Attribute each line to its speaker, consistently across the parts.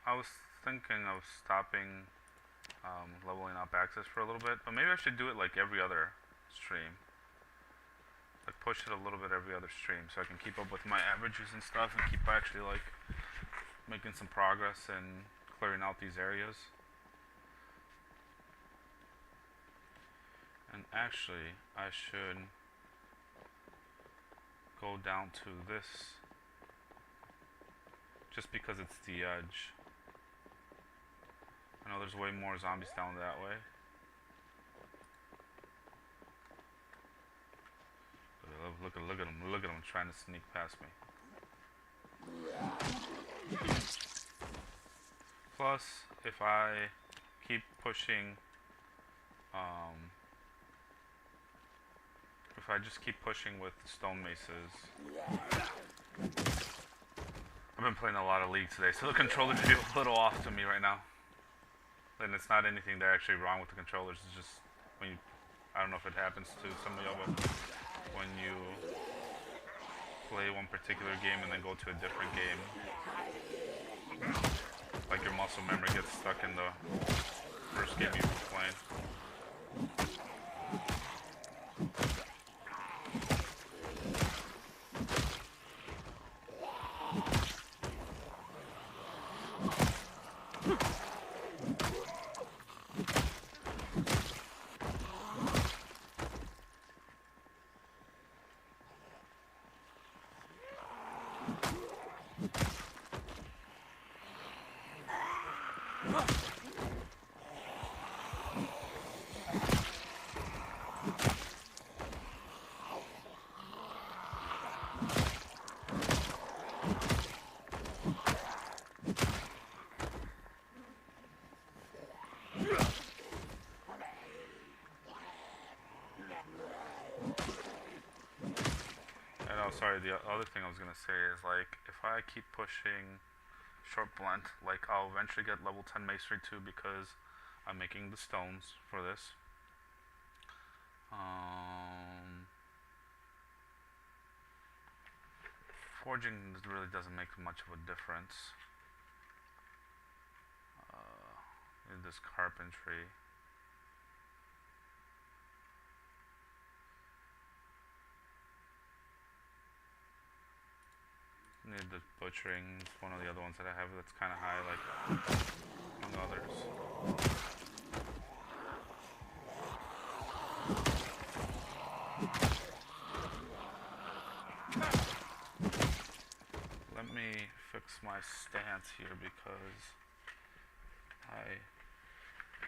Speaker 1: I was thinking of stopping leveling up Axis for a little bit, but maybe I should do it like every other stream. Like push it a little bit every other stream so I can keep up with my averages and stuff and keep actually like making some progress and clearing out these areas. And actually, I should go down to this just because it's the edge. I know there's way more zombies down that way. Look at him trying to sneak past me. Plus, if I keep pushing, if I just keep pushing with stone maces, I've been playing a lot of League today, so the controllers feel a little off to me right now. And it's not anything that actually wrong with the controllers. It's just when you, I don't know if it happens to some of y'all, but when you play one particular game and then go to a different game, like your muscle memory gets stuck in the first game you were playing. And oh, sorry, the other thing I was gonna say is like, if I keep pushing short blunt, like I'll eventually get level 10 masonry too because I'm making the stones for this. Forging really doesn't make much of a difference. In this carpentry. Need the butchering. It's one of the other ones that I have that's kind of high, like among others. Let me fix my stance here because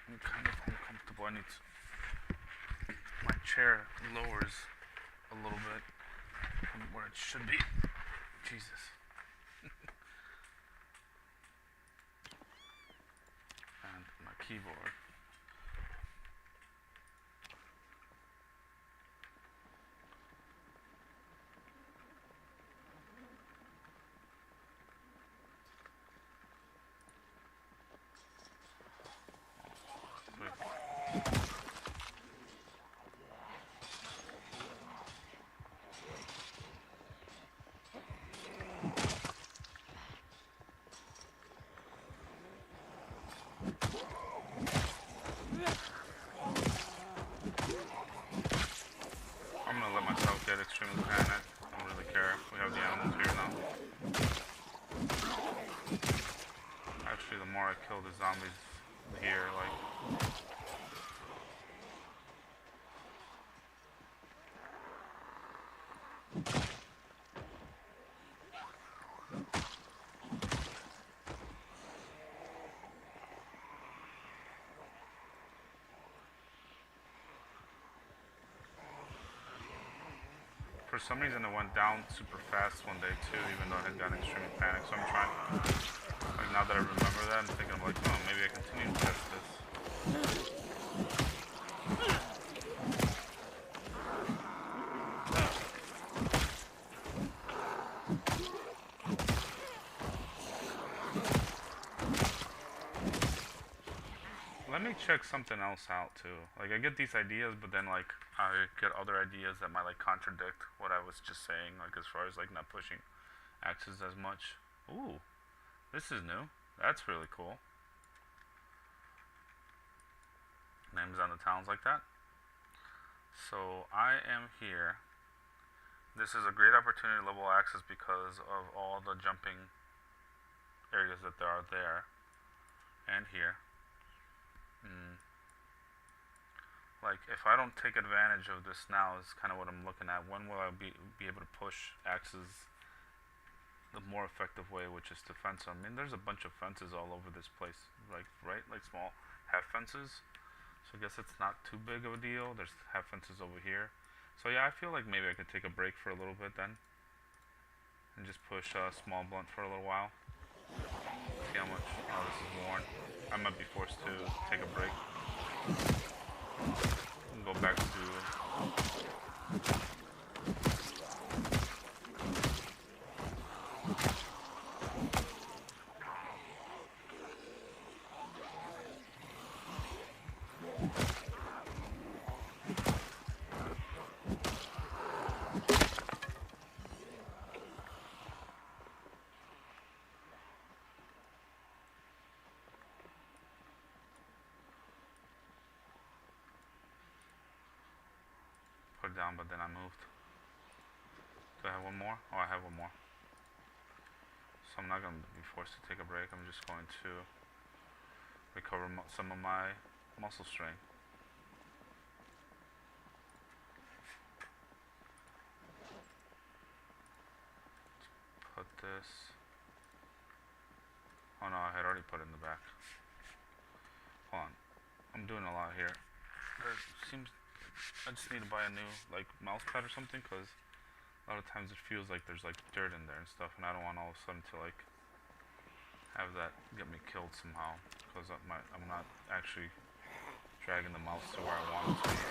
Speaker 1: I'm kind of uncomfortable. I need to, my chair lowers a little bit from where it should be. Jesus. And my keyboard. I'm gonna let myself get extremely panicked. I don't really care. We have the animals here now. Actually, the more I kill the zombies here, like. For some reason, it went down super fast one day too, even though I had gotten extremely panicked. So I'm trying, like now that I remember that, I'm thinking like, oh, maybe I continue to test this. Let me check something else out too. Like I get these ideas, but then like I get other ideas that might like contradict what I was just saying. Like as far as like not pushing axes as much. Ooh, this is new. That's really cool. Names on the towns like that. So I am here. This is a great opportunity to level access because of all the jumping areas that there are there and here. Like, if I don't take advantage of this now, is kind of what I'm looking at. When will I be able to push axes the more effective way, which is to fence them? I mean, there's a bunch of fences all over this place, like, right? Like small half fences. So I guess it's not too big of a deal. There's half fences over here. So yeah, I feel like maybe I could take a break for a little bit then. And just push small blunt for a little while. See how much, oh, this is worn. I might be forced to take a break. And go back to put it down, but then I moved. Do I have one more? Oh, I have one more. So I'm not going to be forced to take a break. I'm just going to recover some of my muscle strength. Put this. Oh no, I had already put it in the back. Hold on. I'm doing a lot here. There seems I just need to buy a new like mouse pad or something, because a lot of times it feels like there's like dirt in there and stuff, and I don't want all of a sudden to like have that get me killed somehow, because I'm not actually dragging the mouse to where I want it to be.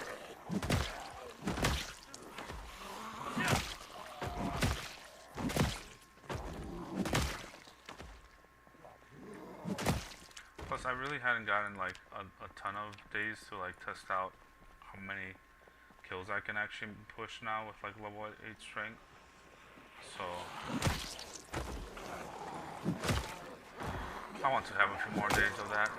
Speaker 1: Plus, I really hadn't gotten like a ton of days to like test out how many kills I can actually push now with like level 8 strength. So I want to have a few more days of that.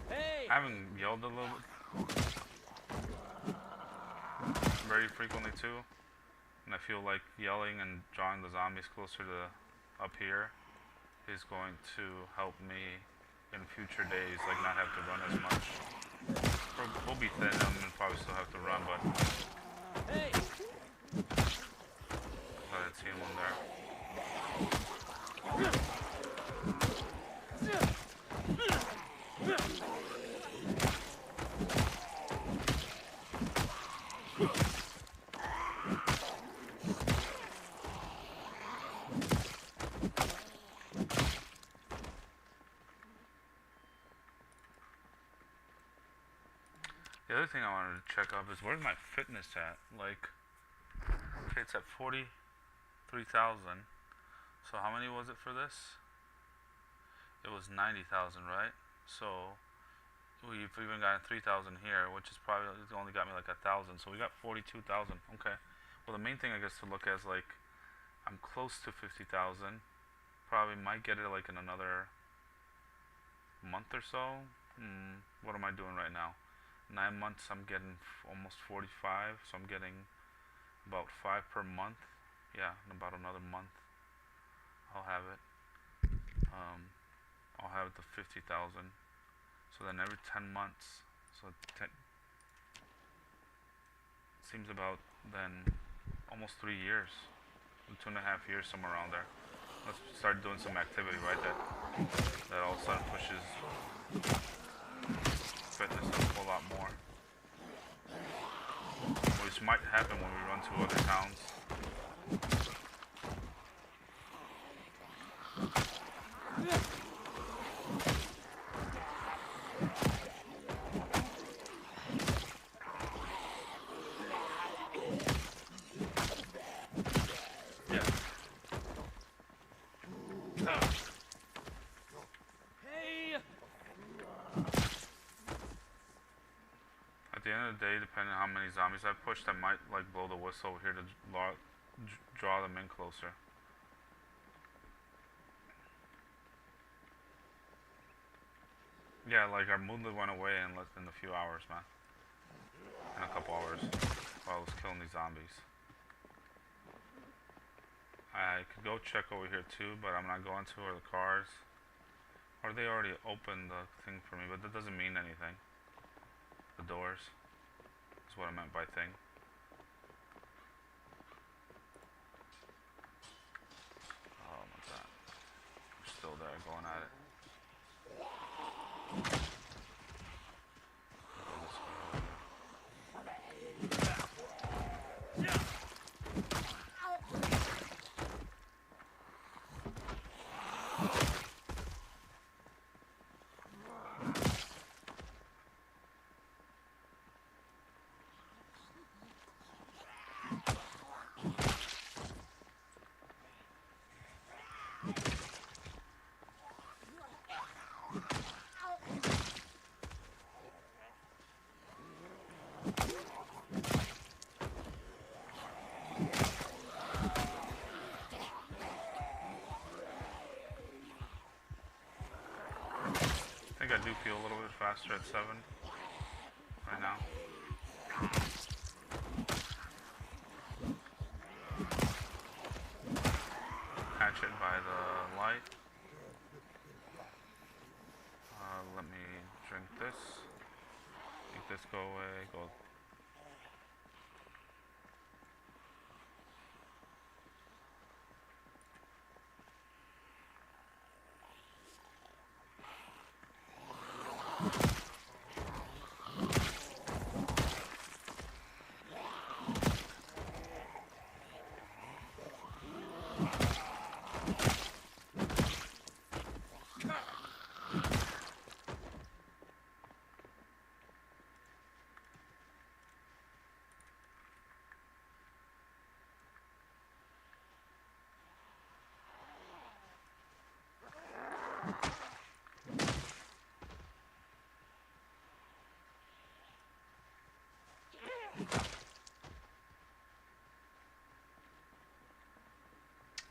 Speaker 2: Hey!
Speaker 1: I haven't yelled a little bit very frequently too, and I feel like yelling and drawing the zombies closer to up here is going to help me in future days, like not have to run as much. We'll be thin and probably still have to run, but
Speaker 2: Hey!
Speaker 1: I didn't see him on there. The other thing I wanted to check up is where's my fitness at? Like, okay, it's at 43,000. So how many was it for this? It was 90,000, right? So we've even gotten 3,000 here, which is probably, it's only got me like 1,000. So we got 42,000. Okay. Well, the main thing I guess to look at is like, I'm close to 50,000. Probably might get it like in another month or so. What am I doing right now? 9 months, I'm getting almost 45, so I'm getting about 5 per month. Yeah, in about another month, I'll have it. I'll have the 50,000. So then every 10 months, so seems about then almost 3 years, 2.5 years, somewhere around there. Let's start doing some activity, right? That all of a sudden pushes fitness a whole lot more, which might happen when we run to other towns. At the end of the day, depending on how many zombies I pushed, I might like blow the whistle over here to draw them in closer. Yeah, like our moodlet went away in less than a few hours, man. In a couple hours, while I was killing these zombies. I could go check over here too, but I'm not going to, or the cars. Or they already opened the thing for me, but that doesn't mean anything. The doors is what I meant by thing. Oh my god. We're still there, going at it. I do feel a little bit faster at 7 right now. Hatch it by the light. Let me drink this. Make this go away. Go.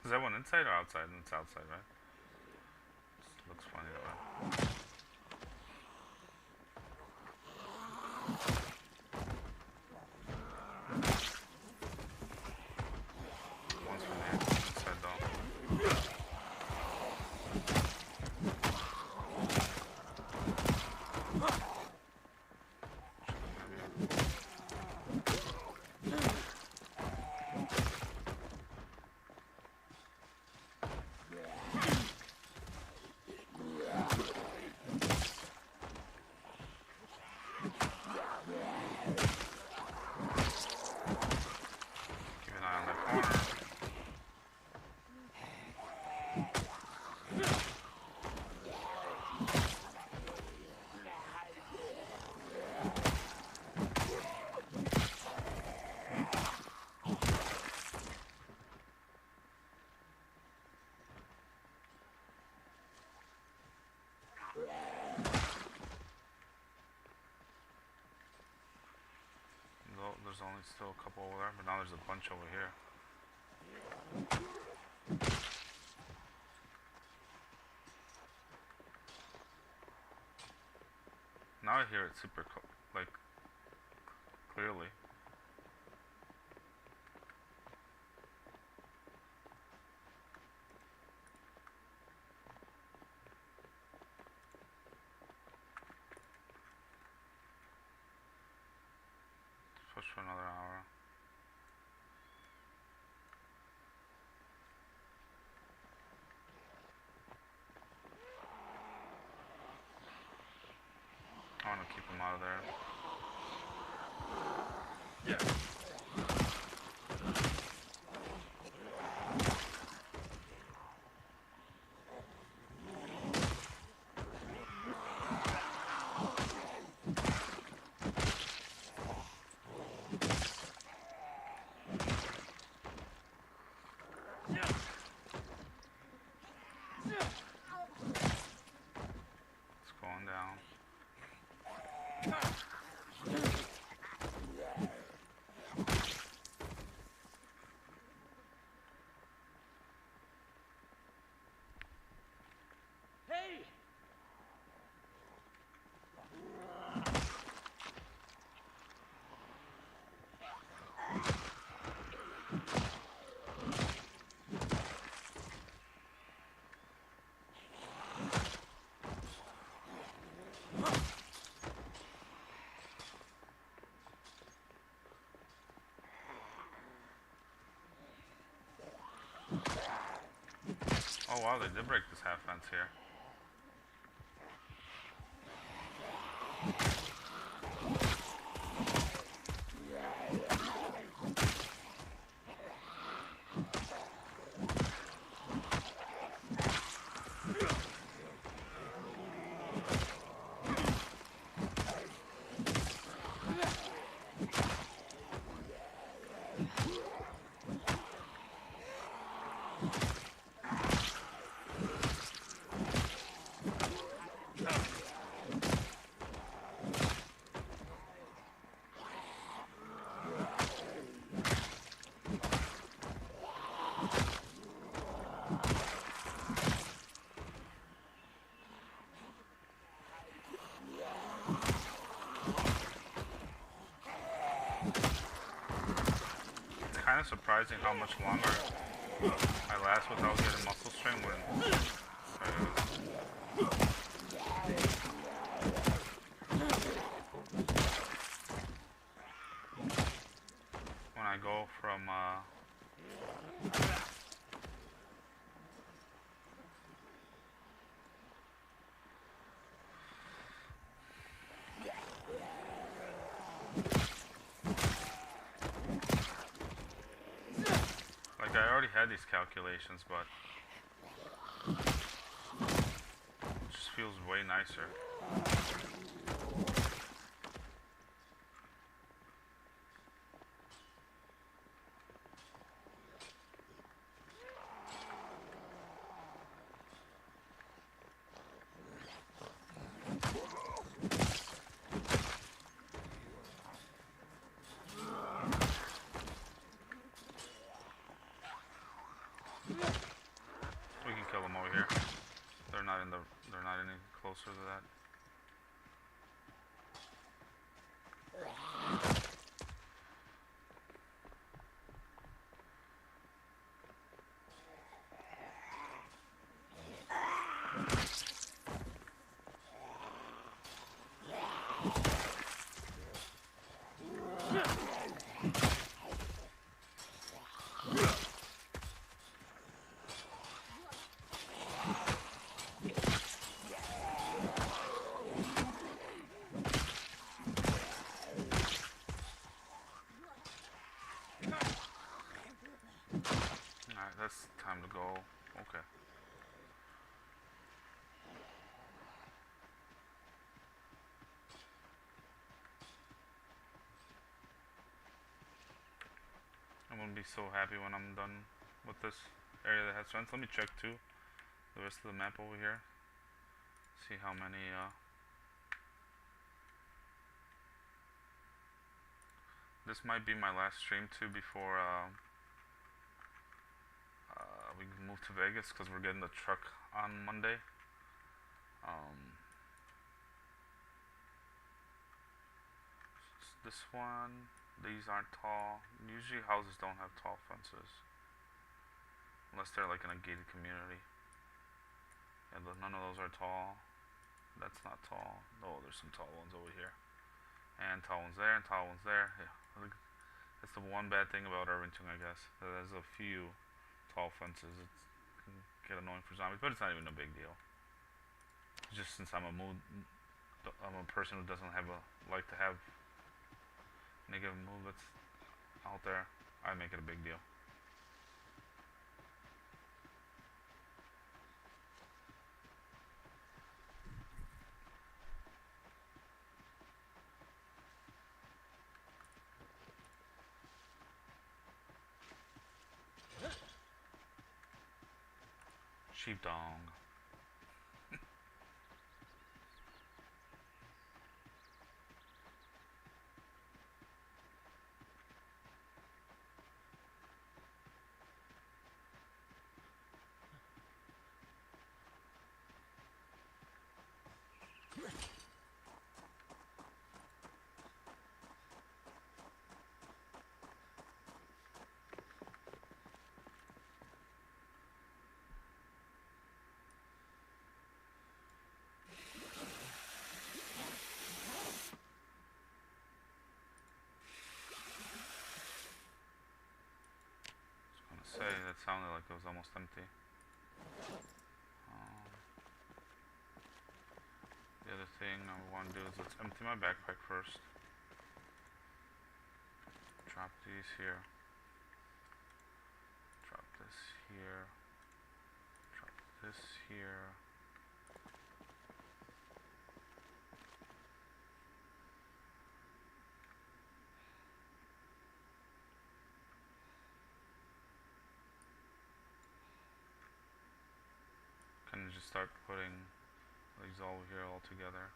Speaker 1: Is that one inside or outside? And it's outside, right? Just looks funny that way. One's from the inside though. There's only still a couple over there, but now there's a bunch over here. Now I hear it super, like, clearly. Push for another hour. I want to keep him out of there. Yeah. It's going down. Oh wow, they did break this half fence here. Kind of surprising how much longer I last without getting muscle strain when I go from like I already had these calculations, but it just feels way nicer. We can kill them over here. They're not any closer to that. Alright, that's time to go. Okay. I'm gonna be so happy when I'm done with this area that has strength. Let me check too the rest of the map over here. See how many this might be my last stream too before we move to Vegas because we're getting the truck on Monday. This one, these aren't tall. Usually houses don't have tall fences unless they're like in a gated community. Yeah, none of those are tall. That's not tall. Oh, there's some tall ones over here. And tall ones there, and tall ones there. Yeah. That's the one bad thing about Irvington, I guess. There's a few tall fences. It can get annoying for zombies, but it's not even a big deal. It's just since I'm a person who doesn't have like to have negative mood that's out there, I make it a big deal. Sheepdog. Say that sounded like it was almost empty. The other thing I want to do is let's empty my backpack first. Drop these here. Drop this here. Drop this here. Kind of just start putting these all here all together.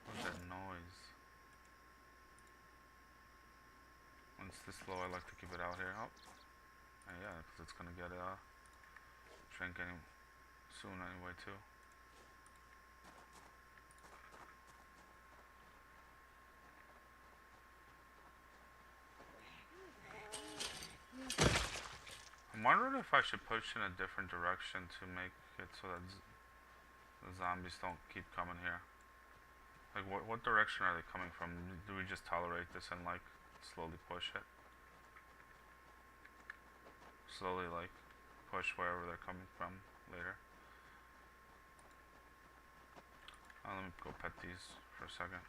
Speaker 1: What's that noise? When it's this low, I like to keep it out here. Oh, yeah, because it's gonna get shrink any soon anyway too. I'm wondering if I should push in a different direction to make it so that the zombies don't keep coming here. Like, what direction are they coming from? Do we just tolerate this and, like, slowly push it? Slowly, like, push wherever they're coming from later. Let me go pet these for a second.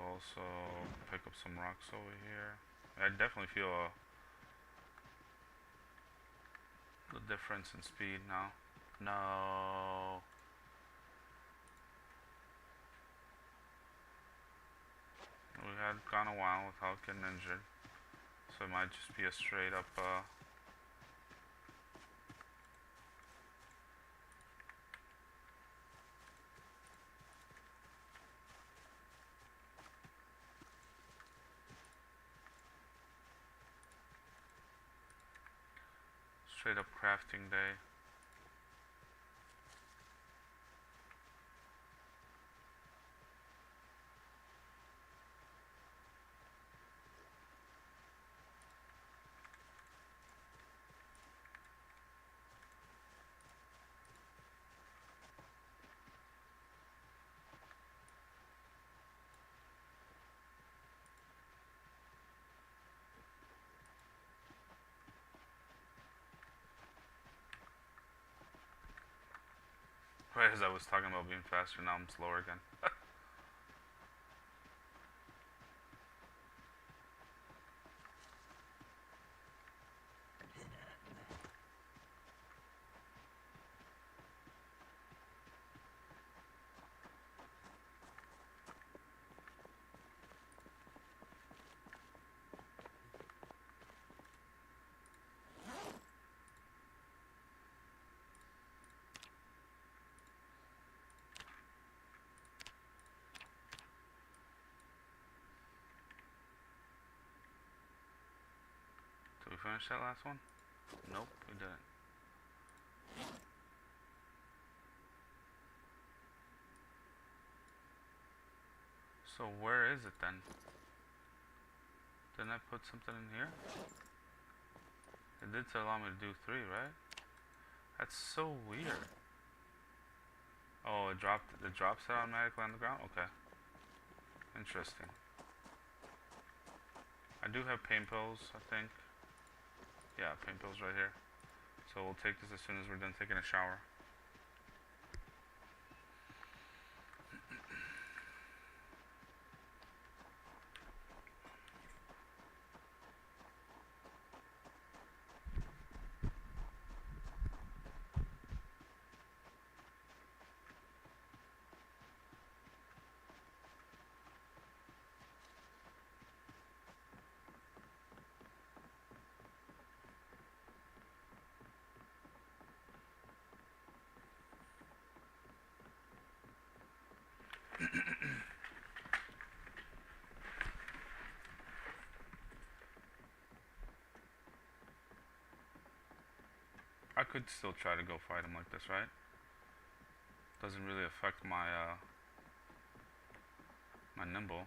Speaker 1: Also pick up some rocks over here. I definitely feel the difference in speed now. No. We had gone a while without getting injured, so it might just be a straight up crafting day. Right as I was talking about being faster, now I'm slower again. Did we finish that last one? Nope, we didn't. So where is it then? Didn't I put something in here? It did allow me to do 3, right? That's so weird. Oh, it drops it automatically on the ground? Okay. Interesting. I do have pain pills, I think. Yeah, pain pills right here. So we'll take this as soon as we're done taking a shower. I could still try to go fight him like this, right? Doesn't really affect my my nimble.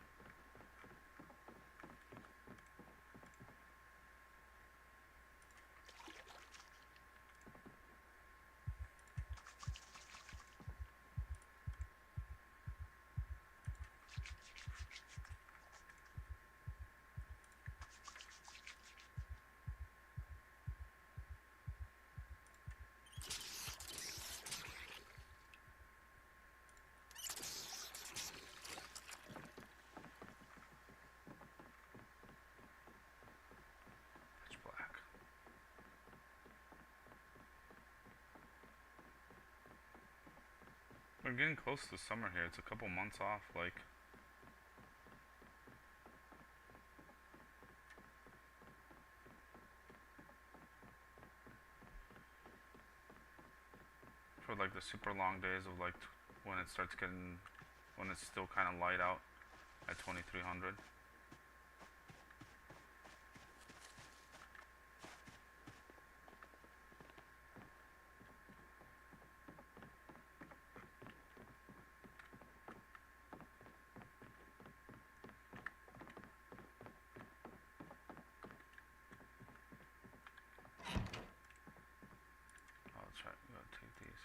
Speaker 1: Pitch black. We're getting close to summer here. It's a couple months off, like. For like the super long days of like when it starts getting, when it's still kind of light out at 2300. Oh, that's right. We gotta take these.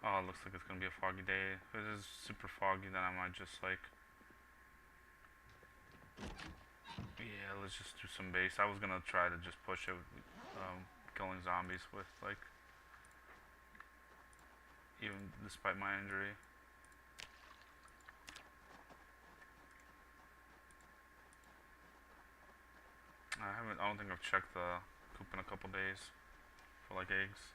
Speaker 1: Oh, it looks like it's gonna be a foggy day. If it is super foggy, then I might just like, yeah, let's just do some base. I was gonna try to just push it with killing zombies with like, even despite my injury. I don't think I've checked the coop in a couple days for like eggs.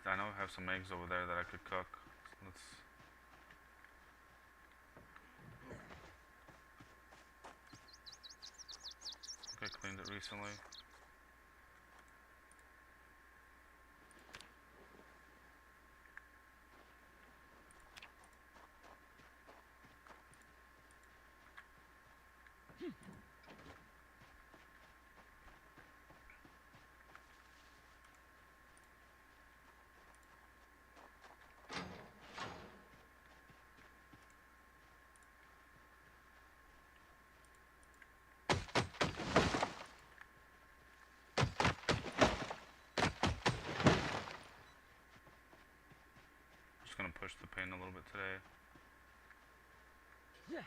Speaker 1: I know I have some eggs over there that I could cook. Let's. I cleaned it recently. Just gonna push the pain a little bit today.
Speaker 2: Yeah.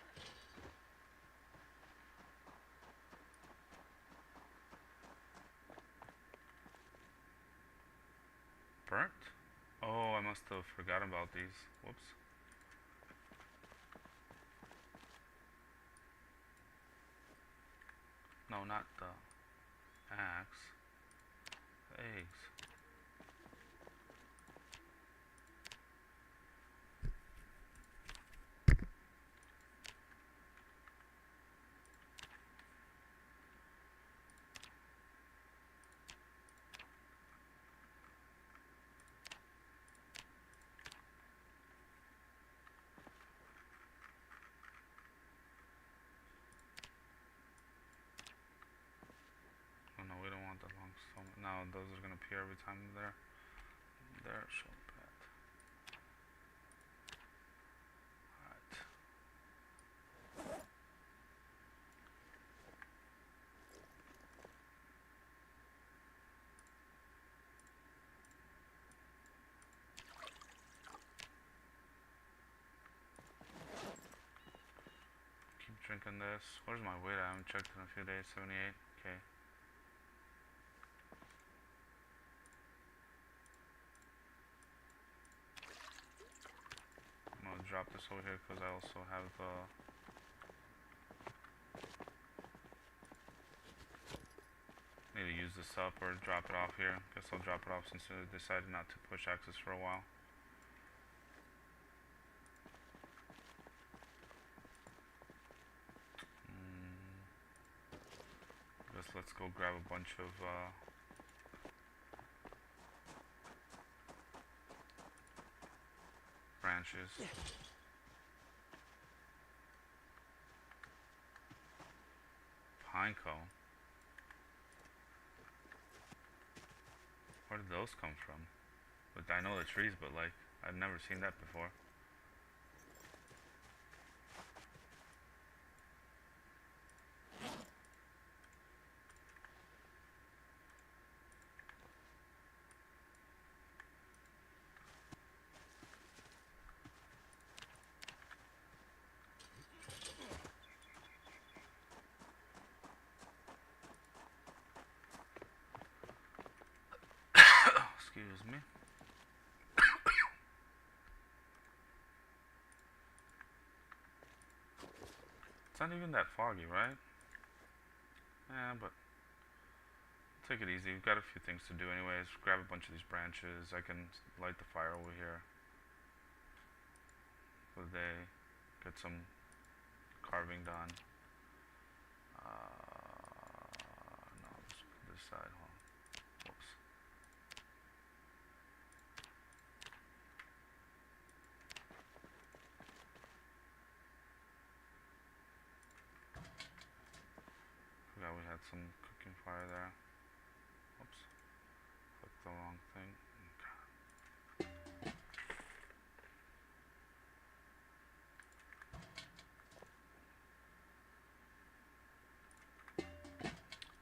Speaker 1: Burnt? Oh, I must have forgotten about these. Whoops. No, not the axe. The eggs. Oh no, we don't want the long stone. No, those are gonna appear every time they're there. So bad. Alright. Keep drinking this. Where's my weight? I haven't checked in a few days. 78. Okay. I'm gonna drop this over here because I also have need to use this up or drop it off here. Guess I'll drop it off since I decided not to push access for a while. Guess let's go grab a bunch of branches. Pine cone. Where did those come from? But I know the trees, but like I've never seen that before. Excuse me. It's not even that foggy, right? Yeah, but take it easy. We've got a few things to do anyways. Grab a bunch of these branches. I can light the fire over here for the day. Get some carving done. No, this side. Hold on. Whoops. Forgot we had some cooking fire there. Oops. Clicked the wrong thing.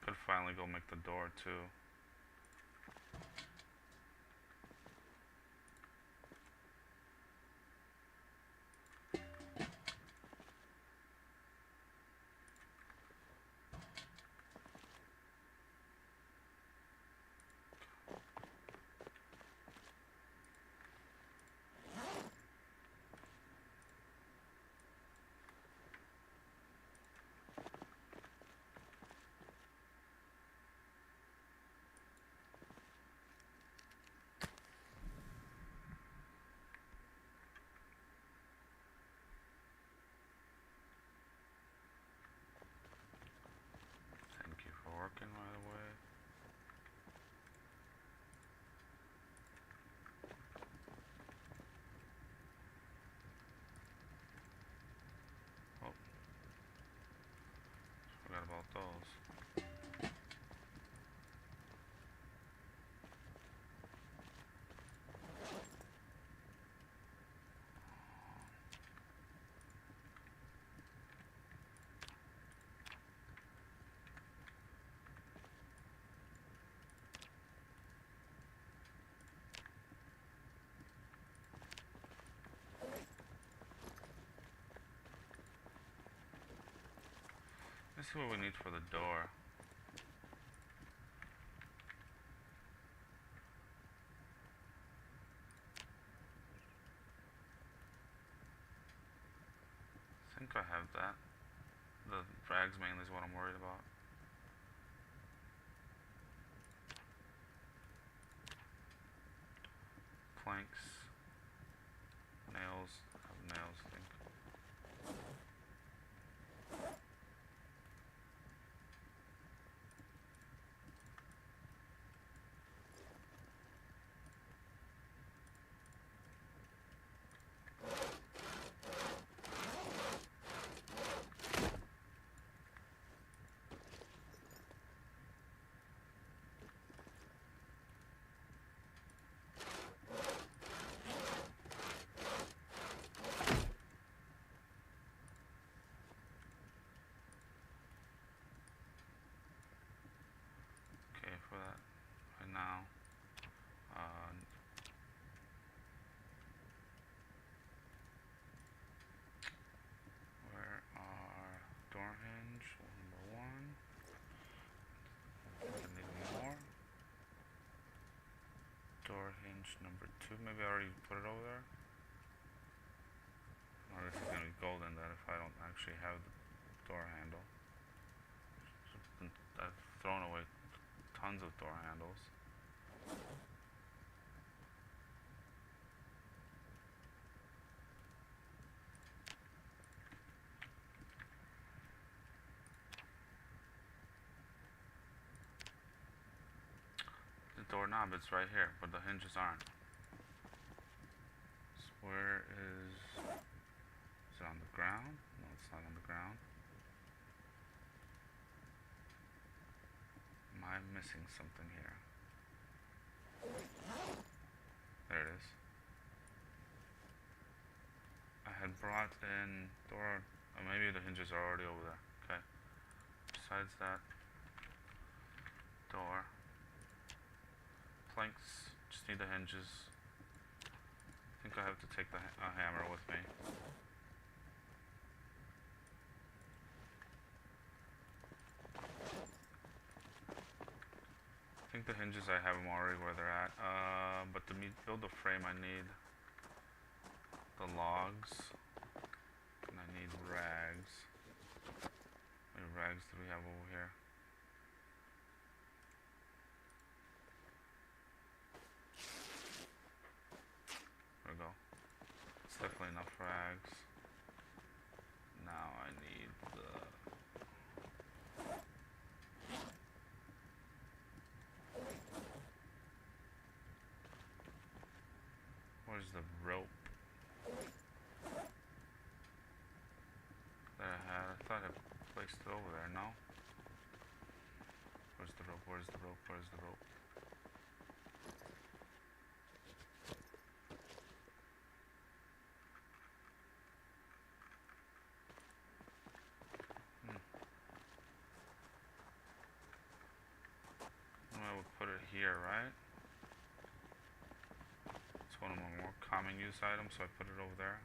Speaker 1: Could finally go make the door too. Thank you for working right away. Oh, forgot about those. This is what we need for the door. I think I have that. The frags mainly is what I'm worried about. Planks. Nails. I have nails, I think. Okay, for that right now. Where are door hinge number 1? I need more. Door hinge number 2. Maybe I already put it over there. actually have the door handle. I've thrown away tons of door handles. The doorknob is right here, but the hinges aren't. So where is it on the ground? No, it's not on the ground. Am I missing something here? There it is. I had brought in door. Oh, maybe the hinges are already over there. Okay. Besides that, door. Planks. Just need the hinges. I think I have to take the hammer with me. I think the hinges, I have them already where they're at. But to build the frame, I need the logs. And I need rags. How many rags do we have over here? There we go. It's definitely enough rags. Now I need the... Where's the rope that I had? I thought I placed it over there, no? Where's the rope? Where's the rope? Where's the rope? I would put it here, right? It's one of my more common use items, so I put it over there.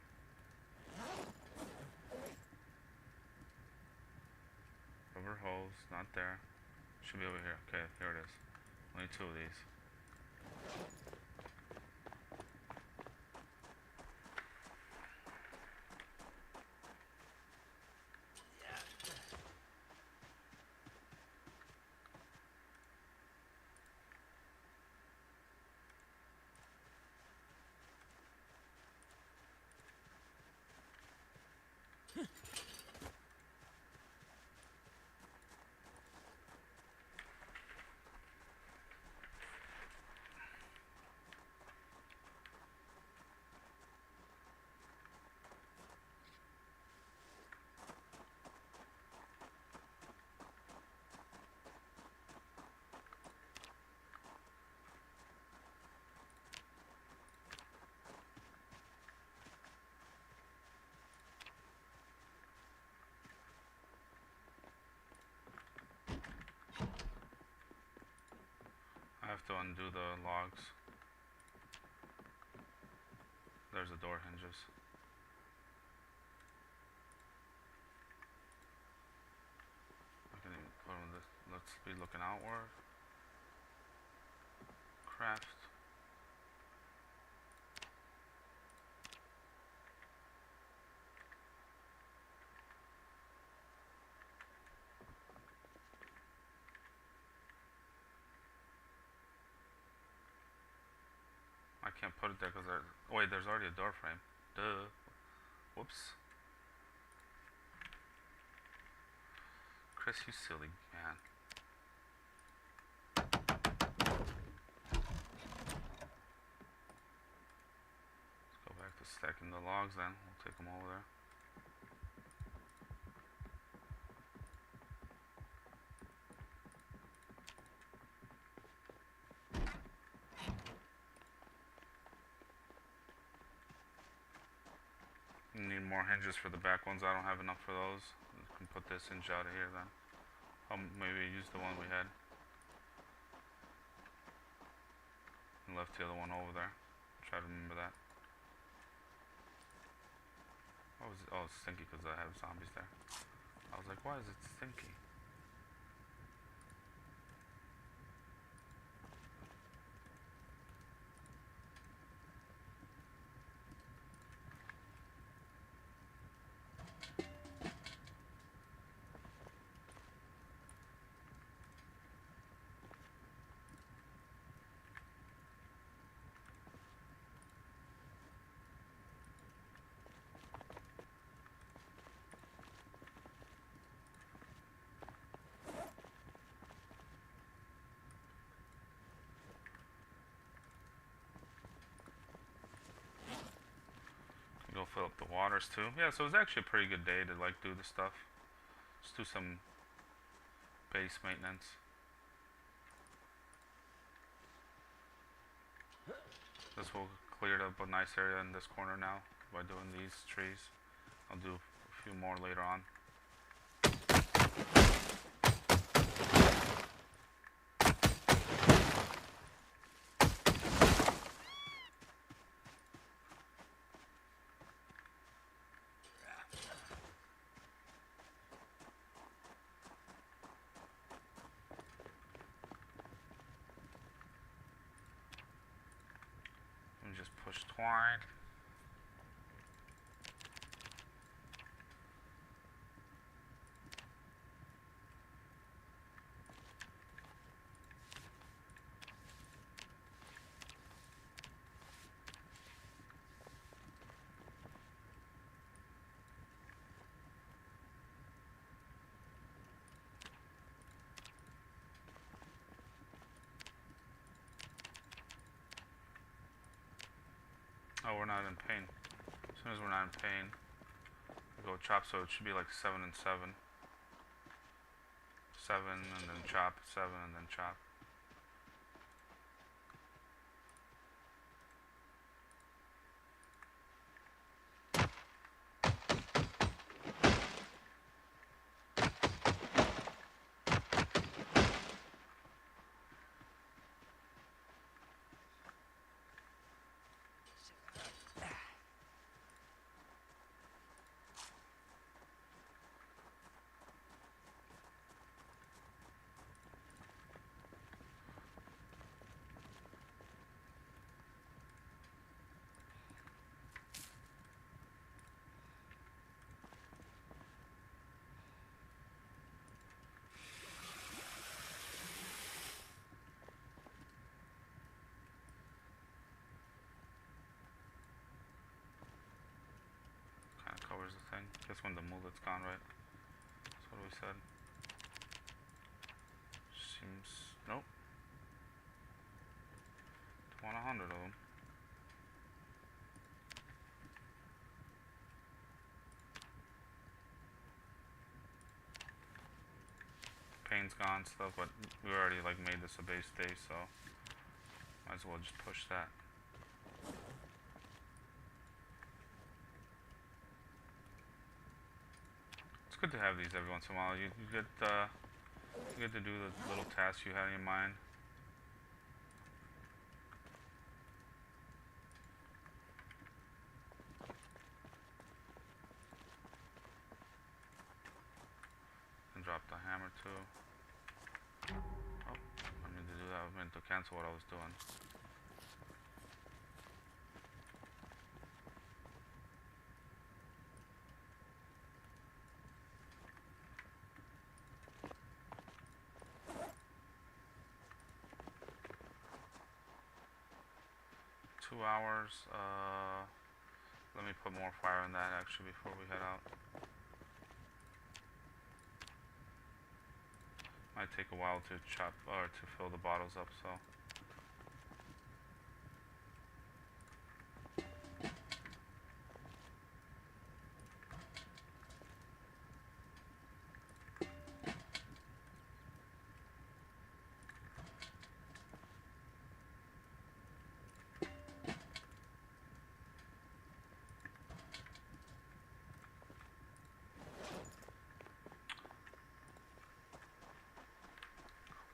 Speaker 1: Rubber hose, not there. Should be over here. Okay, here it is. Only two of these. I have to undo the logs. There's the door hinges. I can even put on this. Let's be looking outward. Craft. I can't put it there because there's... Oh wait, there's already a door frame. Duh. Whoops. Chris, you silly man. Let's go back to stacking the logs then. We'll take them over there. Need more hinges for the back ones. I don't have enough for those. We can put this hinge out of here then. Maybe use the one we had. And left the other one over there. Try to remember that. What was it? Oh, it's stinky because I have zombies there. I was like, why is it stinky? Fill up the waters too. Yeah, so it's actually a pretty good day to like do the stuff. Just do some base maintenance. This will clear up a nice area in this corner now by doing these trees. I'll do a few more later on. And just push twine. Oh, we're not in pain. As soon as we're not in pain, we go chop, so it should be like 7 and 7. 7 and then chop, 7 and then chop. Covers the thing. Just when the mullet's gone, right? That's what we said. Seems... Nope. Don't want 100 of them. Pain's gone, stuff, but we already like made this a base day, so might as well just push that. It's good to have these every once in a while. You get to do the little tasks you had in your mind. And drop the hammer too. Oh, I need to do that. I meant to cancel what I was doing. Hours. Let me put more fire in that actually before we head out. Might take a while to chop or to fill the bottles up, so.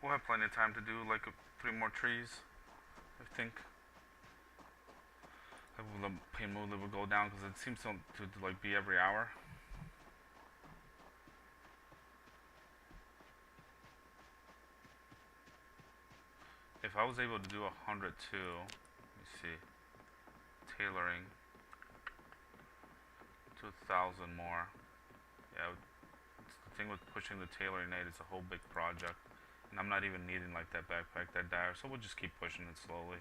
Speaker 1: We'll have plenty of time to do like 3 more trees, I think. The pain mode will go down because it seems to like be every hour. If I was able to do 102, let me see, tailoring, 2,000 more. Yeah, the thing with pushing the tailoring nade is a whole big project. And I'm not even needing like that backpack that dire, so we'll just keep pushing it slowly.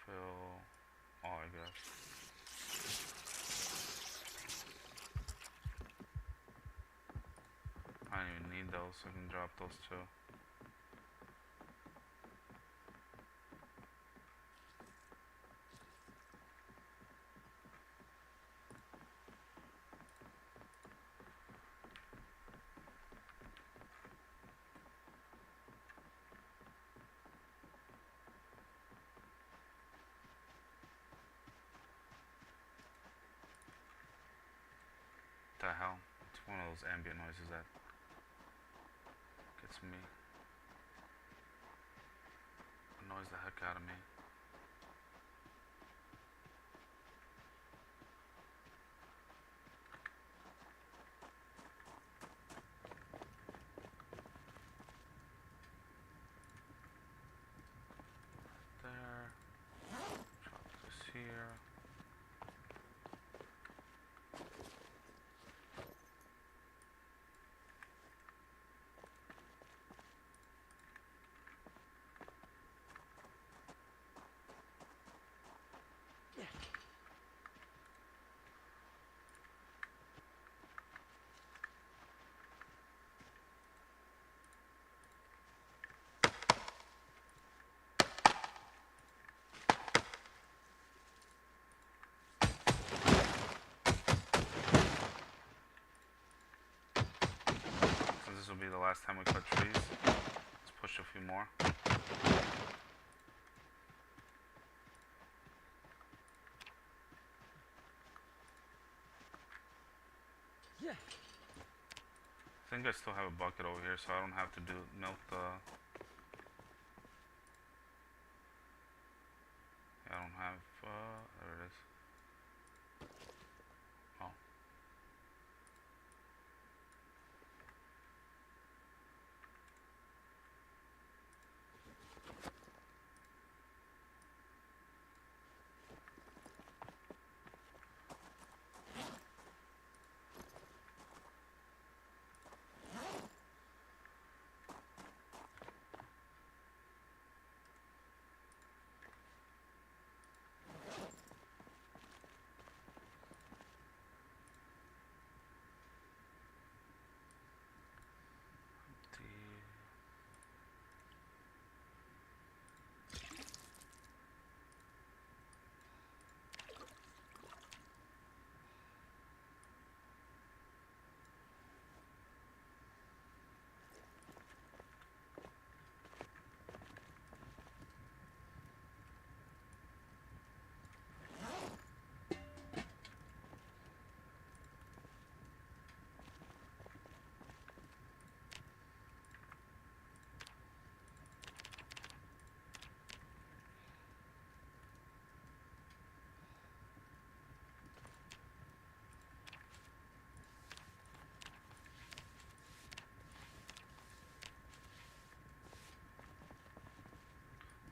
Speaker 1: Fill all, I guess. I don't even need those, so I can drop those too. the hell? It's one of those ambient noises that gets me. Annoys the heck out of me. There. Drop this here. Since this will be the last time we cut trees, let's push a few more.
Speaker 2: Yeah.
Speaker 1: I think I still have a bucket over here, so I don't have to milk the. I don't have. There it is. Oh.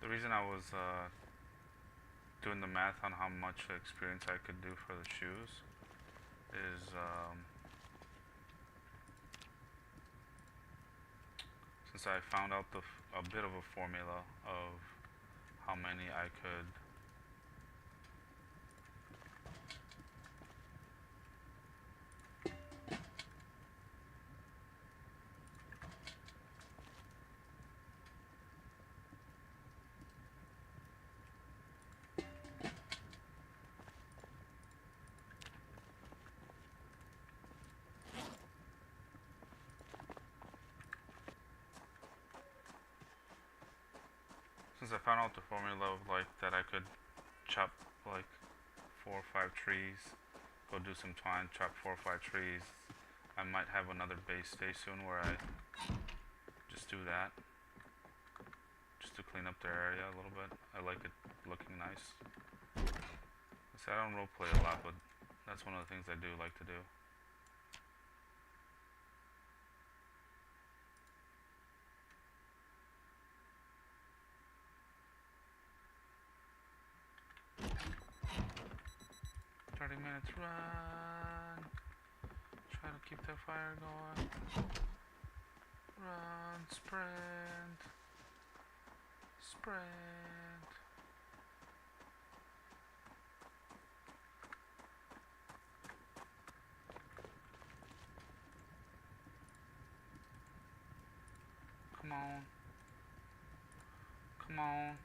Speaker 1: The reason I was doing the math on how much experience I could do for the shoes is since I found out a bit of a formula of how many I could since I found out the formula of like that I could chop like 4 or 5 trees, go do some twine, chop 4 or 5 trees. I might have another base day soon where I just do that, just to clean up their area a little bit. I like it looking nice. I said I don't roleplay a lot, but that's one of the things I do like to do. Minutes run. Try to keep that fire going. Run, sprint. Sprint. Come on. Come on.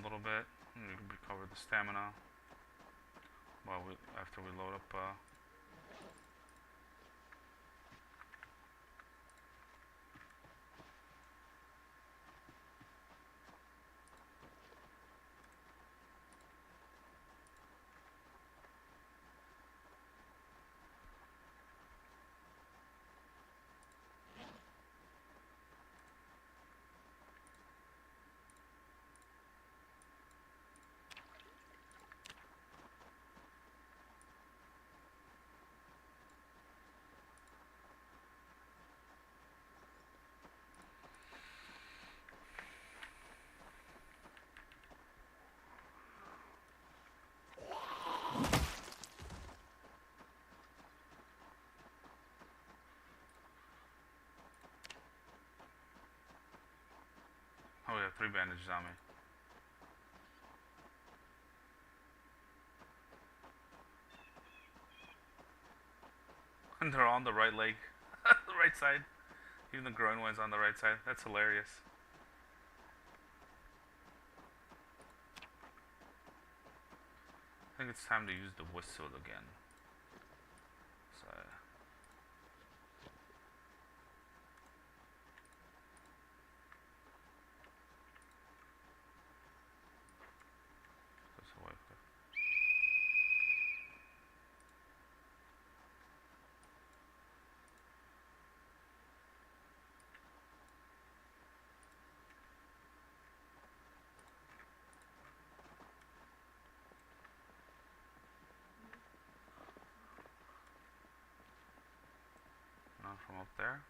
Speaker 1: a little bit. And we can recover the stamina while after we load up. Oh, we have 3 bandages on me. And they're on the right leg. The right side. Even the groin one's on the right side. That's hilarious. I think it's time to use the whistle again. So that's a way quick. Not from up there.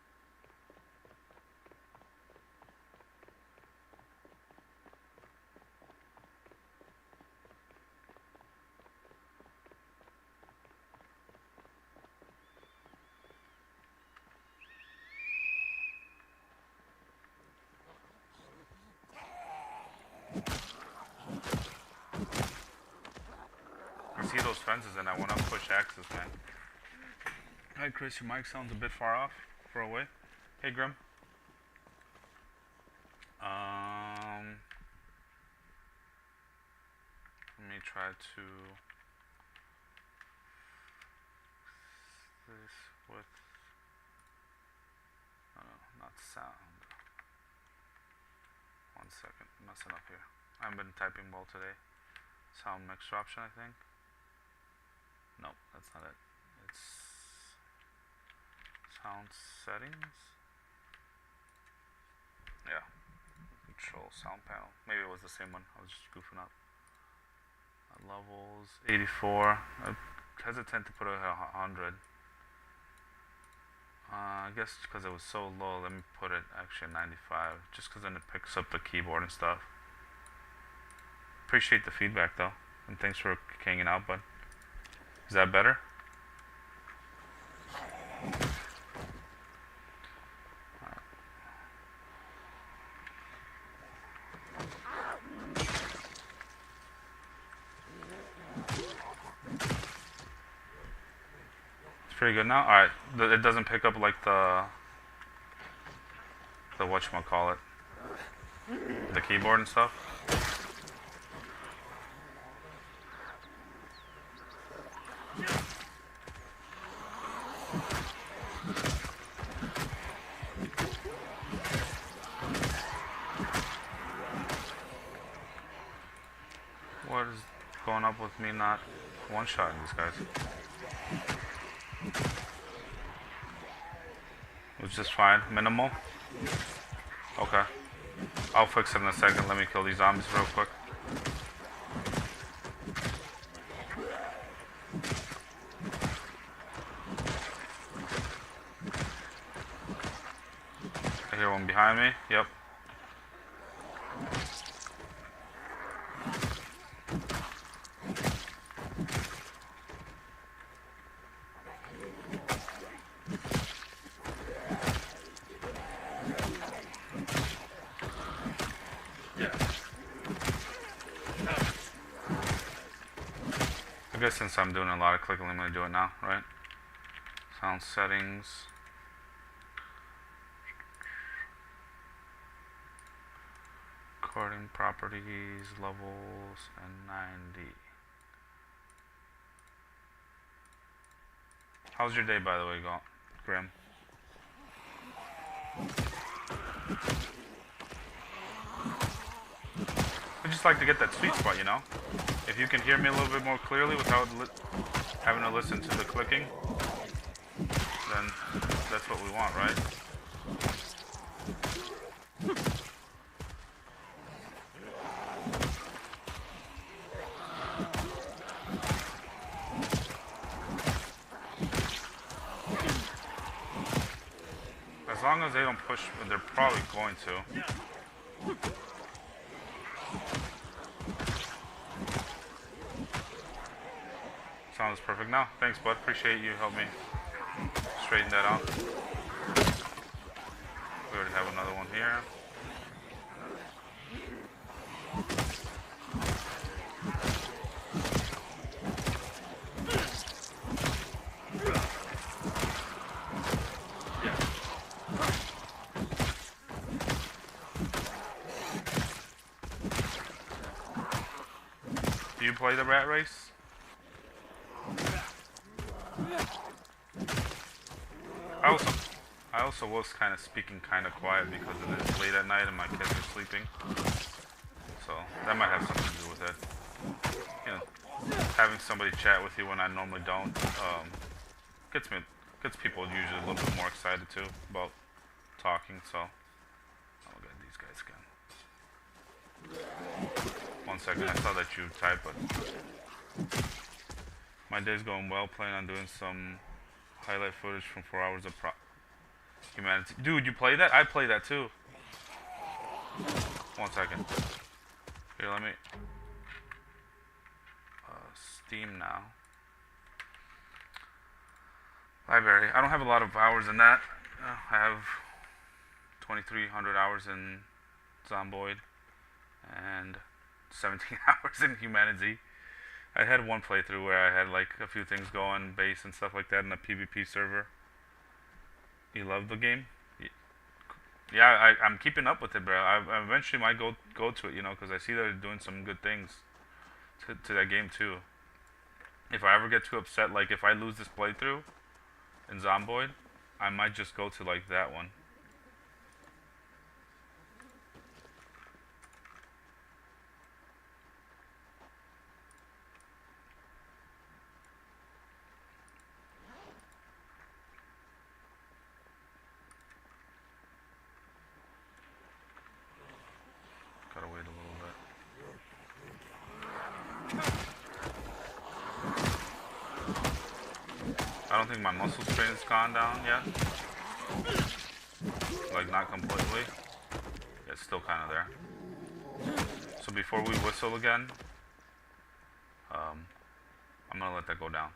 Speaker 1: I see those fences and I want to push axes, man. Hi Chris, your mic sounds a bit far off, far away. Hey Grim. Let me try to this with not sound. 1 second, messing up here. I haven't been typing well today. Sound mixer option, I think. Nope, that's not it. It's sound settings. Yeah, control sound panel. Maybe it was the same one. I was just goofing up. Levels 84. I'm hesitant to put it at 100. I guess because it was so low, let me put it actually at 95. Just because then it picks up the keyboard and stuff. Appreciate the feedback though, and thanks for hanging out, bud. Is that better? Pretty good now. Alright, it doesn't pick up like the whatchamacallit, the keyboard and stuff. What is going up with me not one-shotting these guys? It was just fine. Minimal? Okay. I'll fix it in a second. Let me kill these zombies real quick. I hear one behind me. Yep. I guess since I'm doing a lot of clicking, I'm going to do it now, right? Sound settings. Recording properties, levels, and 90. How's your day, by the way, Grim? I just like to get that sweet spot, you know? If you can hear me a little bit more clearly without having to listen to the clicking, then that's what we want, right? As long as they don't push, they're probably going to. Sounds perfect now. Thanks, bud. Appreciate you helping me straighten that out. We already have another one here. Do you play the rat race? I also was kind of speaking kind of quiet because it is late at night and my kids are sleeping. So that might have something to do with it. You know, having somebody chat with you when I normally don't gets people usually a little bit more excited too about talking. So I'll look at these guys again. 1 second, I saw that you typed, but my day's going well. Planning on doing some highlight footage from 4 hours of Humanity. Dude, you play that? I play that too. 1 second. Here, let me... Steam now. Library. I don't have a lot of hours in that. I have 2,300 hours in Zomboid and 17 hours in Humanity. I had one playthrough where I had like a few things going, base and stuff like that in a PvP server. You love the game? Yeah, I'm keeping up with it, bro. I eventually might go to it, you know, because I see that they're doing some good things to that game too. If I ever get too upset, like if I lose this playthrough in Zomboid, I might just go to like that one. Gotta wait a little bit. I don't think my muscle strain's gone down yet. Like not completely. It's still kind of there. So before we whistle again, I'm gonna let that go down.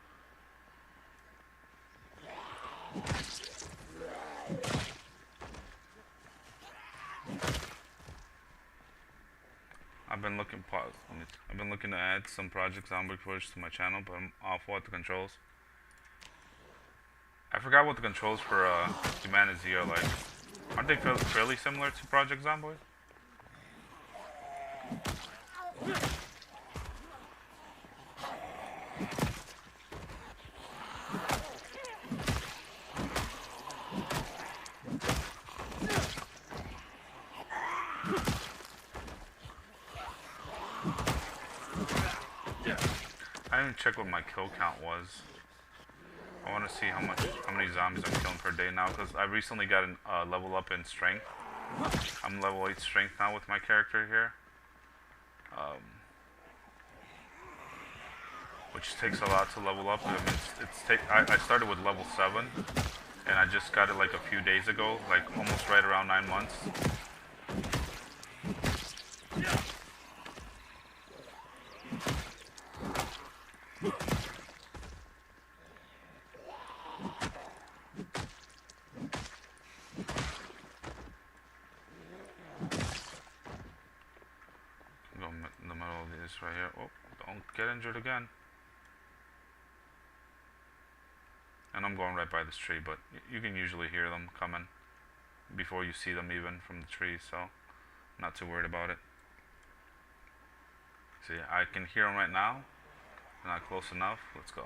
Speaker 1: I've been looking to add some Project Zomboid footage to my channel, but I'm awful at the controls. I forgot what the controls for Humanity are like. Aren't they fairly similar to Project Zomboid? I didn't check what my kill count was. I want to see how many zombies I'm killing per day now, because I recently got a level up in strength. I'm level 8 strength now with my character here, which takes a lot to level up. I mean, I started with level 7, and I just got it like a few days ago, like almost right around 9 months. Go in the middle of this right here. Oh, don't get injured again. And I'm going right by this tree, but you can usually hear them coming before you see them even from the tree, so I'm not too worried about it. See, I can hear him right now. Not close enough. Let's go.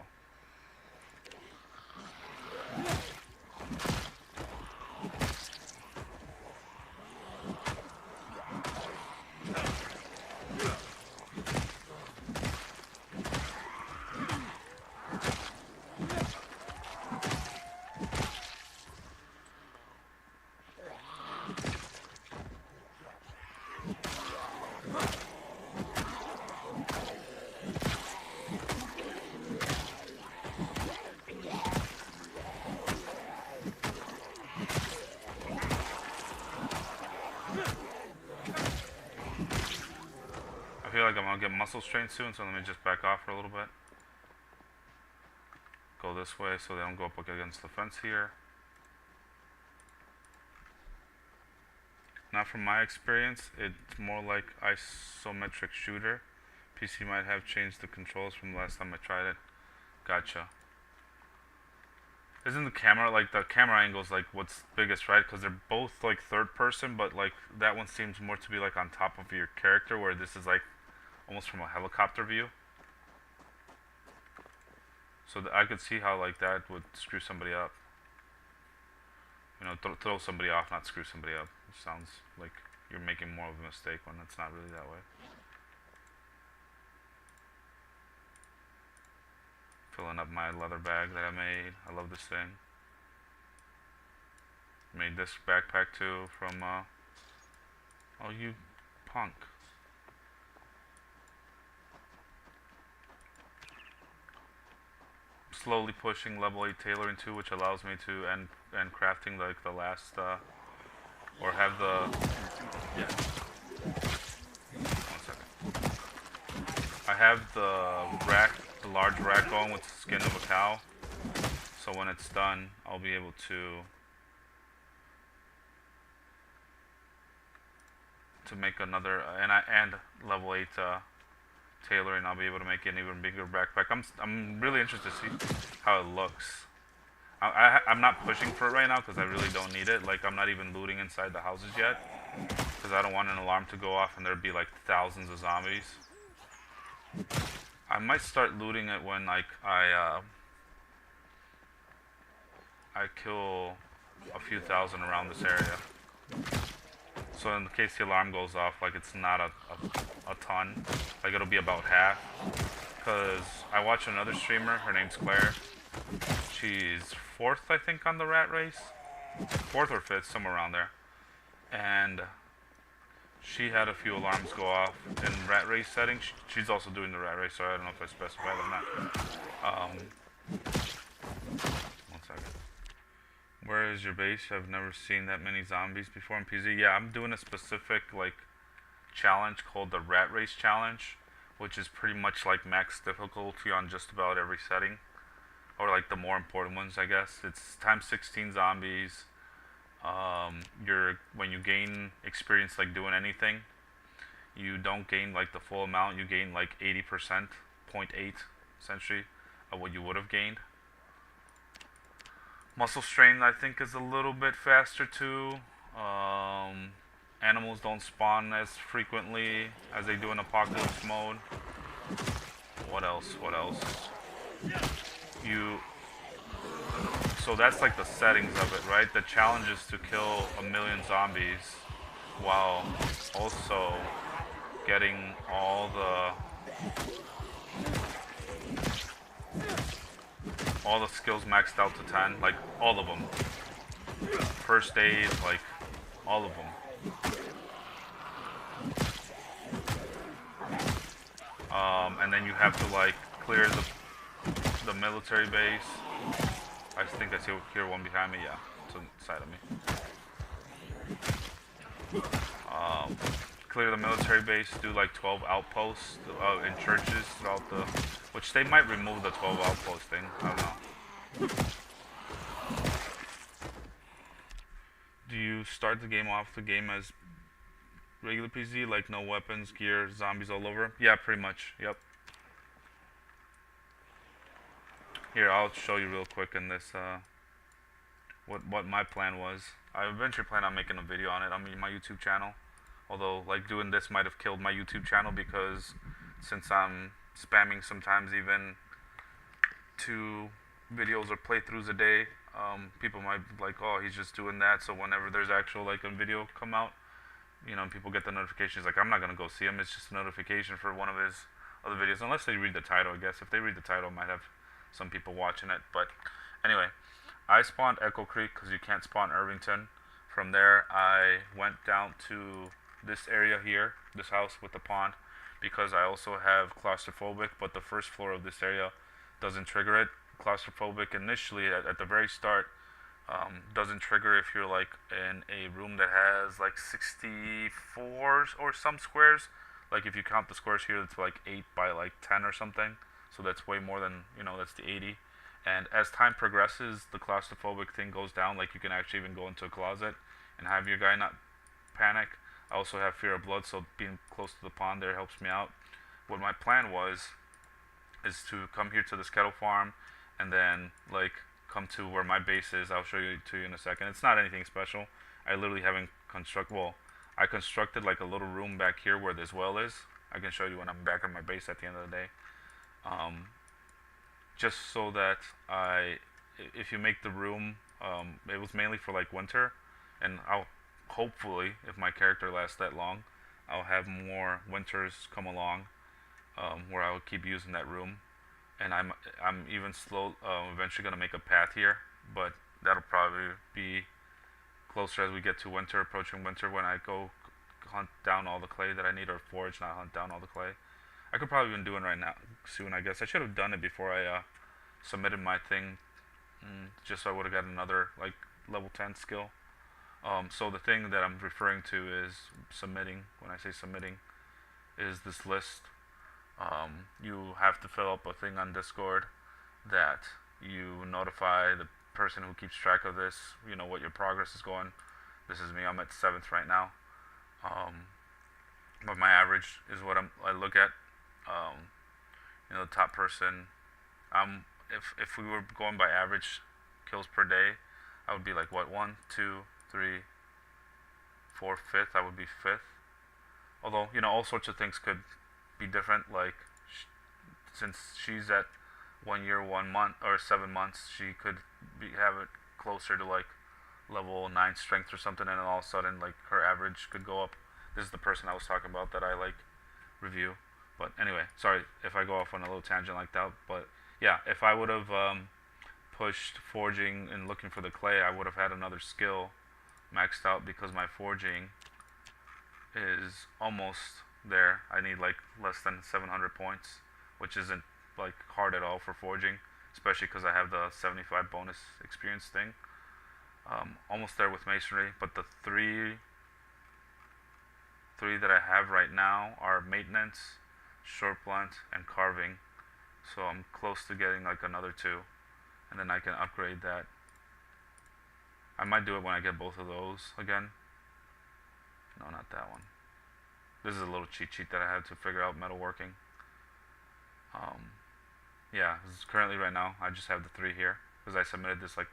Speaker 1: I feel like I'm gonna get muscle strain soon, so let me just back off for a little bit. Go this way so they don't go up against the fence here. Now from my experience, it's more like isometric shooter. PC might have changed the controls from the last time I tried it. Gotcha. Isn't the camera, like the camera angle's like what's biggest, right? Because they're both like third person, but like that one seems more to be like on top of your character, where this is like almost from a helicopter view. So I could see how like that would screw somebody up. You know, throw somebody off, not screw somebody up. It sounds like you're making more of a mistake when it's not really that way. Filling up my leather bag that I made. I love this thing. Made this backpack too from, oh, you punk. Slowly pushing level 8 tailoring too, which allows me to end crafting like the last, or have the, yeah. 1 second. I have the large rack going with the skin of a cow, so when it's done, I'll be able to make another, and level 8 tailoring. I'll be able to make an even bigger backpack. I'm really interested to see how it looks. I'm not pushing for it right now because I really don't need it. Like, I'm not even looting inside the houses yet because I don't want an alarm to go off and there'd be like thousands of zombies. I might start looting it when like I kill a few thousand around this area. So in case the alarm goes off, like it's not a ton, like it'll be about half. Because I watch another streamer, her name's Claire. She's 4th, I think, on the rat race. 4th or 5th, somewhere around there. And she had a few alarms go off in rat race settings. She's also doing the rat race, so I don't know if I specified or not. 1 second. Where is your base? I've never seen that many zombies before in PZ. Yeah, I'm doing a specific like challenge called the Rat Race Challenge, which is pretty much like max difficulty on just about every setting, or like the more important ones, I guess. It's times 16 zombies. When you gain experience like doing anything, you don't gain like the full amount. You gain like 80%, 0.8 essentially of what you would have gained. Muscle strain, I think, is a little bit faster too. Animals don't spawn as frequently as they do in apocalypse mode. What else? What else? So that's like the settings of it, right? The challenge is to kill 1 million zombies while also getting all the skills maxed out to 10, like all of them. First aid, like all of them. And then you have to like clear the military base. I think I hear one behind me. Yeah, to the side of me. Clear the military base. Do like 12 outposts in churches throughout the. Which they might remove the 12 outpost thing. I don't know. Do you start the game off the game as regular PZ, like no weapons, gear, zombies all over? Yeah, pretty much. Yep. Here, I'll show you real quick in this what my plan was. I eventually plan on making a video on it on my YouTube channel. Although, like, doing this might have killed my YouTube channel because since I'm spamming sometimes even 2 videos or playthroughs a day, people might be like, oh, he's just doing that. So whenever there's actual like a video come out, people get the notifications. Like, I'm not gonna go see him. It's just a notification for one of his other videos, unless they read the title. I guess if they read the title, I might have some people watching it. But anyway, I spawned Echo Creek because you can't spawn Irvington. From there, I went down to this area here, this house with the pond, because I also have claustrophobic, but the first floor of this area doesn't trigger it. Claustrophobic initially at the very start doesn't trigger if you're like in a room that has like 64 or some squares. Like if you count the squares here, it's like 8 by like 10 or something. So that's way more than, that's the 80. And as time progresses, the claustrophobic thing goes down. Like you can actually even go into a closet and have your guy not panic. I also have fear of blood, so being close to the pond there helps me out. What my plan is to come here to this kettle farm and then like come to where my base is. I'll show you to you in a second. It's not anything special. I literally haven't I constructed like a little room back here where this well is. I can show you when I'm back at my base at the end of the day. Just so that if you make the room, it was mainly for like winter, and I'll hopefully, if my character lasts that long, I'll have more winters come along, where I will keep using that room. And I'm even eventually gonna make a path here, but that'll probably be closer as we get to winter, approaching winter, when I go hunt down all the clay that I need, or forage, not hunt down all the clay. I could probably even do it right now, soon. I guess I should have done it before I submitted my thing, just so I would have got another like level 10 skill. So the thing that I'm referring to is submitting. When I say submitting, is this list. You have to fill up a thing on Discord that you notify the person who keeps track of this, what your progress is going. This is me. I'm at 7th right now. But my average is what I look at. The top person. If we were going by average kills per day, I would be like what, 1, 2, 3, 4, 5th. I would be 5th. Although all sorts of things could be different. Like since she's at 1 year, 1 month, or 7 months, she could have it closer to like level 9 strength or something, and then all of a sudden like her average could go up. This is the person I was talking about that I like review. But anyway, sorry if I go off on a little tangent like that. But yeah, if I would have pushed forging and looking for the clay, I would have had another skill maxed out, because my forging is almost there. I need like less than 700 points, which isn't like hard at all for forging, especially because I have the 75 bonus experience thing. Almost there with masonry, but the three that I have right now are maintenance, short blunt, and carving. So I'm close to getting like another 2, and then I can upgrade that. I might do it when I get both of those again. No, not that one. This is a little cheat sheet that I had to figure out metalworking. Yeah, this is currently right now I just have the 3 here because I submitted this like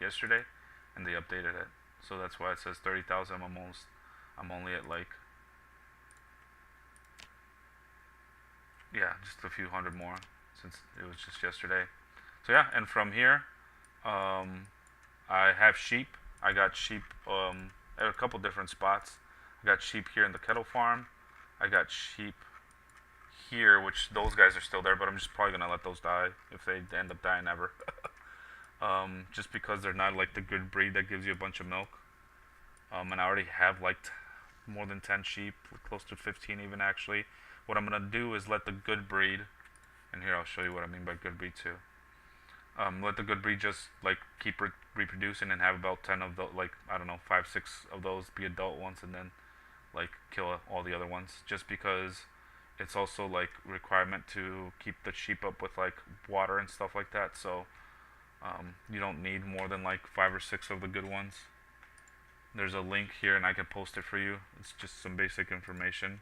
Speaker 1: yesterday, and they updated it. So that's why it says 30,000. I'm only at like, yeah, just a few hundred more since it was just yesterday. So yeah, and from here, I have sheep. I got sheep at a couple different spots. I got sheep here in the kettle farm. I got sheep here, which those guys are still there, but I'm just probably gonna let those die if they end up dying ever. Just because they're not like the good breed that gives you a bunch of milk. And I already have like more than 10 sheep, close to 15 even actually. What I'm gonna do is let the good breed, and here I'll show you what I mean by good breed too. Let the good breed just like keep reproducing and have about 10 of the, like, I don't know, 5, 6 of those be adult ones, and then like kill all the other ones, just because it's also like requirement to keep the sheep up with like water and stuff like that. So you don't need more than like 5 or 6 of the good ones. There's a link here and I can post it for you. It's just some basic information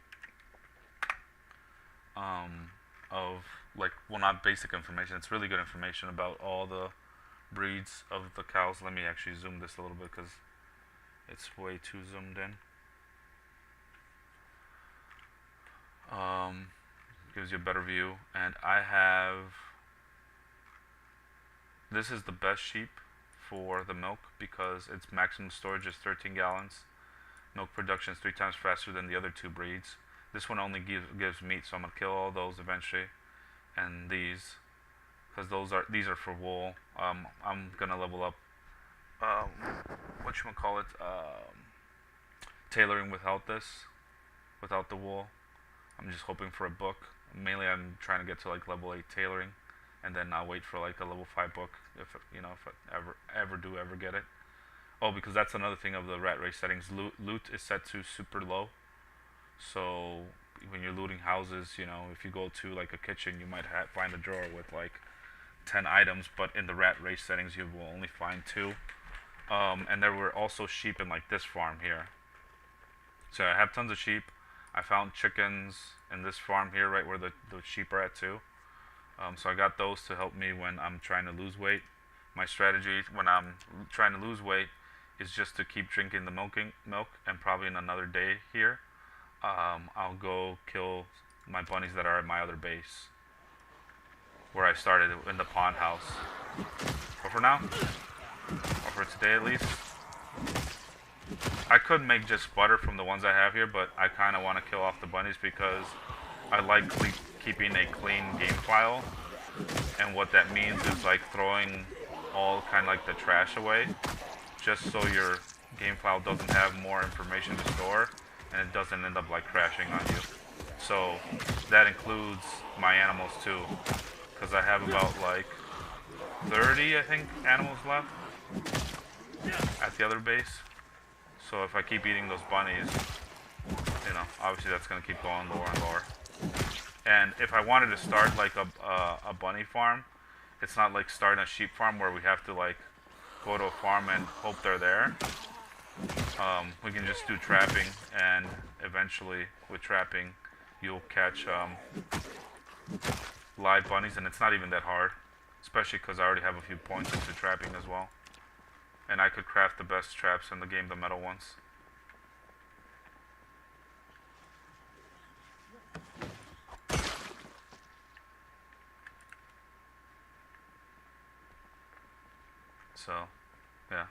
Speaker 1: of like, well, not basic information, it's really good information about all the breeds of the cows. Let me actually zoom this a little bit because it's way too zoomed in. gives you a better view. And I have, this is the best sheep for the milk because its maximum storage is 13 gallons. Milk production is 3 times faster than the other two breeds. This one only gives meat, so I'm gonna kill all those eventually, and these, because these are for wool. I'm gonna level up. Whatchamacallit, tailoring without the wool. I'm just hoping for a book. Mainly, I'm trying to get to like level 8 tailoring, and then I'll wait for like a level 5 book if I ever get it. Oh, because that's another thing of the rat race settings. Loot is set to super low. So when you're looting houses, if you go to like a kitchen, you might find a drawer with like 10 items, but in the rat race settings, you will only find 2. And there were also sheep in like this farm here. So I have tons of sheep. I found chickens in this farm here, right where the sheep are at too. So I got those to help me when I'm trying to lose weight. My strategy when I'm trying to lose weight is just to keep drinking the milk, and probably in another day here, I'll go kill my bunnies that are at my other base, where I started in the pond house. But for now, or for today at least, I could make just butter from the ones I have here, but I kind of want to kill off the bunnies because I like keeping a clean game file, and what that means is like throwing all kind of like the trash away, just so your game file doesn't have more information to store and it doesn't end up like crashing on you. So that includes my animals too, because I have about like 30 I think animals left at the other base. So if I keep eating those bunnies, obviously that's going to keep going lower and lower. And if I wanted to start like a bunny farm, it's not like starting a sheep farm where we have to like go to a farm and hope they're there. We can just do trapping, and eventually with trapping you'll catch live bunnies, and it's not even that hard, especially because I already have a few points into trapping as well. And I could craft the best traps in the game, the metal ones. So, yeah.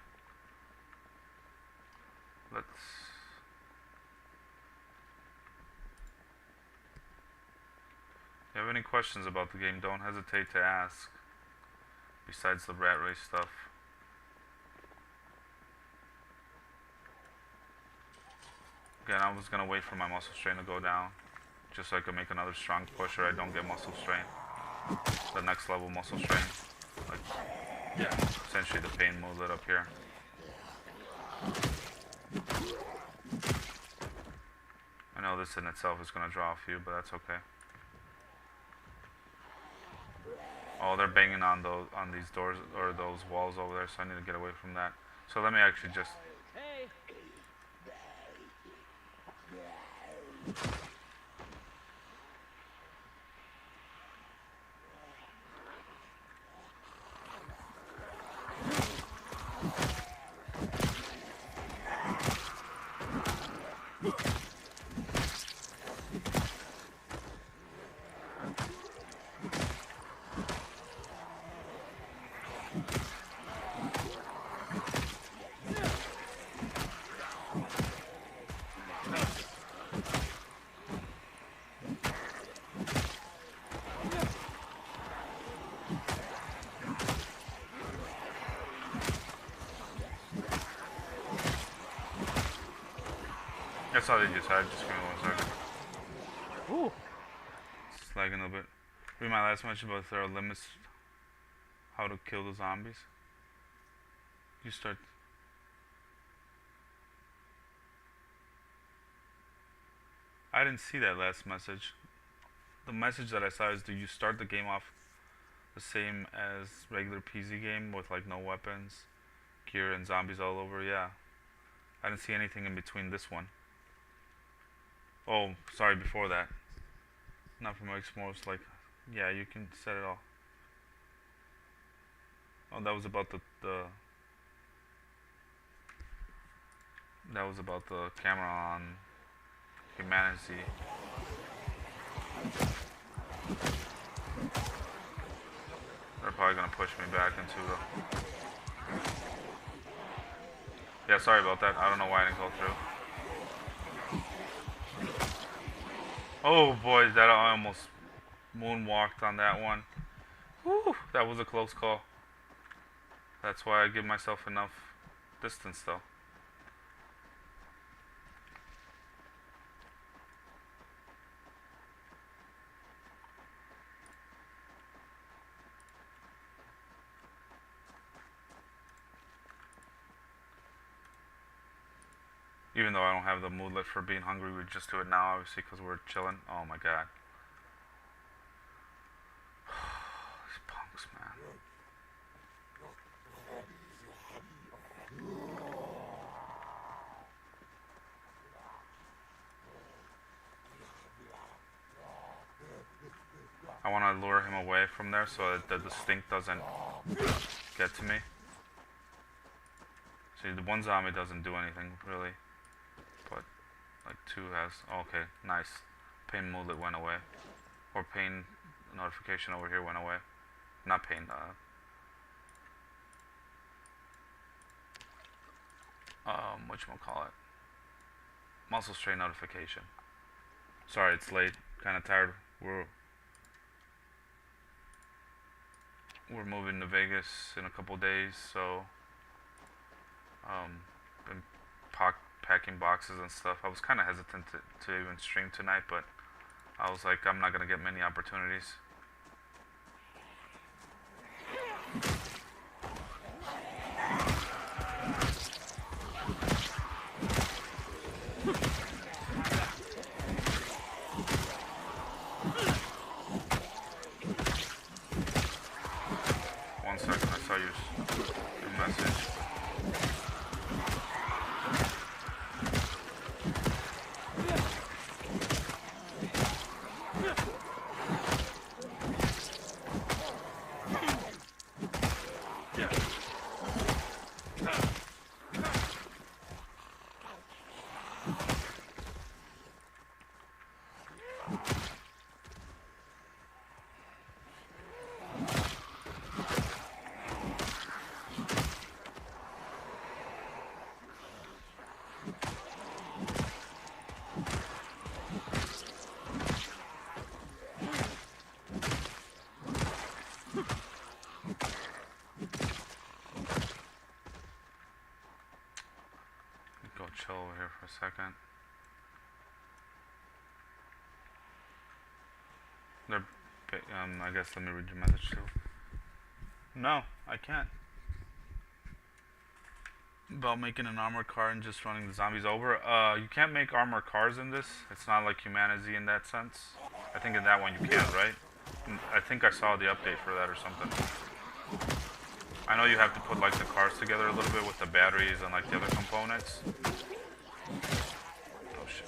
Speaker 1: Let's... If you have any questions about the game, don't hesitate to ask. Besides the rat race stuff. Again, I was gonna wait for my muscle strain to go down, just so I could make another strong push, or I don't get muscle strain. The next level muscle strain. Like, yeah, essentially the pain movement up here. I know this in itself is gonna draw a few, but that's okay. Oh, they're banging on these doors or those walls over there, so I need to get away from that. So let me actually just...
Speaker 2: Hey.
Speaker 1: That's all they just had. Just give me 1 second.
Speaker 2: Ooh.
Speaker 1: It's lagging a little bit. Read my last mention about there are limits how to kill the zombies. You start. I didn't see that last message. The message that I saw is, do you start the game off the same as regular PZ game with like no weapons, gear, and zombies all over? Yeah. I didn't see anything in between this one. Oh, sorry, before that. Not from Xmores, like, yeah, you can set it all. Oh, that was about the that was about the camera on humanity. They're probably gonna push me back into the... Yeah, sorry about that. I don't know why I didn't go through. Oh boy, that I almost moonwalked on that one. Whew, that was a close call. That's why I give myself enough distance though. Even though I don't have the moodlet for being hungry, we just do it now, obviously, because we're chilling. Oh my god. These punks, man. I want to lure him away from there so that the stink doesn't get to me. See, the one zombie doesn't do anything, really. But, like, two has... Oh, okay, nice. Pain moodlet went away. Or pain notification over here went away. Not pain, whatchamacallit? Muscle strain notification. Sorry, it's late. Kind of tired. We're moving to Vegas in a couple days, so been packing boxes and stuff. I was kind of hesitant to even stream tonight, but I was like, I'm not gonna get many opportunities. One second, I saw your message. Go chill over here for a second. I guess let me read your message too. No, I can't. About making an armored car and just running the zombies over. You can't make armored cars in this. It's not like Humanity in that sense. I think in that one you can, right? I think I saw the update for that or something. I know you have to put like the cars together a little bit with the batteries and like the other components. Oh shit.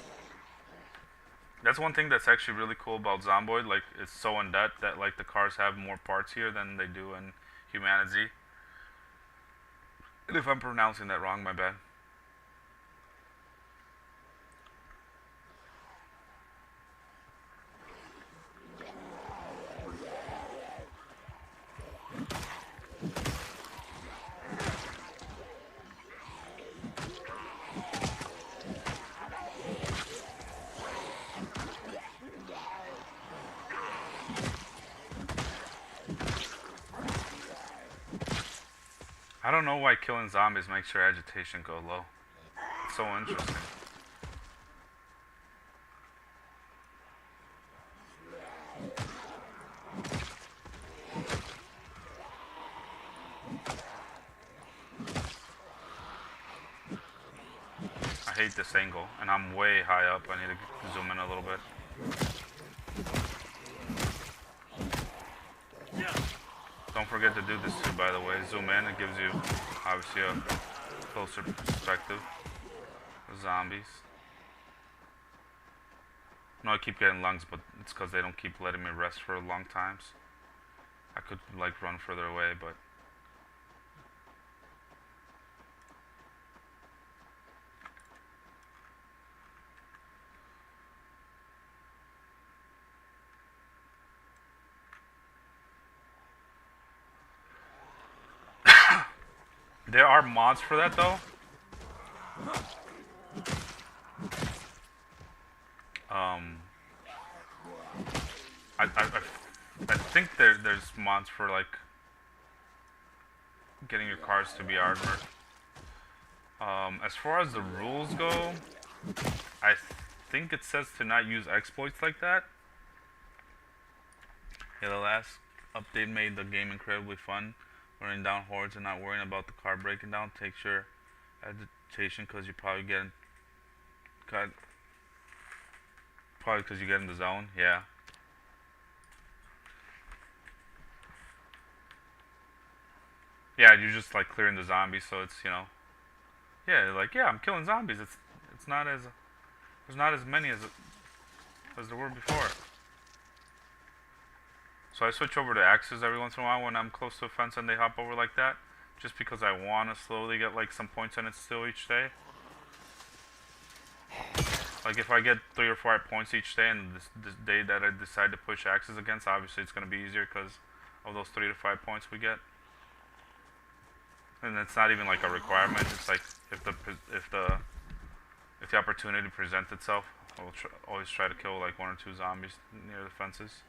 Speaker 1: That's one thing that's actually really cool about Zomboid. Like, it's so in depth that like the cars have more parts here than they do in Humanity. And if I'm pronouncing that wrong, my bad. I don't know why killing zombies makes your agitation go low. It's so interesting. I hate this angle, and I'm way high up. I need to zoom in a little bit. Don't forget to do this too, by the way. Zoom in, it gives you, obviously, a closer perspective of zombies. No, I keep getting lungs, but it's because they don't keep letting me rest for long times. I could, like, run further away, but... There are mods for that though. Um, I think there's mods for like getting your cars to be armored. As far as the rules go, I think it says to not use exploits like that. Yeah, the last update made the game incredibly fun. Running down hordes and not worrying about the car breaking down takes your agitation because you probably get in the zone. Yeah. Yeah, you're just like clearing the zombies, so it's, you know, yeah, like, yeah, I'm killing zombies. It's not as there's not as many as there were before. So I switch over to axes every once in a while when I'm close to a fence and they hop over like that, just because I want to slowly get like some points in it still each day. Like if I get 3 or 4 points each day, and this day that I decide to push axes against, obviously it's going to be easier because of those 3 to 5 points we get. And it's not even like a requirement. It's like if the opportunity presents itself, I will always try to kill like 1 or 2 zombies near the fences.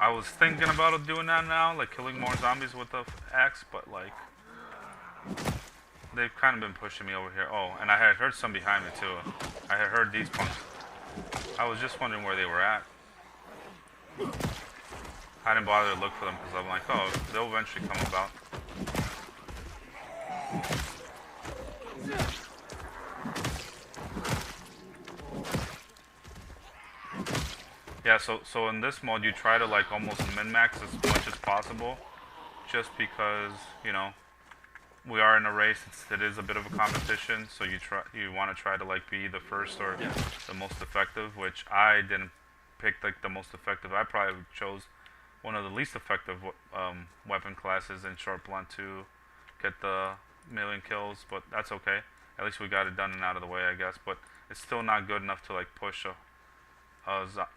Speaker 1: I was thinking about doing that now, like killing more zombies with the axe, but like they've kind of been pushing me over here. Oh, and I had heard some behind me too. I had heard these punks. I was just wondering where they were at. I didn't bother to look for them because I'm like, oh, they'll eventually come about. Yeah, so in this mode you try to like almost min-max as much as possible, just because, you know, we are in a race. It is a bit of a competition, so you want to try to like be the first or the most effective, which I didn't pick like the most effective. I probably chose one of the least effective weapon classes in short blunt to get the million kills, but that's okay. At least we got it done and out of the way, I guess. But it's still not good enough to like push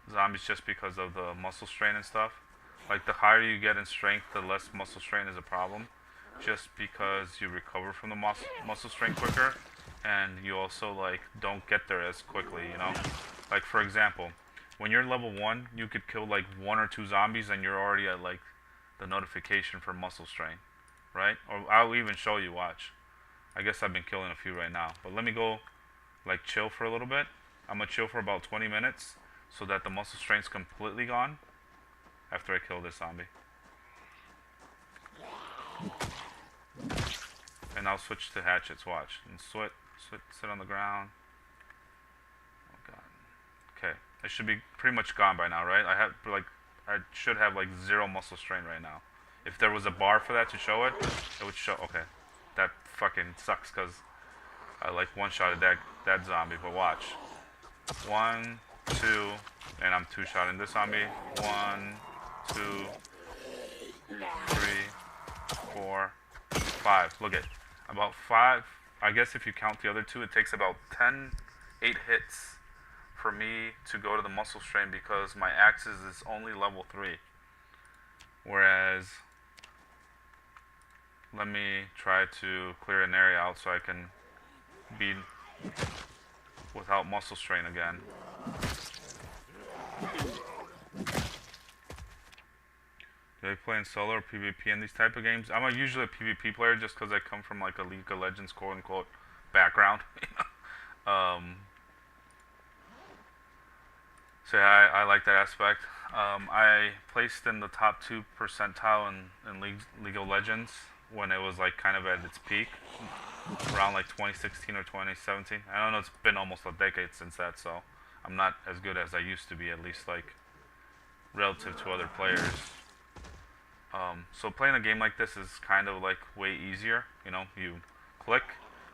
Speaker 1: zombies just because of the muscle strain and stuff. Like the higher you get in strength, the less muscle strain is a problem, just because you recover from the muscle strain quicker, and you also like don't get there as quickly, you know. Like for example, when you're level 1, you could kill like 1 or 2 zombies and you're already at like the notification for muscle strain, right? Or I'll even show you, watch. I guess I've been killing a few right now, but let me go like chill for a little bit. I'm gonna chill for about 20 minutes so that the muscle strain's completely gone after I kill this zombie. And I'll switch to hatchets, watch. And sit on the ground. Oh god. Okay. It should be pretty much gone by now, right? I should have like 0 muscle strain right now. If there was a bar for that to show it, it would show. Okay. That fucking sucks because I like one-shotted that zombie, but watch. 1, 2, and I'm 2-shotting this zombie. 1, 2, 3, 4, 5. Look at about 5. I guess if you count the other 2, it takes about 8 hits for me to go to the muscle strain because my axes is only level 3. Whereas, let me try to clear an area out so I can be without muscle strain again. Do they play in solo or PvP in these type of games? I'm usually a PvP player just because I come from like a League of Legends quote-unquote background. So yeah, I like that aspect. I placed in the top 2 percentile in League of Legends when it was like kind of at its peak, around like 2016 or 2017. I don't know, it's been almost a decade since that, so I'm not as good as I used to be, at least like relative to other players. So playing a game like this is kind of like way easier. You know, you click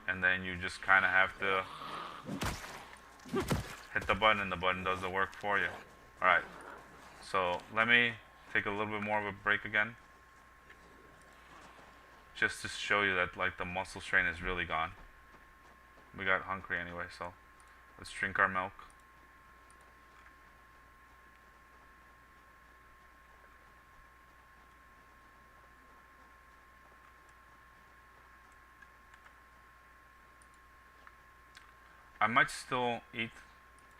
Speaker 1: and then you just kind of have to hit the button and the button does the work for you. Alright, so let me take a little bit more of a break again. just to show you that like the muscle strain is really gone. We got hungry anyway, so let's drink our milk. I might still eat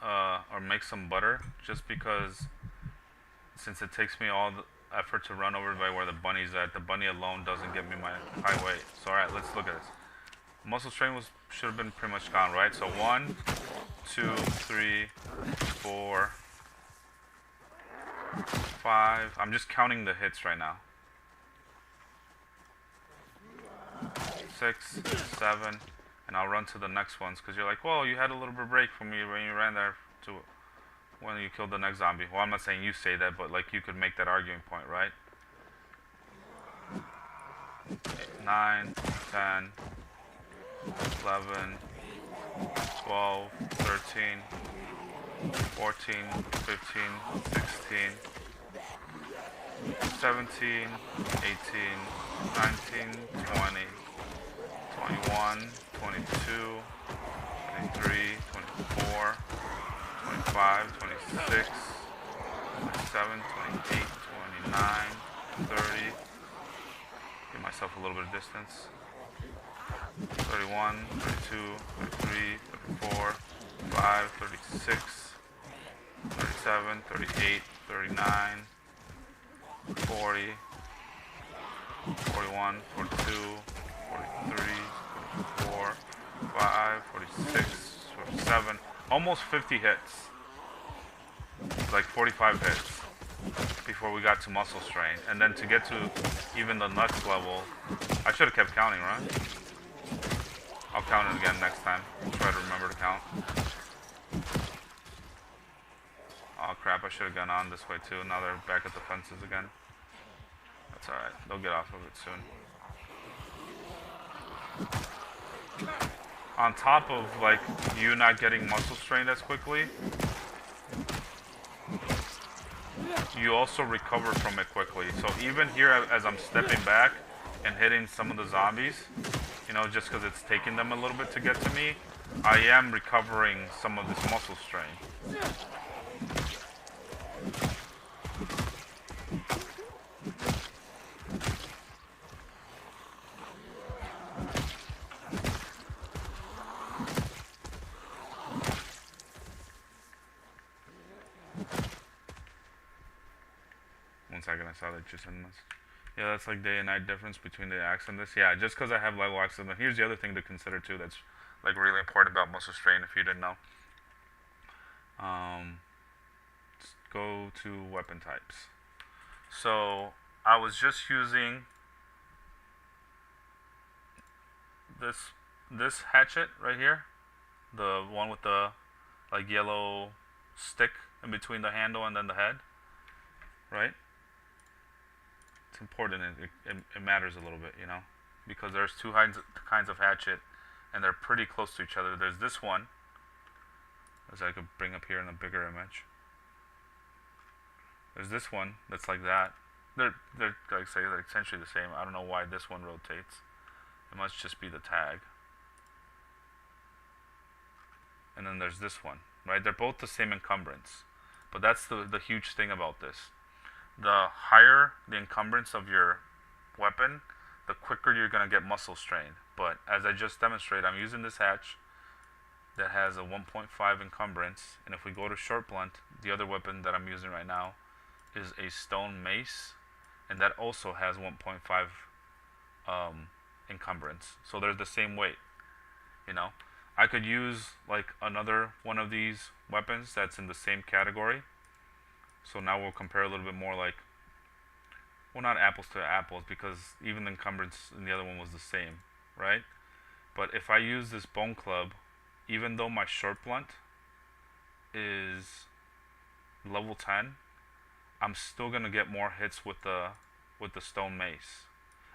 Speaker 1: or make some butter just because since it takes me all the effort to run over by where the bunny's at, the bunny alone doesn't get me my high weight. So alright, let's look at this. Muscle strain should have been pretty much gone, right? So 1, 2, 3, 4, 5. I'm just counting the hits right now. 6, 7, and I'll run to the next ones because you're like, well, you had a little bit of break from me when you ran there to when you killed the next zombie. Well, I'm not saying you say that, but like you could make that arguing point, right? 9, 10, 11, 12, 13, 14, 15, 16, 17, 18, 19, 20, 21, 22, 23, 24, 25, 26, 27, 28, 29, 30. Give myself a little bit of distance. 31, 32, 33, 34, 35, 36, 37, 38, 39, 40, 41, 42, 43, 44, 45, 46, 47, almost 50 hits. Like 45 hits before we got to muscle strain. And then to get to even the nuts level, I should have kept counting, right? I'll count it again next time. Try to remember to count. Oh crap, I should have gone on this way too. Now they're back at the fences again. That's alright. They'll get off of it soon. On top of like you not getting muscle strain as quickly, you also recover from it quickly. So even here as I'm stepping back and hitting some of the zombies, you know, just because it's taking them a little bit to get to me, I am recovering some of this muscle strain. One second, I saw that you sent this. Yeah, that's like day and night difference between the axe and this. Yeah, just because I have level axe. And here's the other thing to consider too that's like really important about muscle strain if you didn't know. Let's go to weapon types. So I was just using this hatchet right here, the one with the like yellow stick in between the handle and then the head, right? It's important. It matters a little bit, you know, because there's two kinds of hatchet, and they're pretty close to each other. There's this one, as I could bring up here in a bigger image. There's this one that's like that. They're like I say, they're essentially the same. I don't know why this one rotates. It must just be the tag. And then there's this one, right? They're both the same encumbrance, but that's the huge thing about this. The higher the encumbrance of your weapon, the quicker you're going to get muscle strain. But as I just demonstrated, I'm using this hatch that has a 1.5 encumbrance. And if we go to short blunt, the other weapon that I'm using right now is a stone mace. And that also has 1.5 encumbrance. So they're the same weight, you know. I could use like another one of these weapons that's in the same category. So now we'll compare a little bit more like, well, not apples to apples, because even the encumbrance in the other one was the same, right? But if I use this bone club, even though my short blunt is level 10, I'm still gonna get more hits with the stone mace.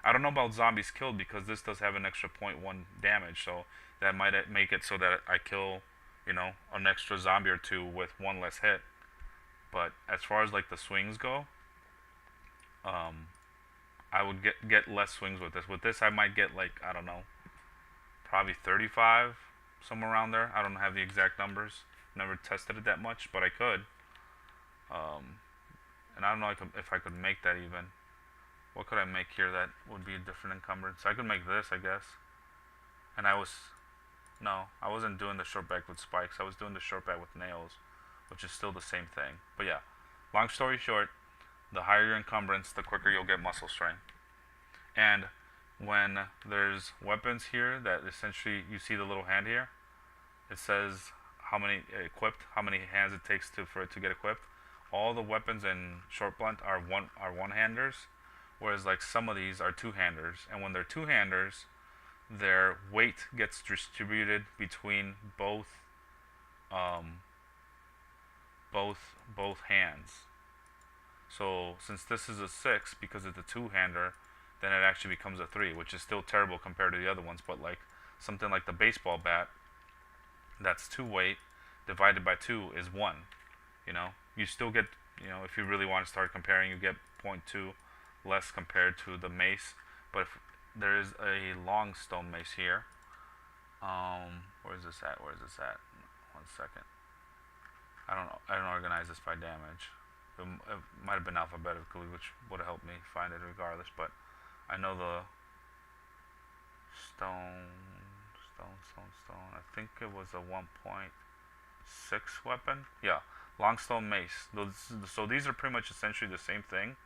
Speaker 1: I don't know about zombies killed because this does have an extra 0.1 damage, so that might make it so that I kill, you know, an extra zombie or two with one less hit. But as far as like the swings go, I would get less swings with this. With this, I might get like, I don't know, probably 35, somewhere around there. I don't have the exact numbers. Never tested it that much, but I could. And I don't know if I could make that even. What could I make here that would be a different encumbrance? I could make this, I guess. And no, I wasn't doing the short back with spikes. I was doing the short back with nails, which is still the same thing. But yeah, long story short, the higher your encumbrance, the quicker you'll get muscle strain. And when there's weapons here that essentially, you see the little hand here, it says how many equipped, how many hands it takes for it to get equipped. All the weapons in short blunt are one-handers, whereas like some of these are two-handers. And when they're two-handers, their weight gets distributed between both hands. So since this is a 6 because it's a two-hander, then it actually becomes a 3, which is still terrible compared to the other ones. But like something like the baseball bat, that's 2 weight divided by 2 is 1. You know, you still get, if you really want to start comparing, you get 0.2 less compared to the mace. But if there is a long stone mace here, where is this at? 1 second. I don't know. I don't organize this by damage. It might have been alphabetically, which would have helped me find it regardless. But I know the stone. I think it was a 1.6 weapon. Yeah, long stone mace. So these are pretty much essentially the same thing,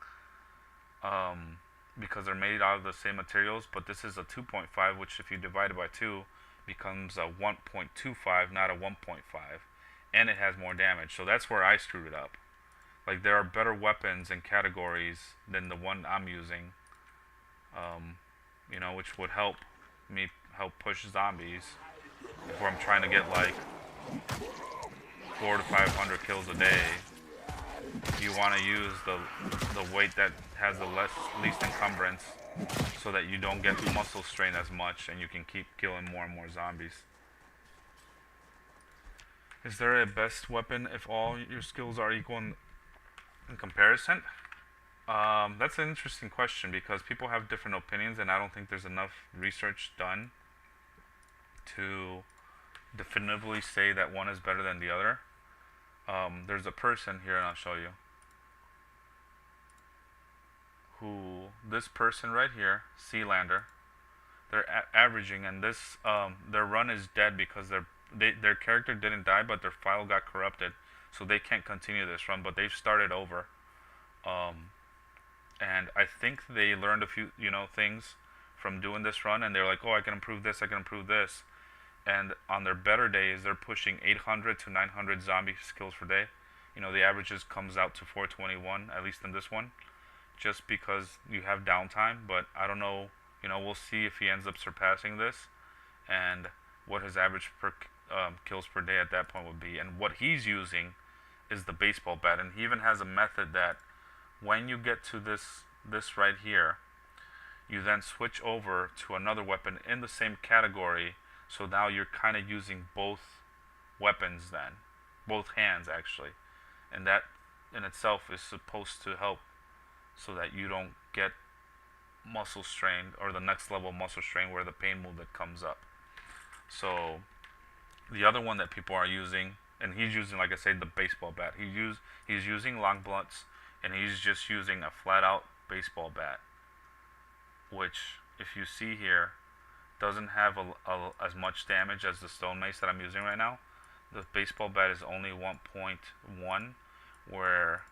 Speaker 1: because they're made out of the same materials. But this is a 2.5, which if you divide it by 2, becomes a 1.25, not a 1.5, and it has more damage. So that's where I screwed it up. Like, there are better weapons and categories than the one I'm using, which would help me push zombies if I'm trying to get like 400 to 500 kills a day. You want to use the weight that has the least encumbrance, so that you don't get muscle strain as much and you can keep killing more and more zombies. Is there a best weapon if all your skills are equal in comparison? That's an interesting question, because people have different opinions, and I don't think there's enough research done to definitively say that one is better than the other. There's a person here, and I'll show you, this person right here, Sealander, they're averaging, and their run is dead because their character didn't die, but their file got corrupted, so they can't continue this run, but they've started over. And I think they learned a few things from doing this run, and they're like, oh, I can improve this, and on their better days they're pushing 800 to 900 zombie skills per day. The averages comes out to 421, at least in this one, just because you have downtime. But I don't know, we'll see if he ends up surpassing this and what his average kills per day at that point would be. And what he's using is the baseball bat, and he even has a method that when you get to this right here, you then switch over to another weapon in the same category. So now you're kind of using both weapons then, both hands actually, and that in itself is supposed to help so that you don't get muscle strain, or the next level of muscle strain where the pain movement comes up. So the other one that people are using, and he's using, like I said, the baseball bat. He's using long blunts, and he's just using a flat out baseball bat, which, if you see here, doesn't have as much damage as the stone mace that I'm using right now. The baseball bat is only 1.1, where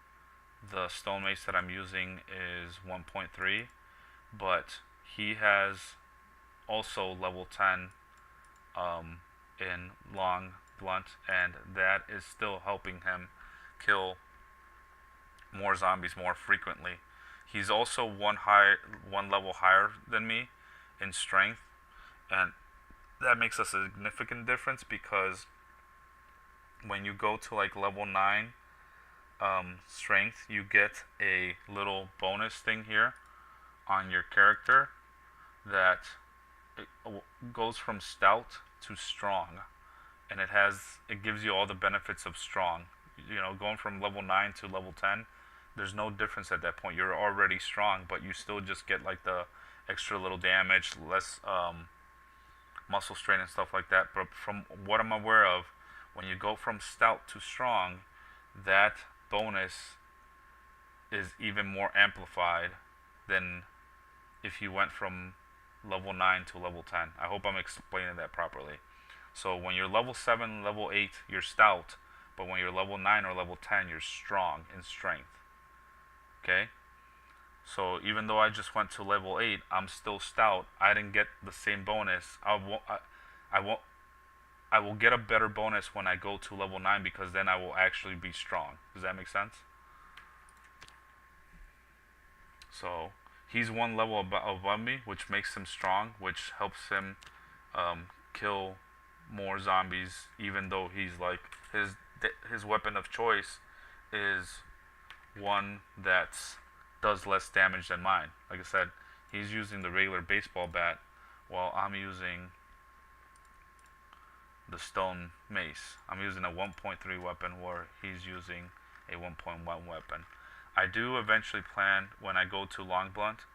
Speaker 1: the stone mace that I'm using is 1.3, but he has also level 10 in long blunt, and that is still helping him kill more zombies more frequently. He's also one level higher than me in strength, and that makes a significant difference, because when you go to like level 9 strength, you get a little bonus thing here on your character that it goes from stout to strong, and it gives you all the benefits of strong. Going from level 9 to level 10, there's no difference at that point. You're already strong, but you still just get like the extra little damage, less muscle strain and stuff like that. But from what I'm aware of, when you go from stout to strong, that bonus is even more amplified than if you went from level 9 to level 10. I hope I'm explaining that properly. So when you're level 7, level 8, you're stout, but when you're level 9 or level 10, you're strong in strength. Okay? So even though I just went to level 8, I'm still stout. I didn't get the same bonus. I will get a better bonus when I go to level 9 because then I will actually be strong. Does that make sense? So he's one level above me, which makes him strong, which helps him kill more zombies, even though he's like his weapon of choice is one that does less damage than mine. Like I said, he's using the regular baseball bat while I'm using the stone mace. I'm using a 1.3 weapon where he's using a 1.1 weapon. I do eventually plan, when I go to long blunt,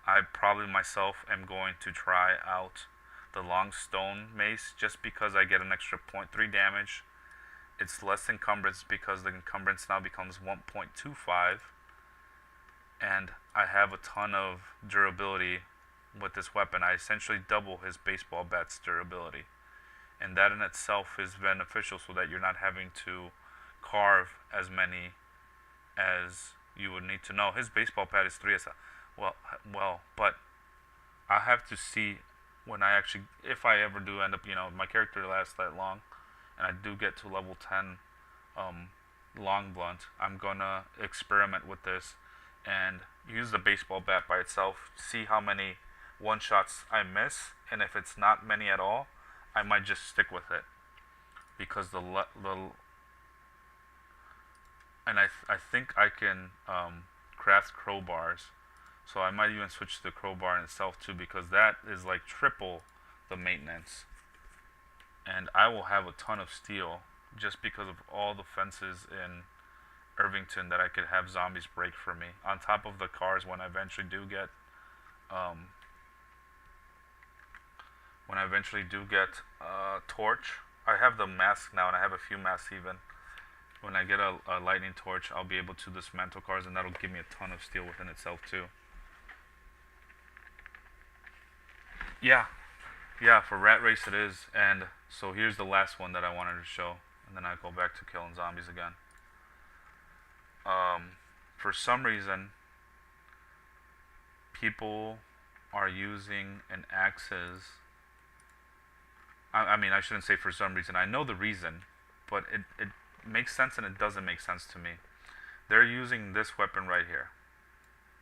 Speaker 1: I probably myself am going to try out the long stone mace just because I get an extra 0.3 damage. It's less encumbrance because the encumbrance now becomes 1.25, and I have a ton of durability with this weapon. I essentially double his baseball bat's durability, and that in itself is beneficial so that you're not having to carve as many as you would need to know. His baseball bat is 3S. Well, but I have to see when I actually, if I ever do end up, my character lasts that long, and I do get to level 10 long blunt, I'm gonna experiment with this and use the baseball bat by itself, see how many one shots I miss, and if it's not many at all, I might just stick with it because and I think I can craft crowbars, so I might even switch to the crowbar in itself too, because that is like triple the maintenance, and I will have a ton of steel just because of all the fences in Irvington that I could have zombies break for me, on top of the cars when I eventually do get torch. I have the mask now, and I have a few masks even. When I get a lightning torch, I'll be able to dismantle cars, and that'll give me a ton of steel within itself too. Yeah, for Rat Race it is. And so here's the last one that I wanted to show, and then I go back to killing zombies again. For some reason, people are using an axes. I mean, I shouldn't say for some reason. I know the reason, but it makes sense and it doesn't make sense to me. They're using this weapon right here.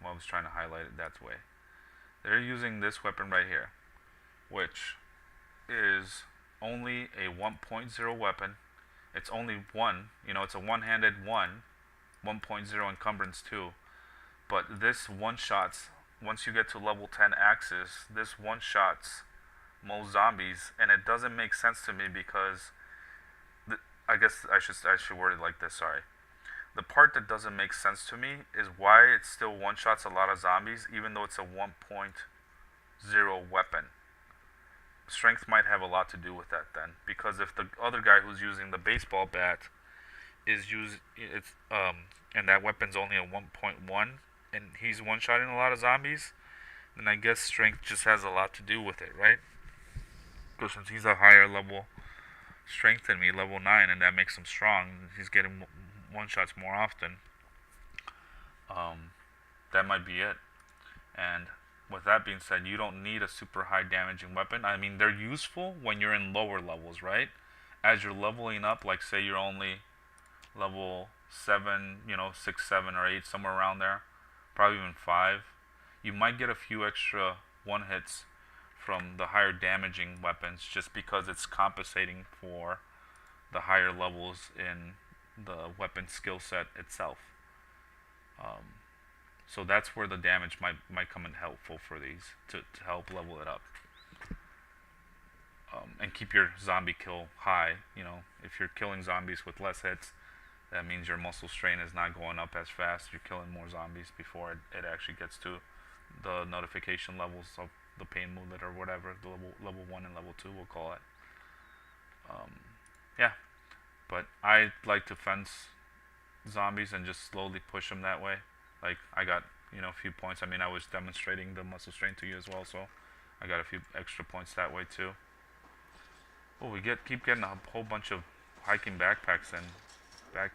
Speaker 1: Well, I was trying to highlight it that way. They're using this weapon right here, which is only a 1.0 weapon. It's only one, it's a one-handed 1.0 encumbrance too. But this one-shots, once you get to level 10 axes, this one-shots most zombies, and it doesn't make sense to me because I guess I should word it like this, sorry. The part that doesn't make sense to me is why it still one-shots a lot of zombies even though it's a 1.0 weapon. Strength might have a lot to do with that then, because if the other guy who's using the baseball bat and that weapon's only a 1.1 and he's one-shotting a lot of zombies, then I guess strength just has a lot to do with it, right? Because since he's a higher level strength than me, level 9, and that makes him strong, he's getting one-shots more often. That might be it. And with that being said, you don't need a super high damaging weapon. I mean, they're useful when you're in lower levels, right? As you're leveling up, like say you're only level 7, 6, 7, or 8, somewhere around there, probably even 5, you might get a few extra one-hits from the higher damaging weapons just because it's compensating for the higher levels in the weapon skill set itself. So that's where the damage might come in helpful for these to help level it up. And keep your zombie kill high. If you're killing zombies with less hits, That means your muscle strain is not going up as fast. You're killing more zombies before it actually gets to the notification levels of the pain moodlet or whatever, the level 1 and level 2 we'll call it. Yeah, but I like to fence zombies and just slowly push them that way. Like I got a few points. I mean, I was demonstrating the muscle strain to you as well, so I got a few extra points that way too. Oh, we keep getting a whole bunch of hiking backpacks and back.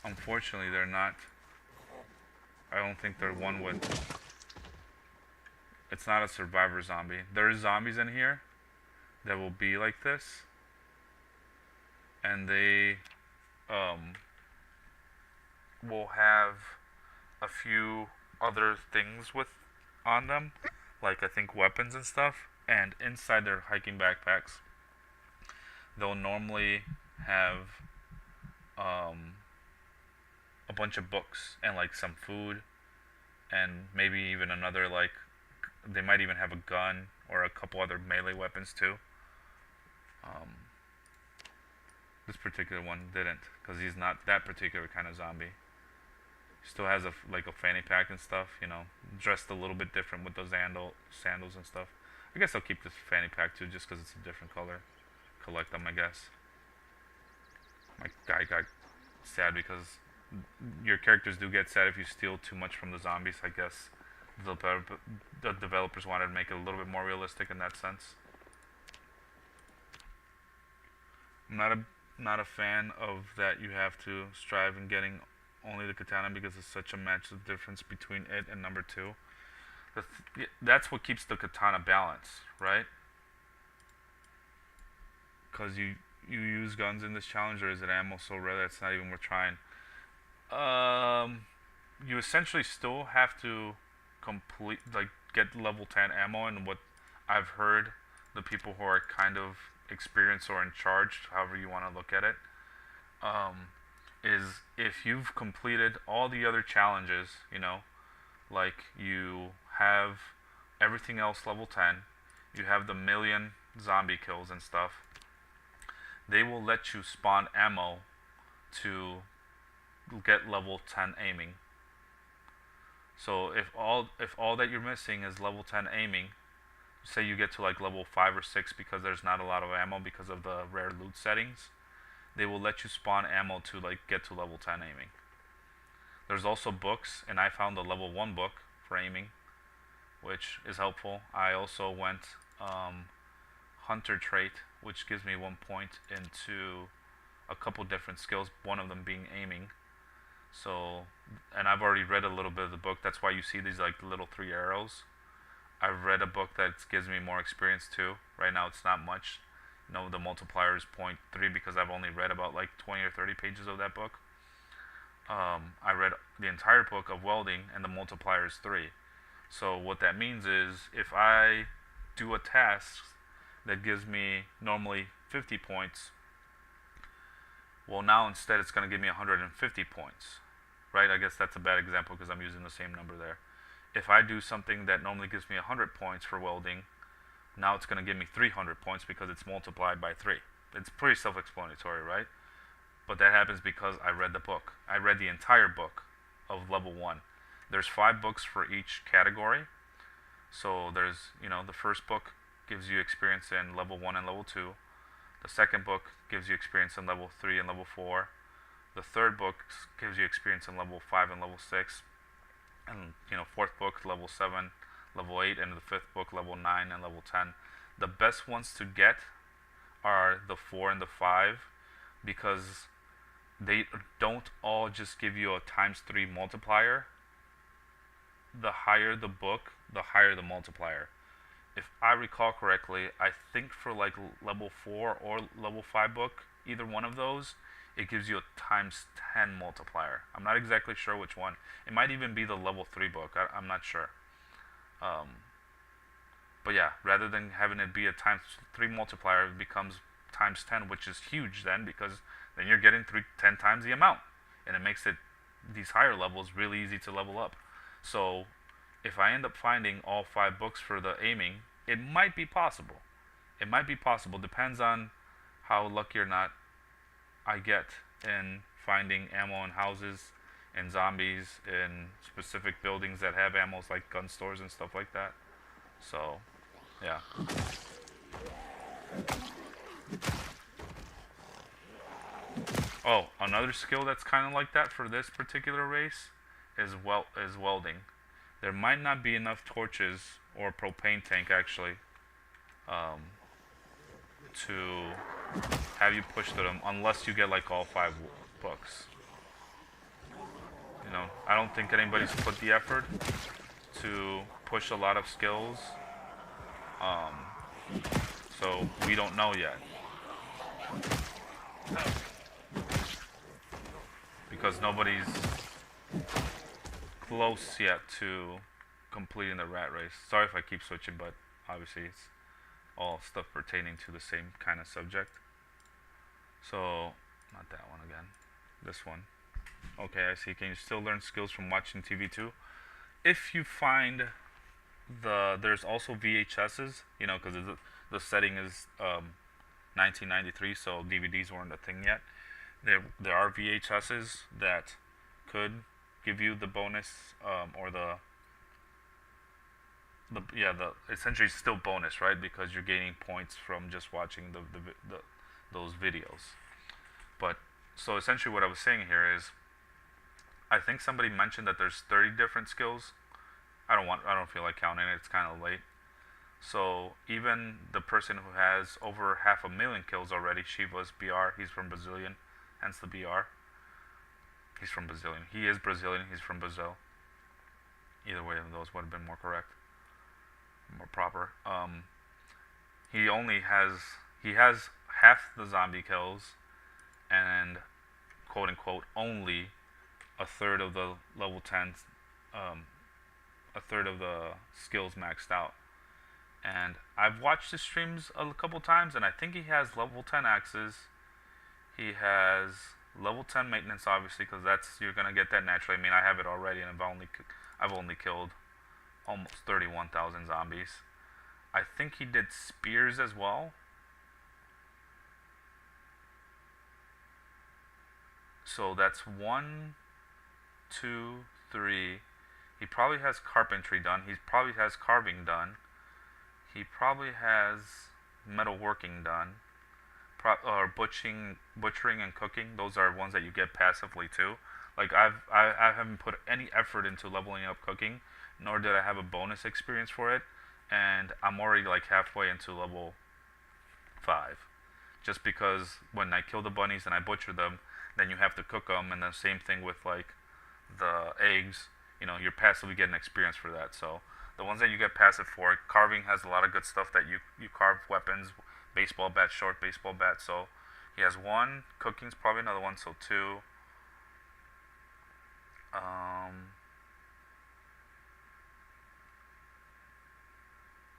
Speaker 1: Unfortunately, they're not. I don't think they're one with. It's not a survivor zombie. There is zombies in here that will be like this, and they will have a few other things with on them, like I think weapons and stuff. And inside their hiking backpacks, they'll normally have a bunch of books and like some food, and maybe even another like they might even have a gun or a couple other melee weapons too. This particular one didn't, because he's not that particular kind of zombie. He still has like a fanny pack and stuff, dressed a little bit different with those sandals and stuff. I guess I'll keep this fanny pack too, just because it's a different color. Collect them, I guess. My guy got sad because your characters do get sad if you steal too much from the zombies. I guess the developers wanted to make it a little bit more realistic in that sense. I'm not a fan of that you have to strive in getting only the katana, because it's such a massive difference between it and number 2. That's what keeps the katana balanced, right? Because you use guns in this challenge, or is it ammo so rare that it's not even worth trying? You essentially still have to get level 10 ammo, and what I've heard the people who are kind of experienced or in charge, however you want to look at it, is if you've completed all the other challenges, like you have everything else level 10, you have the million zombie kills and stuff, they will let you spawn ammo to get level 10 aiming. So if all that you're missing is level 10 aiming, say you get to like level 5 or 6 because there's not a lot of ammo because of the rare loot settings, they will let you spawn ammo to like get to level 10 aiming. There's also books, and I found the level 1 book for aiming, which is helpful. I also went hunter trait, which gives me 1 point into a couple different skills, one of them being aiming. So, and I've already read a little bit of the book. That's why you see these like little 3 arrows. I've read a book that gives me more experience too. Right now it's not much. The multiplier is 0.3 because I've only read about like 20 or 30 pages of that book. I read the entire book of welding, and the multiplier is 3. So what that means is if I do a task that gives me normally 50 points, well, now instead it's going to give me 150 points, right? I guess that's a bad example because I'm using the same number there. If I do something that normally gives me 100 points for welding, now it's going to give me 300 points because it's multiplied by 3. It's pretty self-explanatory, right? But that happens because I read the book. I read the entire book of level 1. There's 5 books for each category. So there's, the first book gives you experience in level 1 and level 2. The second book gives you experience in level 3 and level 4. The third book gives you experience in level 5 and level 6. And, fourth book, level 7, level 8, and the fifth book, level 9 and level 10. The best ones to get are the 4 and the 5, because they don't all just give you a ×3 multiplier. The higher the book, the higher the multiplier. If I recall correctly, I think for like level 4 or level 5 book, either one of those, it gives you a ×10 multiplier. I'm not exactly sure which one. It might even be the level 3 book. I'm not sure. But yeah, rather than having it be a ×3 multiplier, it becomes ×10, which is huge then, because then you're getting 10 times the amount. And it makes these higher levels really easy to level up. So if I end up finding all 5 books for the aiming, it might be possible. It might be possible. Depends on how lucky or not I get in finding ammo in houses and zombies in specific buildings that have ammos like gun stores and stuff like that. So, yeah. Oh, another skill that's kind of like that for this particular race is welding. There might not be enough torches or propane tank actually to have you push through them unless you get like all 5 books. You know, I don't think anybody's put the effort to push a lot of skills. So we don't know yet. Because nobody's close yet to completing the rat race. Sorry if I keep switching, but obviously it's all stuff pertaining to the same kind of subject. So, not that one again. This one. Okay, I see. Can you still learn skills from watching TV too? If you find there's also VHSs, you know, because the setting is 1993, so DVDs weren't a thing yet. There are VHSs that could give you the bonus or the essentially still bonus, right? Because you're gaining points from just watching those videos. But so essentially what I was saying here is, I think somebody mentioned that there's 30 different skills. I don't feel like counting it. It's kind of late. So even the person who has over 500,000 kills already, Chivas BR, he's from Brazilian, hence the BR. He's from Brazilian. He is Brazilian. He's from Brazil. Either way of those would have been more correct, more proper. He has half the zombie kills, and quote unquote only a third of the level 10, a third of the skills maxed out. And I've watched his streams a couple times, and I think he has level 10 axes. He has level 10 maintenance, obviously, because you're gonna get that naturally. I mean, I have it already, and I've only killed almost 31,000 zombies. I think he did spears as well. So that's 1, 2, 3. He probably has carpentry done. He probably has carving done. He probably has metalworking done. Or butchering and cooking. Those are ones that you get passively too. Like I haven't put any effort into leveling up cooking, nor did I have a bonus experience for it, and I'm already like halfway into level 5. Just because when I kill the bunnies and I butcher them, then you have to cook them, and then same thing with like the eggs. You know, you're passively getting experience for that. So the ones that you get passive for, carving has a lot of good stuff that you carve weapons, baseball bat, short baseball bat. So he has 1. Cooking's probably another one. So 2.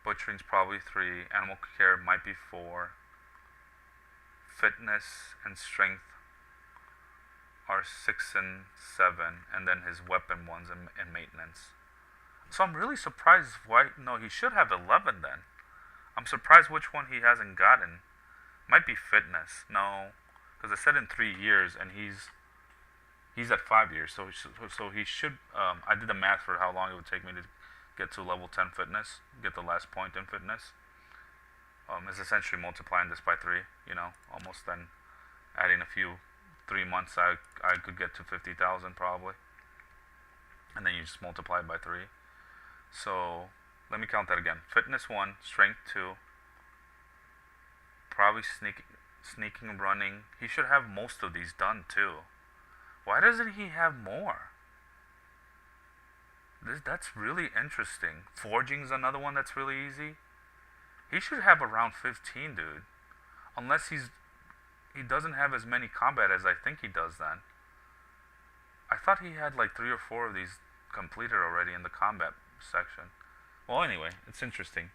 Speaker 1: Butchering's probably 3. Animal care might be 4. Fitness and strength are 6 and 7, and then his weapon ones and maintenance. So I'm really surprised he should have 11 then. I'm surprised which one he hasn't gotten. Might be fitness. No, because I said in 3 years, and he's at 5 years, so he should. I did the math for how long it would take me to get to level 10 fitness, get the last point in fitness. It's essentially multiplying this by 3. You know, almost then adding a few 3 months, I could get to 50,000 probably, and then you just multiply it by 3. So let me count that again. Fitness 1, strength 2, probably sneaking and running. He should have most of these done too. Why doesn't he have more? That's really interesting. Forging's another one that's really easy. He should have around 15, dude. Unless he doesn't have as many combat as I think he does then. I thought he had like 3 or 4 of these completed already in the combat section. Well, anyway, it's interesting.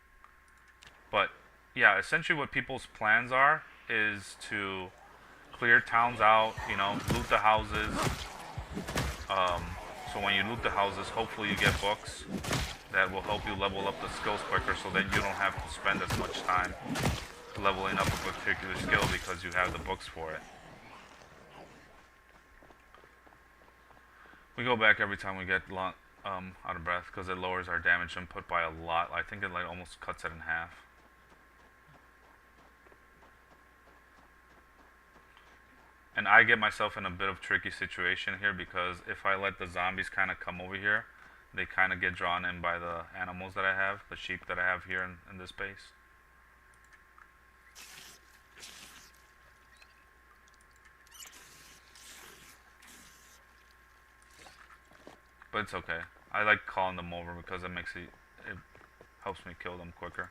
Speaker 1: But yeah, essentially what people's plans are is to clear towns out, you know, loot the houses. So when you loot the houses, hopefully you get books. that will help you level up the skills quicker, so then you don't have to spend as much time leveling up a particular skill because you have the books for it. We go back every time we get out of breath because it lowers our damage input by a lot. I think it like almost cuts it in half. And I get myself in a bit of tricky situation here because if I let the zombies kind of come over here, they kind of get drawn in by the animals that I have, the sheep that I have here in this base. But it's okay. I like calling them over because it helps me kill them quicker.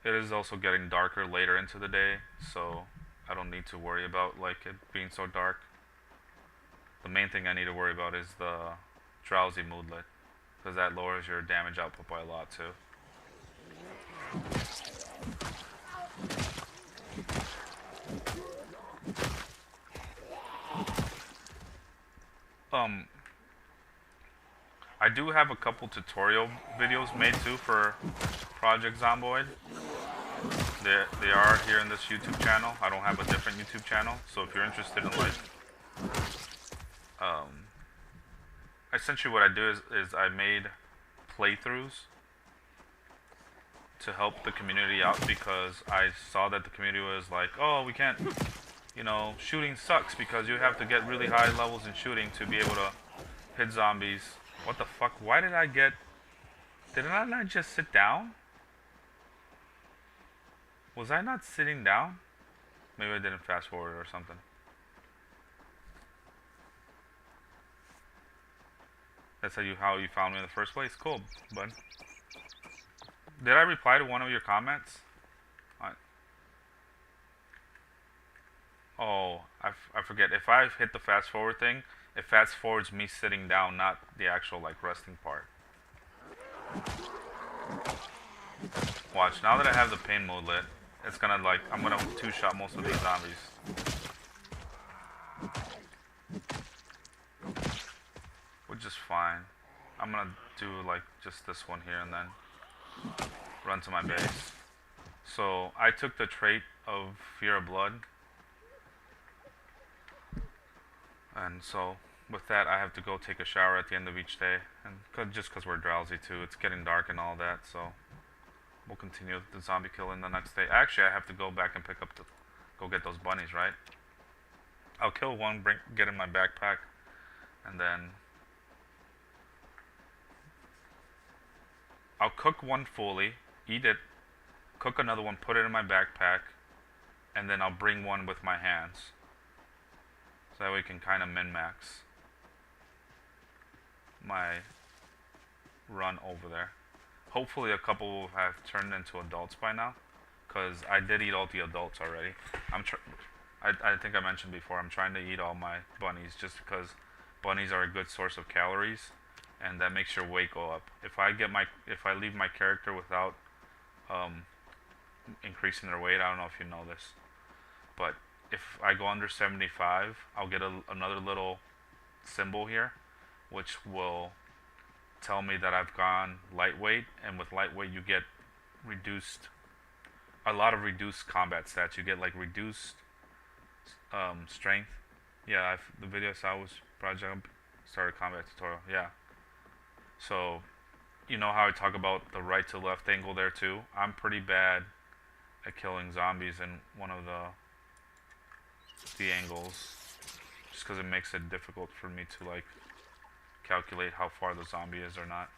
Speaker 1: It is also getting darker later into the day, so I don't need to worry about like it being so dark. The main thing I need to worry about is the drowsy moodlet, because that lowers your damage output by a lot too. I do have a couple tutorial videos made too for Project Zomboid. They are here in this YouTube channel. I don't have a different YouTube channel, so if you're interested in like, essentially what I do is I made playthroughs to help the community out because I saw that the community was like, oh, we can't, you know, shooting sucks because you have to get really high levels in shooting to be able to hit zombies. What the fuck? Why did I not just sit down? Was I not sitting down? Maybe I didn't fast forward or something. That's how you found me in the first place? Cool, bud. Did I reply to one of your comments? I forget. If I hit the fast forward thing, it fast forwards me sitting down, not the actual like resting part. Watch, now that I have the pain mode lit, it's gonna like, I'm gonna two-shot most of these zombies. Which is fine. I'm gonna do like just this one here and then run to my base. So I took the trait of Fear of Blood. And so with that I have to go take a shower at the end of each day. And just because we're drowsy too, it's getting dark and all that, so we'll continue the zombie killing the next day. Actually, I have to go back and go get those bunnies, right? I'll kill one, get in my backpack, and then I'll cook one fully, eat it, cook another one, put it in my backpack, and then I'll bring one with my hands. So that way we can kind of min-max my run over there. Hopefully a couple will have turned into adults by now, because I did eat all the adults already. I think I mentioned before, I'm trying to eat all my bunnies just because bunnies are a good source of calories, and that makes your weight go up. If I leave my character without increasing their weight, I don't know if you know this, but if I go under 75, I'll get another little symbol here, which will tell me that I've gone lightweight, and with lightweight you get a lot of reduced combat stats. You get like reduced strength. Yeah, the video I saw was Project Started Combat Tutorial. Yeah. So, you know how I talk about the right to left angle there too? I'm pretty bad at killing zombies in one of the angles, just because it makes it difficult for me to like calculate how far the zombie is or not.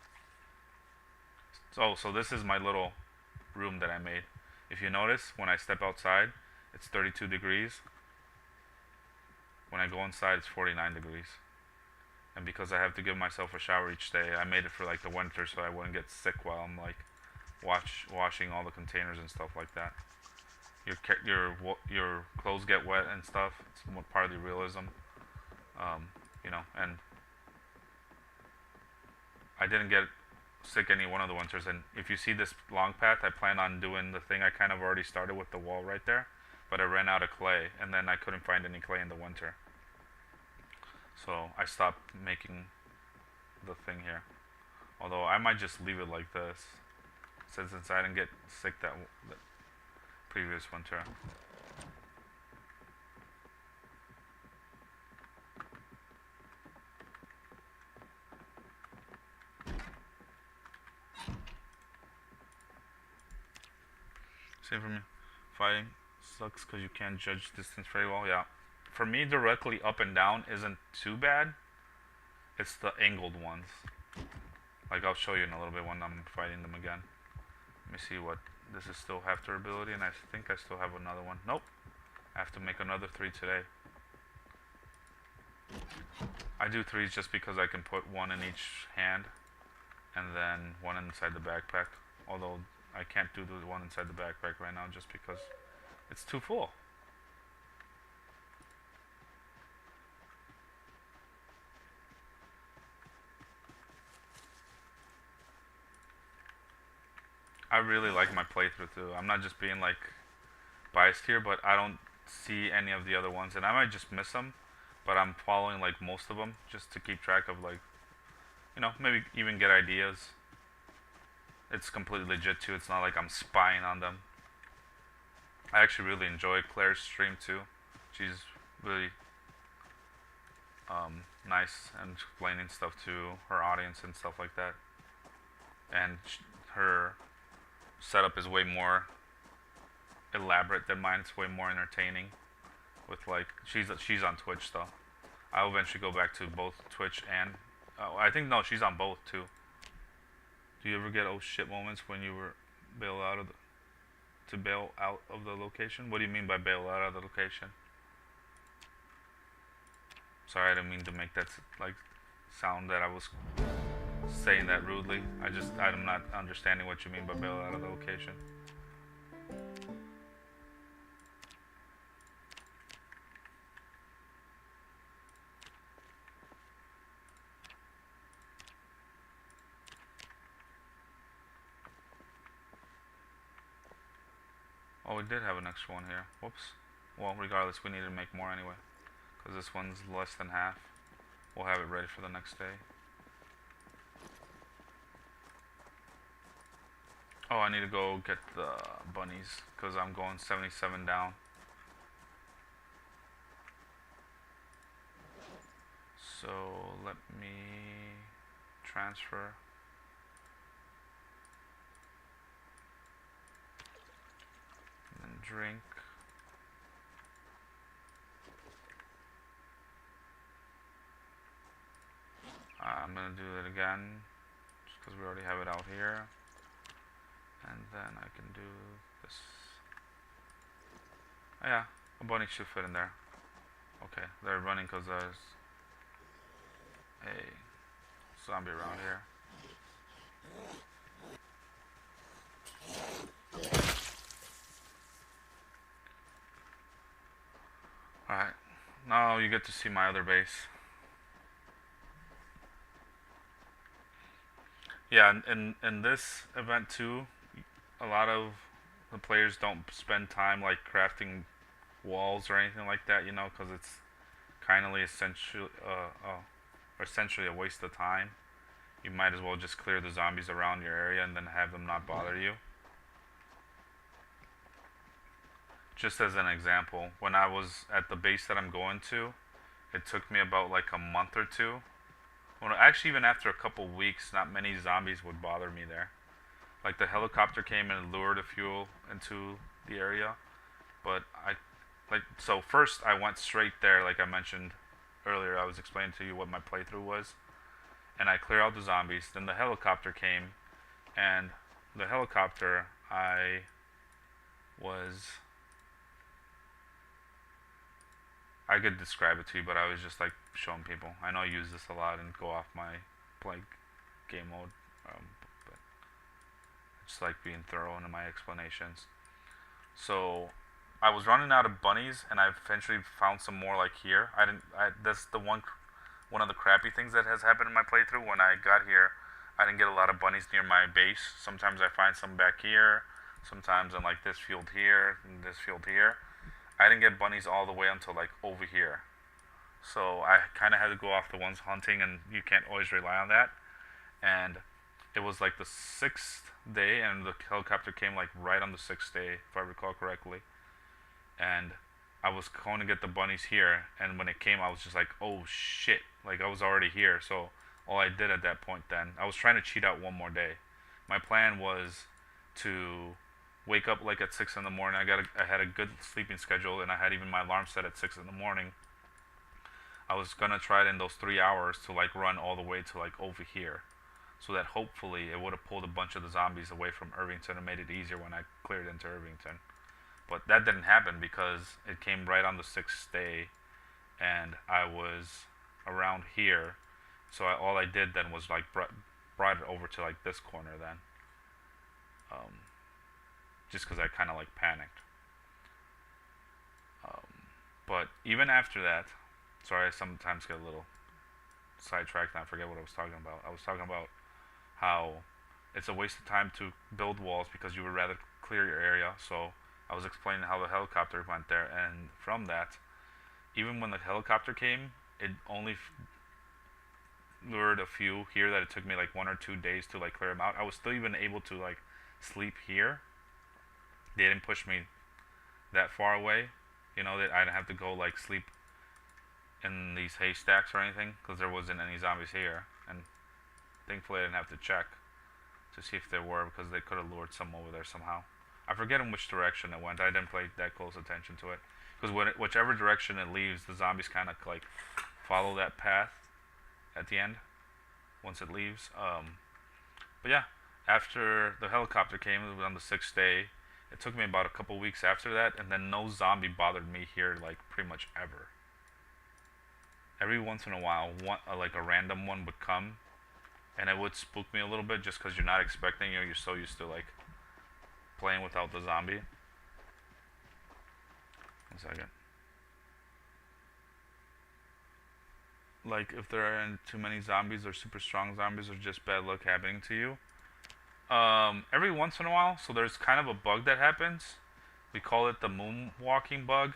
Speaker 1: So this is my little room that I made. If you notice, when I step outside, it's 32 degrees. When I go inside, it's 49 degrees. And because I have to give myself a shower each day, I made it for like the winter so I wouldn't get sick while I'm like washing all the containers and stuff like that. Your clothes get wet and stuff. It's part of the realism, you know. And I didn't get sick any one of the winters. And if you see this long path, I plan on doing the thing I kind of already started with the wall right there, but I ran out of clay, and then I couldn't find any clay in the winter. So I stopped making the thing here. Although I might just leave it like this, since I didn't get sick that previous winter. Same for me. Fighting sucks because you can't judge distance very well. Yeah. For me, directly up and down isn't too bad. It's the angled ones. Like I'll show you in a little bit when I'm fighting them again. Let me see what this is. Still half durability, and I think I still have another one. Nope. I have to make another 3 today. I do 3s just because I can put one in each hand and then one inside the backpack. Although I can't do the one inside the backpack right now just because it's too full. I really like my playthrough too. I'm not just being like biased here, but I don't see any of the other ones, and I might just miss them, but I'm following like most of them just to keep track of, like, you know, maybe even get ideas. It's completely legit too. It's not like I'm spying on them. I actually really enjoy Claire's stream too. She's really nice and explaining stuff to her audience and stuff like that. And her setup is way more elaborate than mine. It's way more entertaining. With like she's on Twitch though. I'll eventually go back to both Twitch and I think no, she's on both too. Do you ever get oh shit moments when you were bail out of the location? What do you mean by bail out of the location? Sorry, I didn't mean to make that like sound that I was saying that rudely. I'm not understanding what you mean by bail out of the location. Oh, we did have an extra one here. Whoops. Well, regardless, we need to make more anyway, because this one's less than half. We'll have it ready for the next day. Oh, I need to go get the bunnies, because I'm going 77 down. So, let me transfer. And then drink. I'm gonna do it again, just because we already have it out here. And then I can do this. Oh yeah, a bunny should fit in there. Okay, they're running because there's a zombie around here. Alright, now you get to see my other base. Yeah, in this event too, a lot of the players don't spend time like crafting walls or anything like that, you know, because it's kind of essentially a waste of time. You might as well just clear the zombies around your area and then have them not bother you. Just as an example, when I was at the base that I'm going to, it took me about like a month or two. Well, actually, even after a couple weeks, not many zombies would bother me there. Like the helicopter came and lured the fuel into the area, but so first I went straight there, like I mentioned earlier. I was explaining to you what my playthrough was, and I cleared out the zombies. Then the helicopter came, and the helicopter I could describe it to you, but I was just like showing people. I know I use this a lot and go off my like game mode, but I just like being thorough in my explanations. So I was running out of bunnies, and I eventually found some more like here. That's the one of the crappy things that has happened in my playthrough. When I got here, I didn't get a lot of bunnies near my base. Sometimes I find some back here, sometimes in like this field here and this field here. I didn't get bunnies all the way until like over here. So I kind of had to go off the ones hunting, and you can't always rely on that. And it was like the sixth day, and the helicopter came like right on the sixth day, if I recall correctly. And I was going to get the bunnies here, and when it came, I was just like, oh shit, like I was already here. So all I did at that point, then I was trying to cheat out one more day. My plan was to wake up like at 6 in the morning. I had a good sleeping schedule, and I had even my alarm set at 6 in the morning. I was gonna try it in those 3 hours to like run all the way to like over here, so that hopefully it would have pulled a bunch of the zombies away from Irvington and made it easier when I cleared into Irvington. But that didn't happen because it came right on the sixth day, and I was around here. So all I did then was like brought it over to like this corner then, just because I kind of like panicked. But even after that, sorry, I sometimes get a little sidetracked and I forget what I was talking about. I was talking about how it's a waste of time to build walls because you would rather clear your area. So I was explaining how the helicopter went there, and from that, even when the helicopter came, it only lured a few here that it took me like 1 or 2 days to like clear them out. I was still even able to like sleep here. They didn't push me that far away, you know, that I didn't have to go like sleep in these haystacks or anything because there wasn't any zombies here, and thankfully I didn't have to check to see if there were because they could have lured some over there somehow. I forget in which direction it went. I didn't pay that close attention to it because whichever direction it leaves, the zombies kind of like follow that path at the end once it leaves. But yeah, after the helicopter came, it was on the sixth day. It took me about a couple weeks after that, and then no zombie bothered me here like pretty much ever. Every once in a while, like a random one would come, and it would spook me a little bit just because you're not expecting. You're so used to like playing without the zombie. 1 second. Like if there aren't too many zombies or super strong zombies or just bad luck happening to you. Every once in a while, so there's kind of a bug that happens. We call it the moonwalking bug,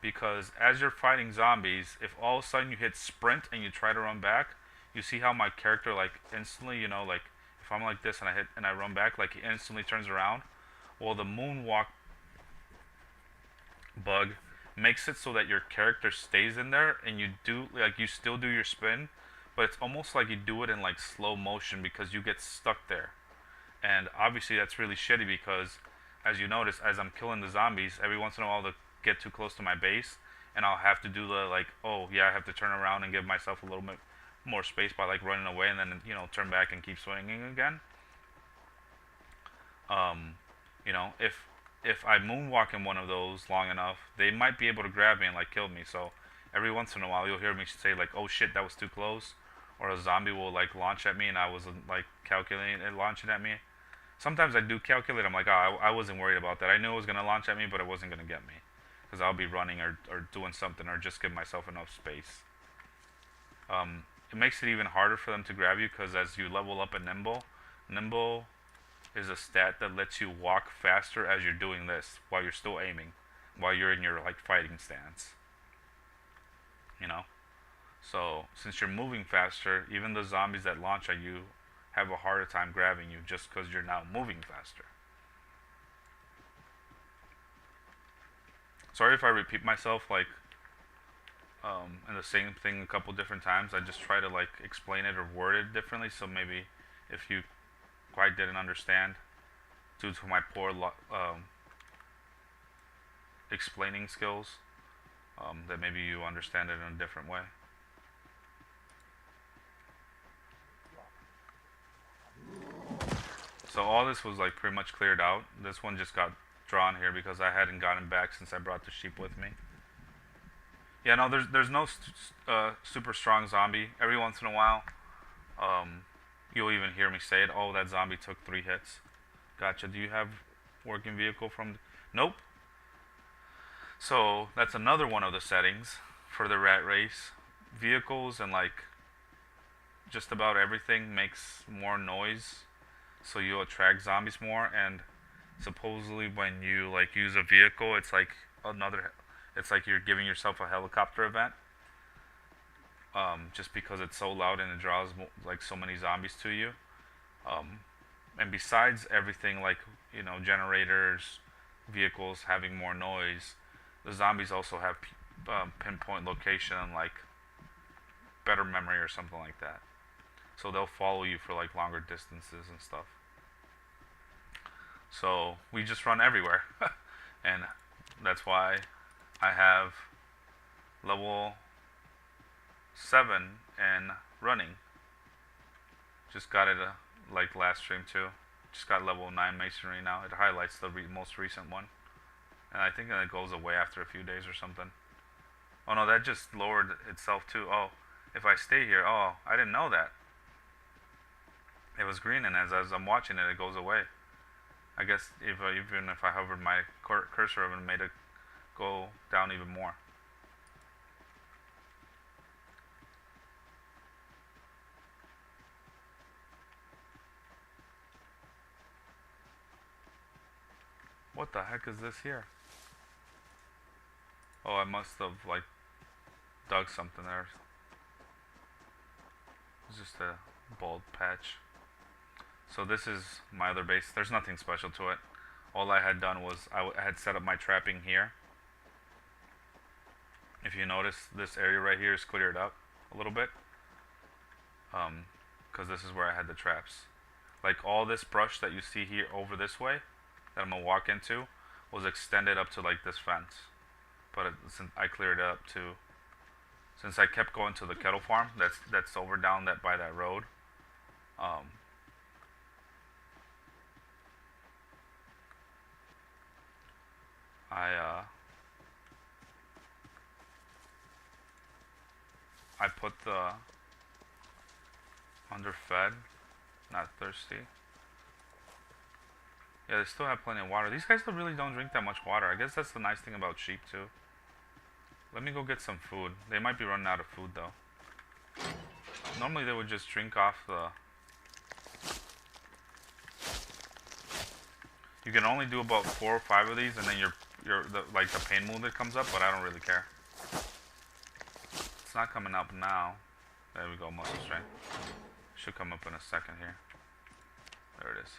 Speaker 1: because as you're fighting zombies, if all of a sudden you hit sprint and you try to run back, you see how my character like instantly, you know, like if I'm like this and I run back, like he instantly turns around. Well, the moonwalk bug makes it so that your character stays in there and you still do your spin, but it's almost like you do it in like slow motion because you get stuck there. And obviously that's really shitty because, as you notice, as I'm killing the zombies, every once in a while they'll get too close to my base, and I'll have to do the like, oh yeah, I have to turn around and give myself a little bit more space by like running away, and then turn back and keep swinging again. If I moonwalk in one of those long enough, they might be able to grab me and like kill me. So every once in a while you'll hear me say like, oh shit, that was too close, or a zombie will like launch at me and I wasn't like calculating it launching at me. Sometimes I do calculate. I'm like, oh, I wasn't worried about that. I knew it was going to launch at me, but it wasn't going to get me. Because I'll be running or doing something or just give myself enough space. It makes it even harder for them to grab you because as you level up a nimble is a stat that lets you walk faster as you're doing this while you're still aiming, while you're in your like fighting stance. So since you're moving faster, even the zombies that launch at you have a harder time grabbing you just because you're now moving faster. Sorry if I repeat myself like and the same thing a couple different times. I just try to like explain it or word it differently, so maybe if you quite didn't understand due to my poor explaining skills, that maybe you understand it in a different way. So all this was like pretty much cleared out. This one just got drawn here because I hadn't gotten back since I brought the sheep with me. Yeah, no, there's no super strong zombie. Every once in a while, you'll even hear me say it. Oh, that zombie took 3 hits. Gotcha. Do you have working vehicle from? Nope. So that's another one of the settings for the rat race. Vehicles and like just about everything makes more noise, so you attract zombies more. And supposedly when you like use a vehicle, it's like you're giving yourself a helicopter event. just because it's so loud and it draws like so many zombies to you. Um, and besides everything like generators, vehicles having more noise, the zombies also have pinpoint location and like better memory or something like that. So they'll follow you for like longer distances and stuff. So we just run everywhere, and that's why I have level 7 and running. Just got it like last stream too. Just got level 9 masonry now. It highlights the most recent one. And I think that it goes away after a few days or something. Oh no, that just lowered itself too. Oh, if I stay here, oh, I didn't know that. It was green, and as I'm watching it, it goes away. I guess even if I hovered my cursor, it would have made it go down even more. What the heck is this here? Oh, I must have like dug something there. It's just a bald patch. So this is my other base. There's nothing special to it. All I had done was I had set up my trapping here. If you notice, this area right here is cleared up a little bit. Because this is where I had the traps. Like all this brush that you see here over this way, that I'm gonna walk into, was extended up to like this fence. But since I cleared it up too, since I kept going to the kettle farm, that's over down that by that road. I put the underfed, not thirsty. Yeah, they still have plenty of water. These guys really don't drink that much water. I guess that's the nice thing about sheep too. Let me go get some food. They might be running out of food though. Normally they would just drink off the... You can only do about 4 or 5 of these, and then like the pain mood that comes up, but I don't really care. It's not coming up now. There we go, muscle strength. Should come up in a second here. There it is.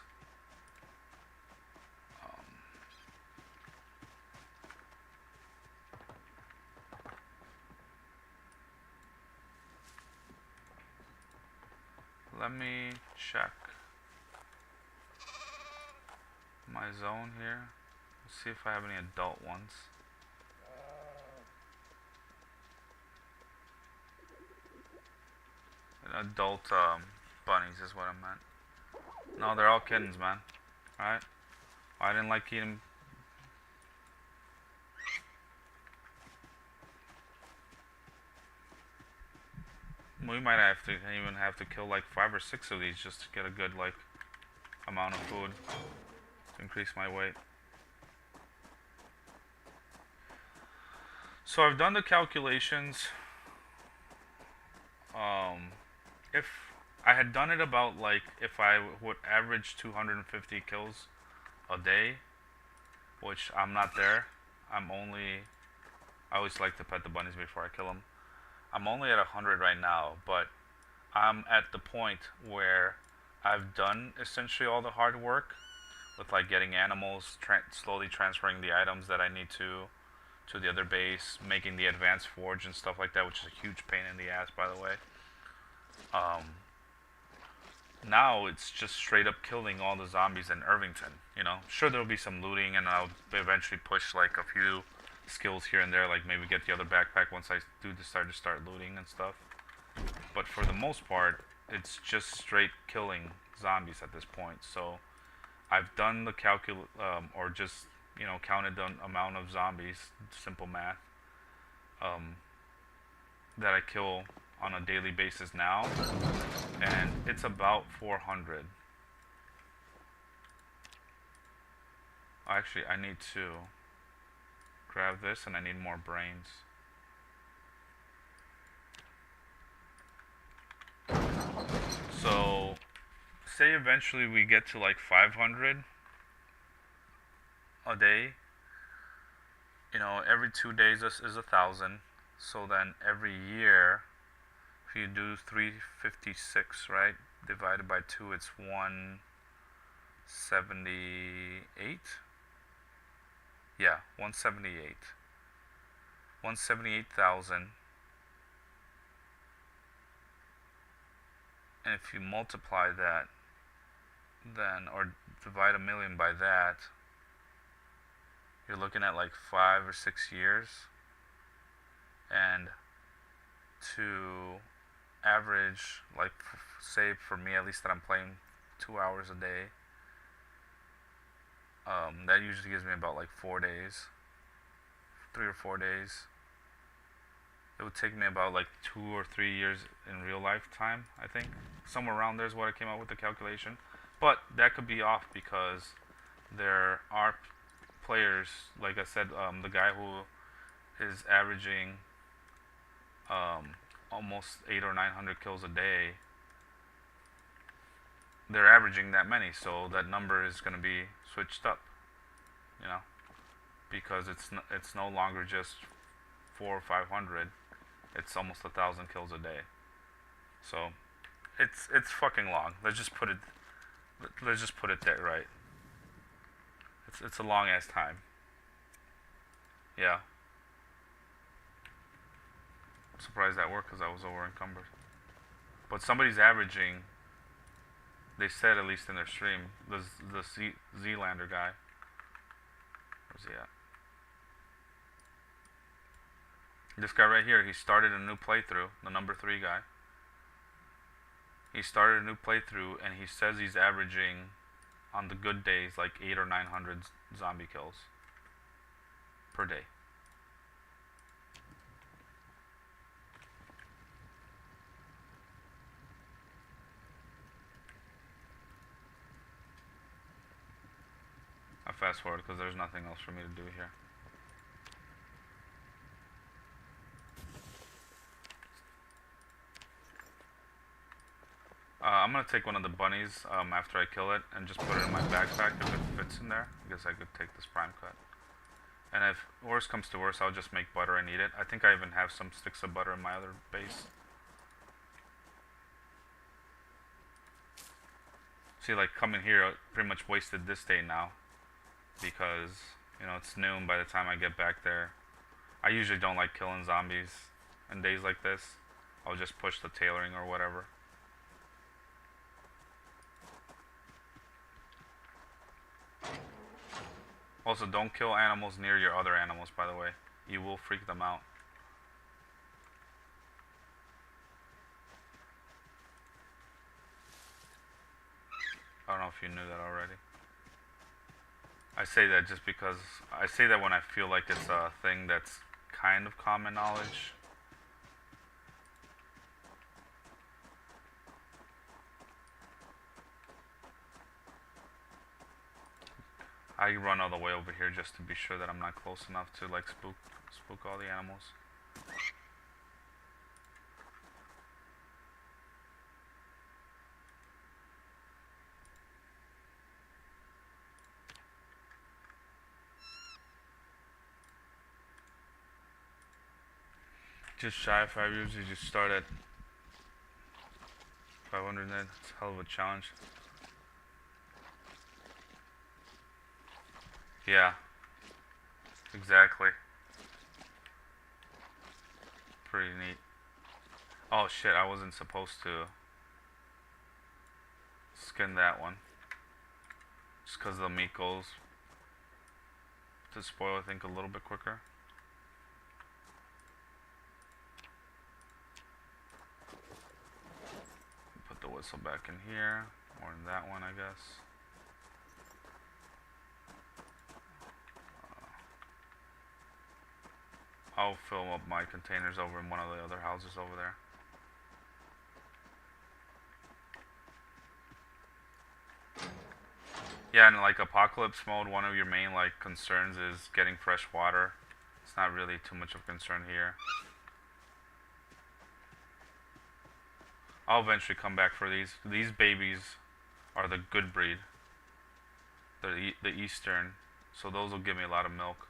Speaker 1: Let me check my zone here. Let's see if I have any adult ones. Adult bunnies is what I meant. No, they're all kittens, man. Alright? I didn't like eating. We might even have to kill like 5 or 6 of these just to get a good like amount of food to increase my weight. So I've done the calculations. If I had done it about like if I would average 250 kills a day, which I'm not there. I always like to pet the bunnies before I kill them. I'm only at 100 right now, but I'm at the point where I've done essentially all the hard work with like getting animals, slowly transferring the items that I need to the other base, making the advanced forge and stuff like that, which is a huge pain in the ass, by the way. Now it's just straight up killing all the zombies in Irvington. You know, sure there'll be some looting, and I'll eventually push like a few skills here and there, like maybe get the other backpack once I do decide to start looting and stuff. But for the most part, it's just straight killing zombies at this point. So I've done the or just counted the amount of zombies, simple math, that I kill on a daily basis now, and it's about 400. Actually, I need to grab this, and I need more brains. So, say eventually we get to like 500 a day. Every 2 days is 1,000. So then every year If you do 356, right, divided by 2, it's 178. Yeah, 178. 178,000. And if you multiply that, then, or divide a million by that, you're looking at like 5 or 6 years. And to average, like, say for me at least, that I'm playing 2 hours a day, that usually gives me about like 4 days, 3 or 4 days. It would take me about like 2 or 3 years in real life time, I think. Somewhere around there is what I came up with the calculation. But that could be off because there are players, like I said, the guy who is averaging almost 800 or 900 kills a day, they're averaging that many, so that number is going to be switched up, you know, because it's no longer just 400 or 500, it's almost 1,000 kills a day. So it's fucking long. Let's just put it there, right? It's a long ass time. Yeah. I'm surprised that worked because I was over encumbered. But somebody's averaging, they said at least in their stream, the Zealander guy. Where's he at? This guy right here, he started a new playthrough, the number 3 guy. He started a new playthrough and he says he's averaging, on the good days, like 800 or 900 zombie kills per day. I fast forward because there's nothing else for me to do here. I'm gonna take one of the bunnies after I kill it and just put it in my backpack if it fits in there. I guess I could take this prime cut. And if worse comes to worse, I'll just make butter and eat it. I think I even have some sticks of butter in my other base. See, like coming here, I pretty much wasted this day now because, you know, it's noon by the time I get back there. I usually don't like killing zombies in days like this. I'll just push the tailoring or whatever. Also, don't kill animals near your other animals, by the way. You will freak them out. I don't know if you knew that already. I say that just because I say that when I feel like it's a thing that's kind of common knowledge. I run all the way over here just to be sure that I'm not close enough to like spook all the animals. Just shy of 5 years, you just start at 500 net. It's a hell of a challenge. Yeah. Exactly. Pretty neat. Oh shit, I wasn't supposed to skin that one. Just because the meat goes to spoil, I think, a little bit quicker. Put the whistle back in here, or in that one, I guess. I'll fill up my containers over in one of the other houses over there. Yeah, in like apocalypse mode, one of your main like concerns is getting fresh water. It's not really too much of a concern here. I'll eventually come back for these. These babies are the good breed. They're the Eastern, so those will give me a lot of milk.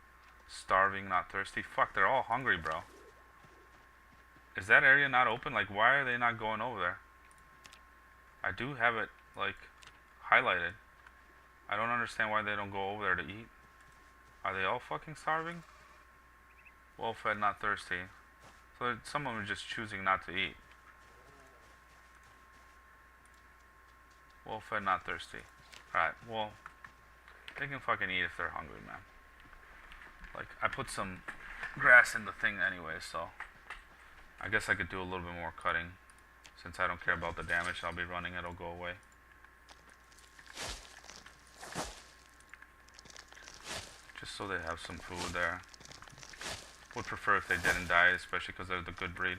Speaker 1: Starving, not thirsty. Fuck, they're all hungry, bro. Is that area not open? Like, why are they not going over there? I do have it, like, highlighted. I don't understand why they don't go over there to eat. Are they all fucking starving? Well fed, not thirsty. So some of them are just choosing not to eat. Well fed, not thirsty. Alright, well, they can fucking eat if they're hungry, man. Like, I put some grass in the thing anyway, so I guess I could do a little bit more cutting. Since I don't care about the damage I'll be running, it'll go away. Just so they have some food there. Would prefer if they didn't die, especially because they're the good breed.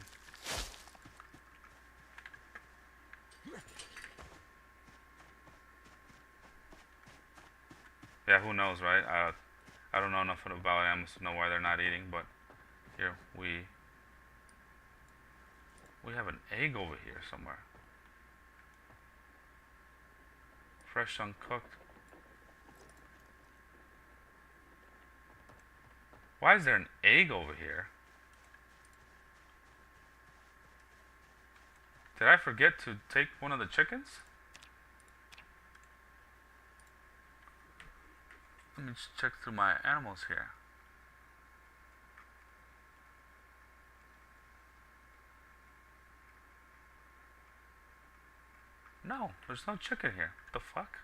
Speaker 1: Yeah, who knows, right? I don't know enough about animals to know why they're not eating, but here we have an egg over here somewhere. Fresh, uncooked. Why is there an egg over here? Did I forget to take one of the chickens? Let me just check through my animals here. No, there's no chicken here. The fuck?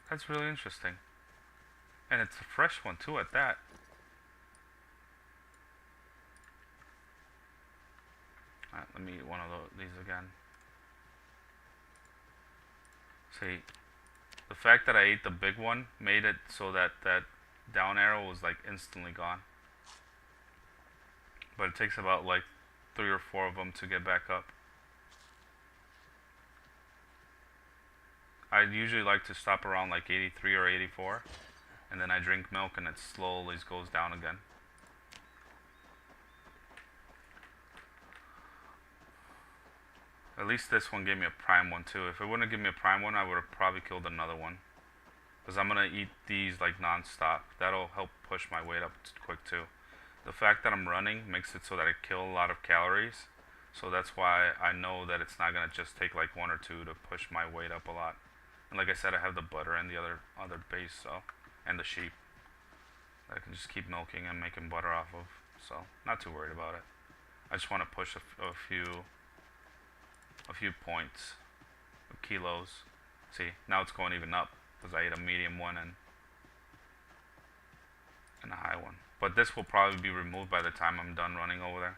Speaker 1: That's really interesting. And it's a fresh one too at that. Alright, let me eat one of these again. See, the fact that I ate the big one made it so that that down arrow was like instantly gone. But it takes about like 3 or 4 of them to get back up. I usually like to stop around like 83 or 84, and then I drink milk and it slowly goes down again. At least this one gave me a prime one too. If it wouldn't have given me a prime one, I would have probably killed another one. Because I'm going to eat these like non-stop. That'll help push my weight up quick too. The fact that I'm running makes it so that I kill a lot of calories. So that's why I know that it's not going to just take like 1 or 2 to push my weight up a lot. And like I said, I have the butter and the other base, so, and the sheep that I can just keep milking and making butter off of. So not too worried about it. I just want to push a few points, kilos. See, now it's going even up because I ate a medium one and a high one. But this will probably be removed by the time I'm done running over there.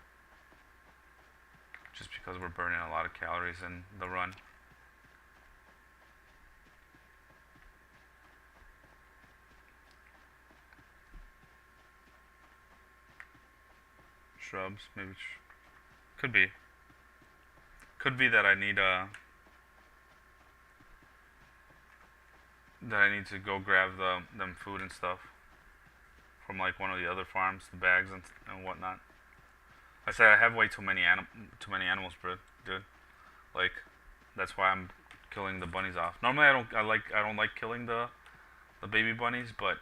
Speaker 1: Just because we're burning a lot of calories in the run. Shrubs, maybe. Could be. Could be that I need to go grab them food and stuff from like one of the other farms, the bags and whatnot. I said I have way too many animals, dude. Like, that's why I'm killing the bunnies off. Normally I don't like killing the baby bunnies, but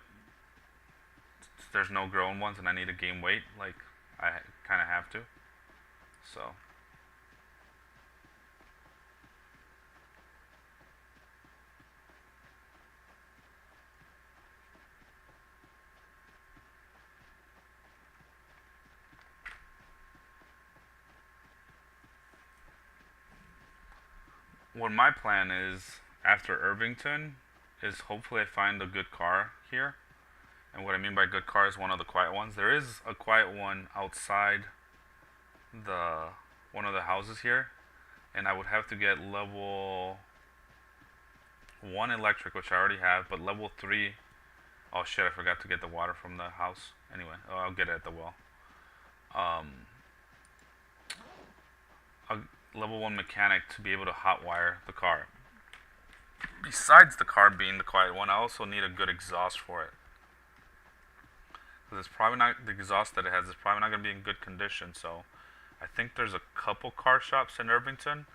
Speaker 1: there's no grown ones and I need to gain weight. Like, I kind of have to. So. What my plan is after Irvington is hopefully I find a good car here. And what I mean by good car is one of the quiet ones. There is a quiet one outside one of the houses here, and I would have to get level 1 electric, which I already have, but level 3. Oh shit! I forgot to get the water from the house. Anyway, I'll get it at the well. A level 1 mechanic to be able to hotwire the car. Besides the car being the quiet one, I also need a good exhaust for it. Because it's probably not, the exhaust that it has is probably not going to be in good condition. So I think there's a couple car shops in Irvington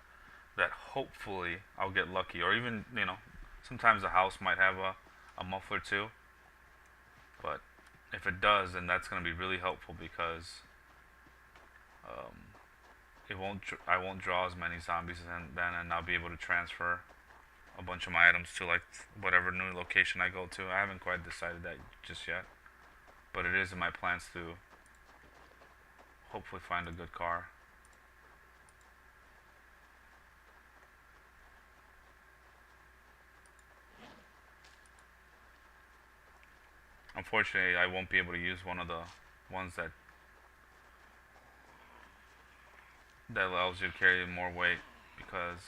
Speaker 1: that hopefully I'll get lucky. Or even, sometimes the house might have a muffler too. But if it does, then that's going to be really helpful because I won't draw as many zombies and I'll be able to transfer a bunch of my items to like whatever new location I go to. I haven't quite decided that just yet, but it is in my plans to hopefully find a good car. Unfortunately, I won't be able to use one of the ones that allows you to carry more weight because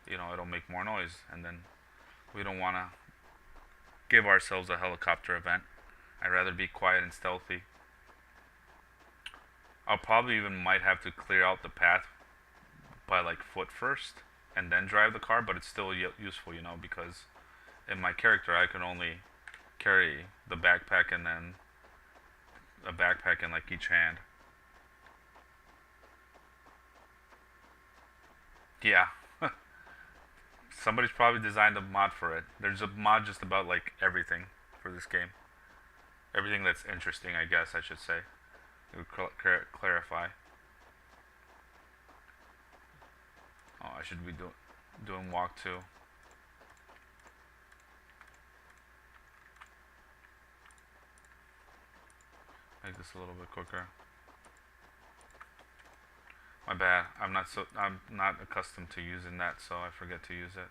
Speaker 1: it'll make more noise, and then we don't want to give ourselves a helicopter event. I'd rather be quiet and stealthy. I'll probably even might have to clear out the path by like foot first and then drive the car, but it's still useful, because in my character I can only carry the backpack and then a backpack in like each hand. Yeah. Somebody's probably designed a mod for it. There's a mod just about like everything for this game. Everything that's interesting, I guess I should say. It would clarify. Oh, I should be doing walk too. Make this a little bit quicker. My bad. I'm not accustomed to using that, so I forget to use it.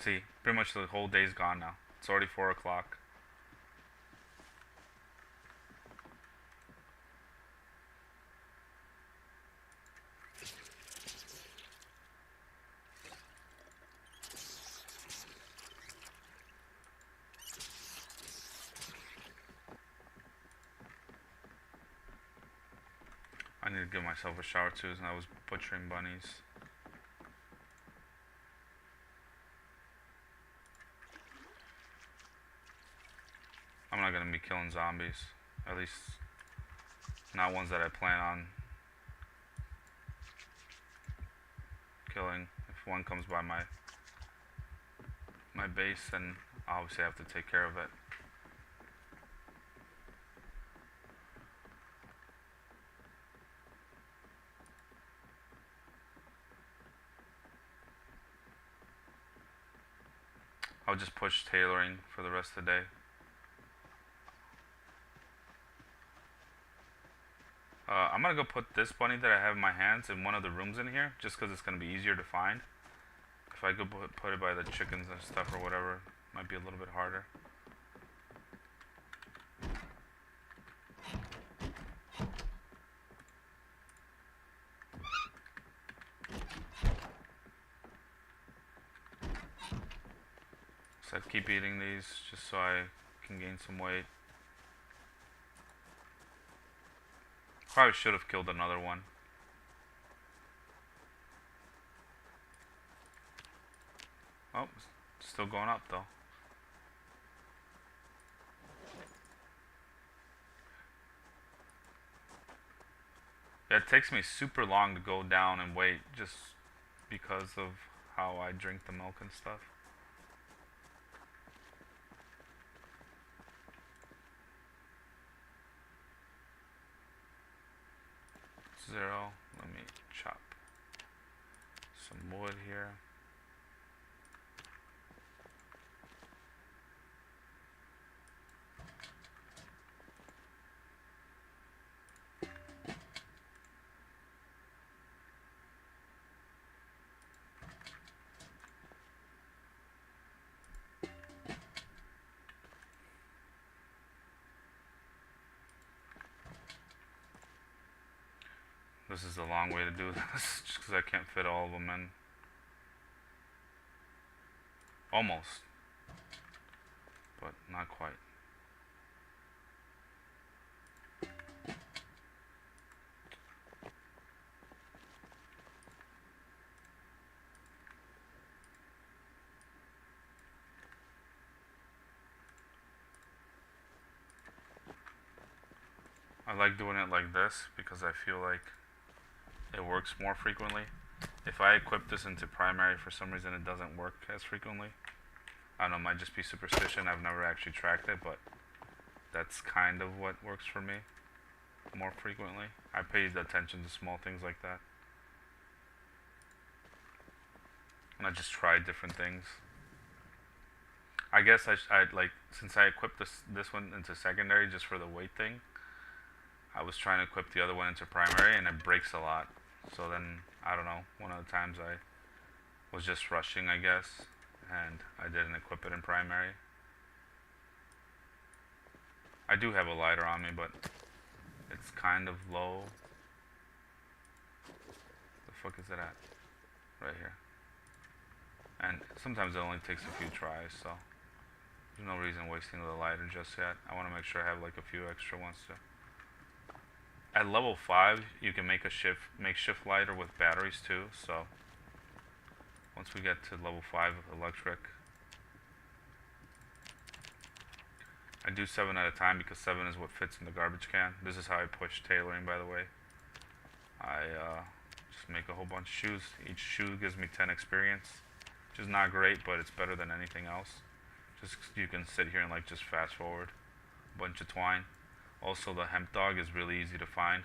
Speaker 1: See, pretty much the whole day's gone now. It's already 4 o'clock. I need to give myself a shower too, and I was butchering bunnies. I'm not gonna be killing zombies. At least not ones that I plan on killing. If one comes by my base, then I obviously have to take care of it. I'll just push tailoring for the rest of the day. I'm gonna go put this bunny that I have in my hands in one of the rooms in here, just because it's gonna be easier to find. If I could put it by the chickens and stuff or whatever, it might be a little bit harder. So I keep eating these just so I can gain some weight. Probably should have killed another one. Oh, still going up though. Yeah, it takes me super long to go down and wait just because of how I drink the milk and stuff. Zero. Let me chop some wood here. This is a long way to do this, just because I can't fit all of them in. Almost. But not quite. I like doing it like this because I feel like it works more frequently. If I equip this into primary, for some reason it doesn't work as frequently. I don't know, it might just be superstition. I've never actually tracked it, but that's kind of what works for me more frequently. I pay attention to small things like that. And I just try different things. I guess I'd like, since I equipped this one into secondary just for the weight thing, I was trying to equip the other one into primary, and it breaks a lot. So then, I don't know, one of the times I was just rushing, I guess, and I didn't equip it in primary. I do have a lighter on me, but it's kind of low. The fuck is it at? Right here. And sometimes it only takes a few tries, so there's no reason wasting the lighter just yet. I want to make sure I have like a few extra ones too. At level 5, you can make a makeshift lighter with batteries too, so once we get to level 5 with electric, I do 7 at a time because 7 is what fits in the garbage can. This is how I push tailoring, by the way. I just make a whole bunch of shoes. Each shoe gives me 10 experience, which is not great, but it's better than anything else. Just you can sit here and like just fast forward a bunch of twine. Also, the hemp dog is really easy to find.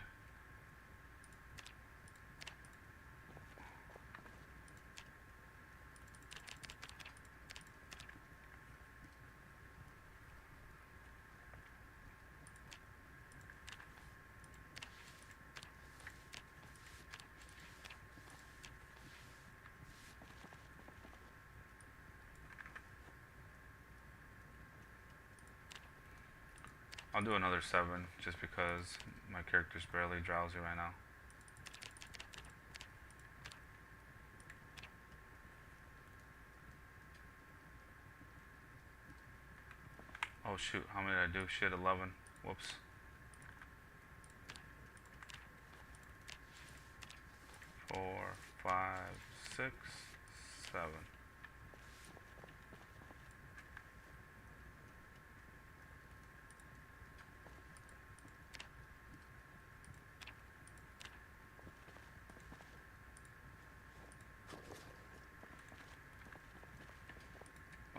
Speaker 1: I'll do another 7 just because my character's barely drowsy right now. Oh shoot, how many did I do? Shit, 11. Whoops. Four, 5, 6, 7.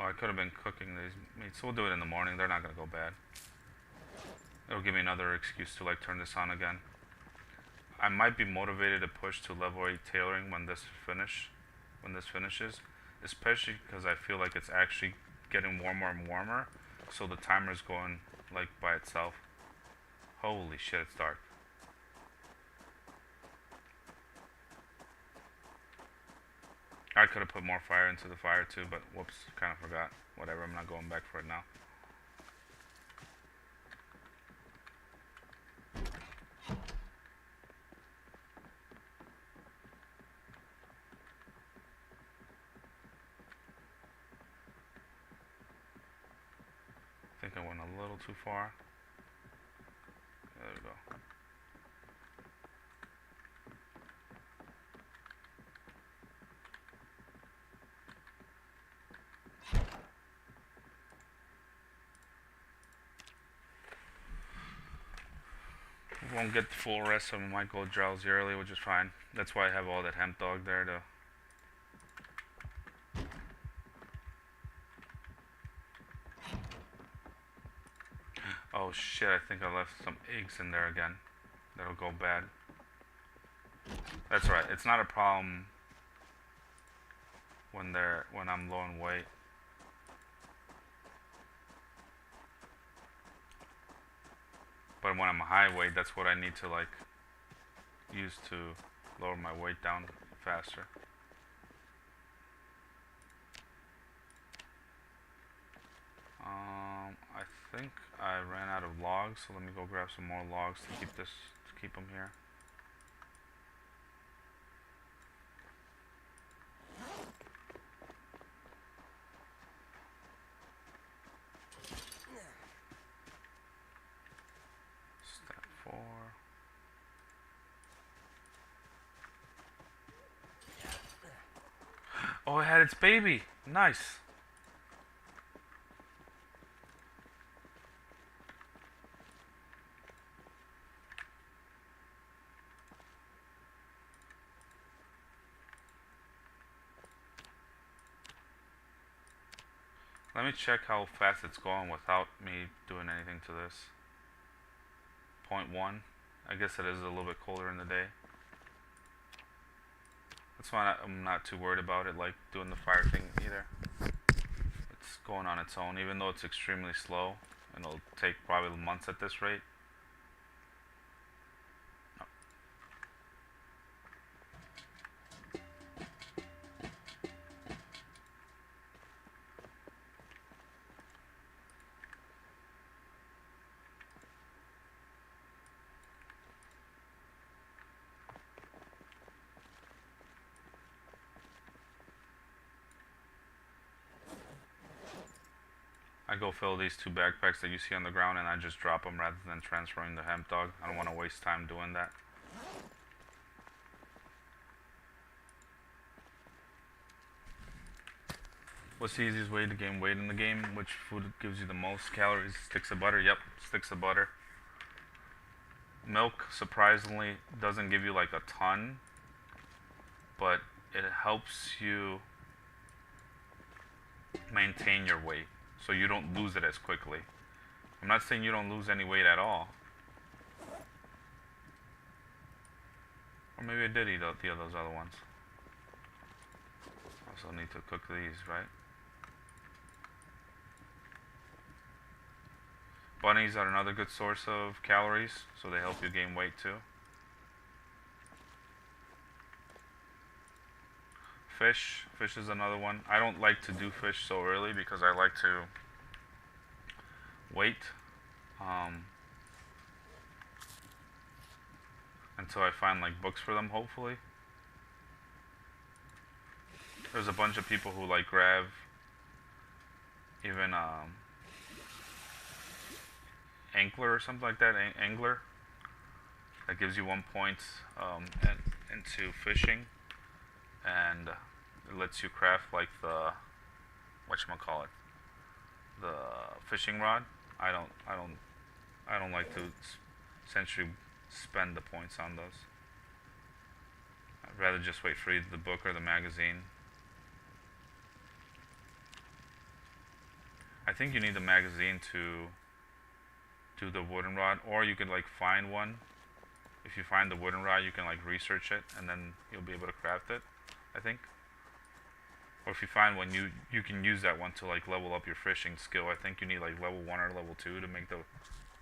Speaker 1: Oh, I could have been cooking these meats. We'll do it in the morning. They're not going to go bad. It'll give me another excuse to like turn this on again. I might be motivated to push to level 8 tailoring when this finishes, especially because I feel like it's actually getting warmer and warmer, so the timer's going like by itself. Holy shit, it's dark. I could have put more fire into the fire too, but whoops, kind of forgot. Whatever, I'm not going back for it now. I think I went a little too far. There we go. Won't get the full rest, so I might go drowsy early, which is fine. That's why I have all that hemp dog there to... Oh shit, I think I left some eggs in there again. That'll go bad. That's right, it's not a problem when I'm low in weight. But when I'm high weight, that's what I need to like use to lower my weight down faster. I think I ran out of logs, so let me go grab some more logs to keep them here. Step 4. Oh, it had its baby. Nice. Let me check how fast it's going without me doing anything to this. 0.1. I guess it is a little bit colder in the day. That's why I'm not too worried about it, like doing the fire thing either. It's going on its own, even though it's extremely slow, and it'll take probably months at this rate. I go fill these 2 backpacks that you see on the ground and I just drop them rather than transferring the hemp dog. I don't want to waste time doing that. What's the easiest way to gain weight in the game? Which food gives you the most calories? Sticks of butter? Yep, sticks of butter. Milk, surprisingly, doesn't give you like a ton, but it helps you maintain your weight, so you don't lose it as quickly. I'm not saying you don't lose any weight at all. Or maybe I did eat those other ones. Also need to cook these, right? Bunnies are another good source of calories, so they help you gain weight too. Fish is another one. I don't like to do fish so early because I like to wait until I find like books for them, hopefully. There's a bunch of people who like grab even angler or something like that, angler, that gives you 1 point into fishing, and it lets you craft like the whatchamacallit, the fishing rod. I don't like to essentially spend the points on those. I'd rather just wait for either the book or the magazine. I think you need the magazine to do the wooden rod, or you can like find one. If you find the wooden rod, you can like research it and then you'll be able to craft it, I think. Or if you find one, you can use that one to like level up your fishing skill. I think you need like level 1 or level 2 to make the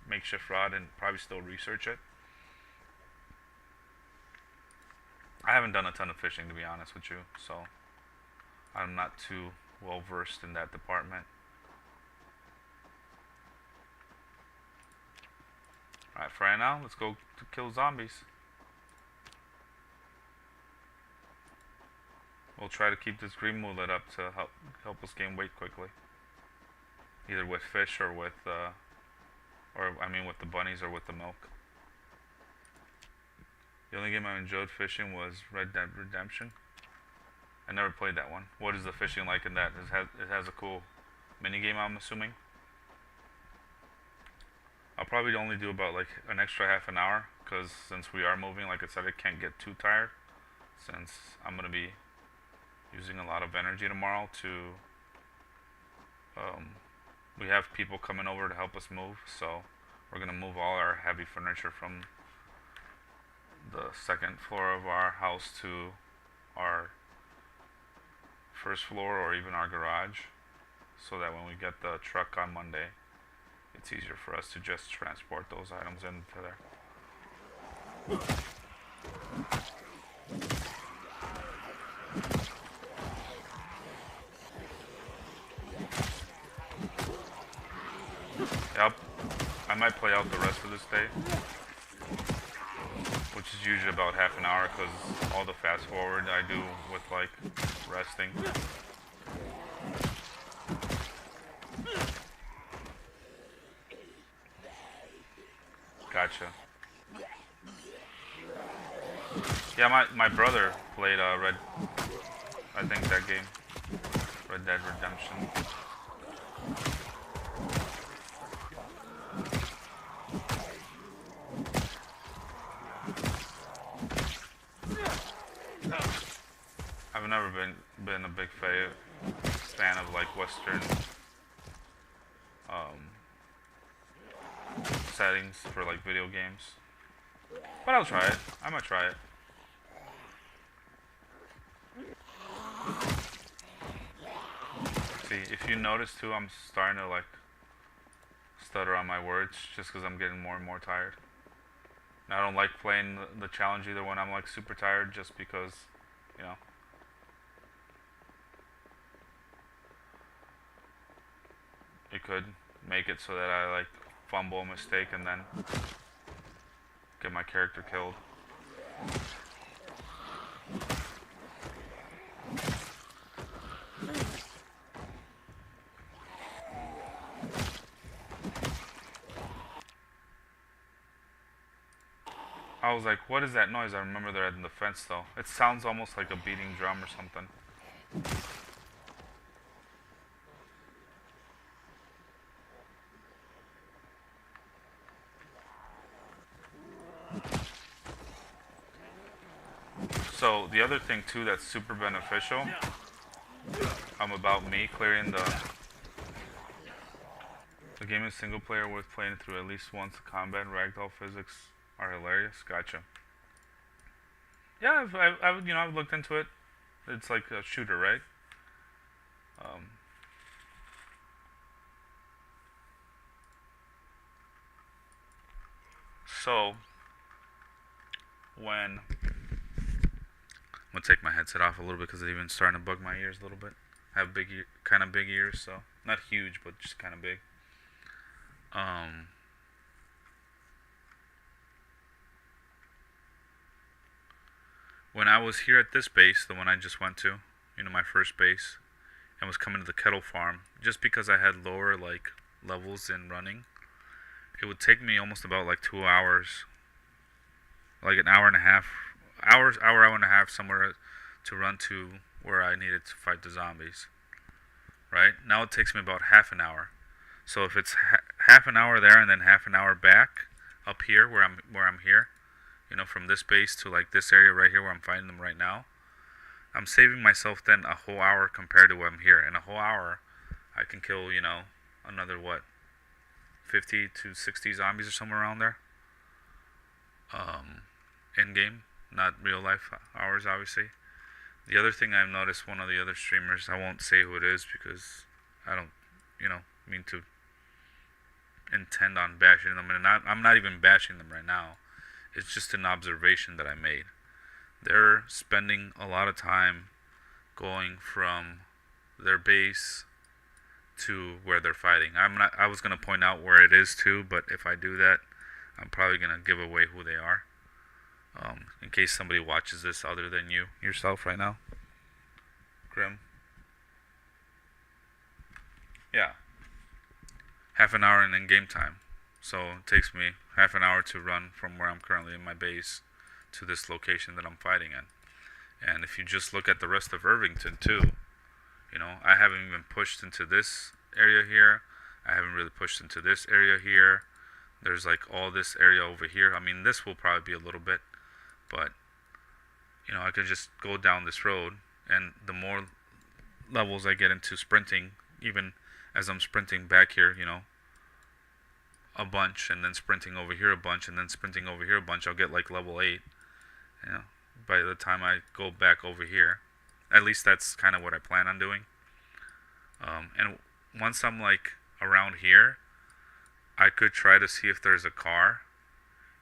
Speaker 1: makeshift rod, and probably still research it. I haven't done a ton of fishing, to be honest with you, so I'm not too well versed in that department. Alright, for right now, let's go to kill zombies. We'll try to keep this green mullet up to help us gain weight quickly. Either with fish or with with the bunnies or with the milk. The only game I enjoyed fishing was Red Dead Redemption. I never played that one. What is the fishing like in that? It has a cool mini game, I'm assuming. I'll probably only do about like an extra half an hour, because since we are moving, like I said, I can't get too tired, since I'm going to be using a lot of energy tomorrow to we have people coming over to help us move, so we're going to move all our heavy furniture from the second floor of our house to our first floor, or even our garage, so that when we get the truck on Monday, it's easier for us to just transport those items into there. Yep, I might play out the rest of this day, which is usually about half an hour, because all the fast forward I do with like resting. Gotcha. Yeah, my brother played I think that game, Red Dead Redemption. I've never been a big fan of like Western settings for like video games. But I'll try it. I might try it. See, if you notice too, I'm starting to like stutter on my words just because I'm getting more and more tired. And I don't like playing the challenge either when I'm like super tired, just because, you know. It could make it so that I like fumble a mistake and then get my character killed. I was like, what is that noise? I remember they're in the fence though. It sounds almost like a beating drum or something. So the other thing too that's super beneficial about me clearing the game is single player worth playing through at least once. The combat and ragdoll physics are hilarious. Gotcha. Yeah, I've looked into it. It's like a shooter, right? So when I'm gonna take my headset off a little bit because it's even starting to bug my ears a little bit. I have kind of big ears, so not huge, but just kind of big. When I was here at this base, the one I just went to, my first base, and was coming to the kettle farm, just because I had lower like levels in running, it would take me almost about like 2 hours, like an hour and a half, hour and a half somewhere to run to where I needed to fight the zombies. Right now it takes me about half an hour. So if it's half an hour there and then half an hour back up here where I'm here, from this base to like this area right here where I'm fighting them right now, I'm saving myself then a whole hour compared to where I'm here. In a whole hour, I can kill, another 50 to 60 zombies or somewhere around there. In game, not real life hours, obviously. The other thing I've noticed, one of the other streamers, I won't say who it is because I don't, mean to intend on bashing them, and I'm not even bashing them right now. It's just an observation that I made. They're spending a lot of time going from their base to where they're fighting. I was gonna point out where it is too, but if I do that, I'm probably gonna give away who they are. In case somebody watches this other than yourself right now. Grim. Yeah. Half an hour in game time. So it takes me half an hour to run from where I'm currently in my base to this location that I'm fighting in. And if you just look at the rest of Irvington too, I haven't even pushed into this area here. I haven't really pushed into this area here. There's like all this area over here. I mean, this will probably be a little bit, but I could just go down this road, and the more levels I get into sprinting, even as I'm sprinting back here, a bunch, and then sprinting over here a bunch, and then sprinting over here a bunch, I'll get like level 8, by the time I go back over here. At least that's kind of what I plan on doing. And once I'm like around here, I could try to see if there's a car,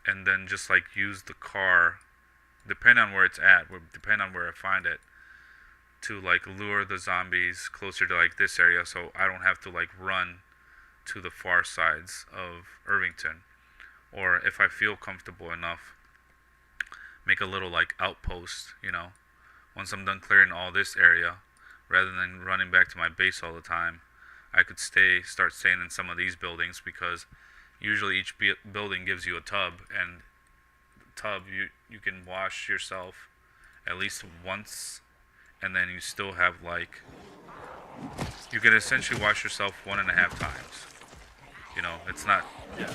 Speaker 1: and then just like use the car, depending on where it's at, depending on where I find it, to like lure the zombies closer to like this area, so I don't have to like run to the far sides of Irvington. Or if I feel comfortable enough, make a little like outpost, once I'm done clearing all this area, rather than running back to my base all the time, I could start staying in some of these buildings, because usually each building gives you a tub, and the tub you can wash yourself at least once, and then you still have like, you can essentially wash yourself 1.5 times. It's not, you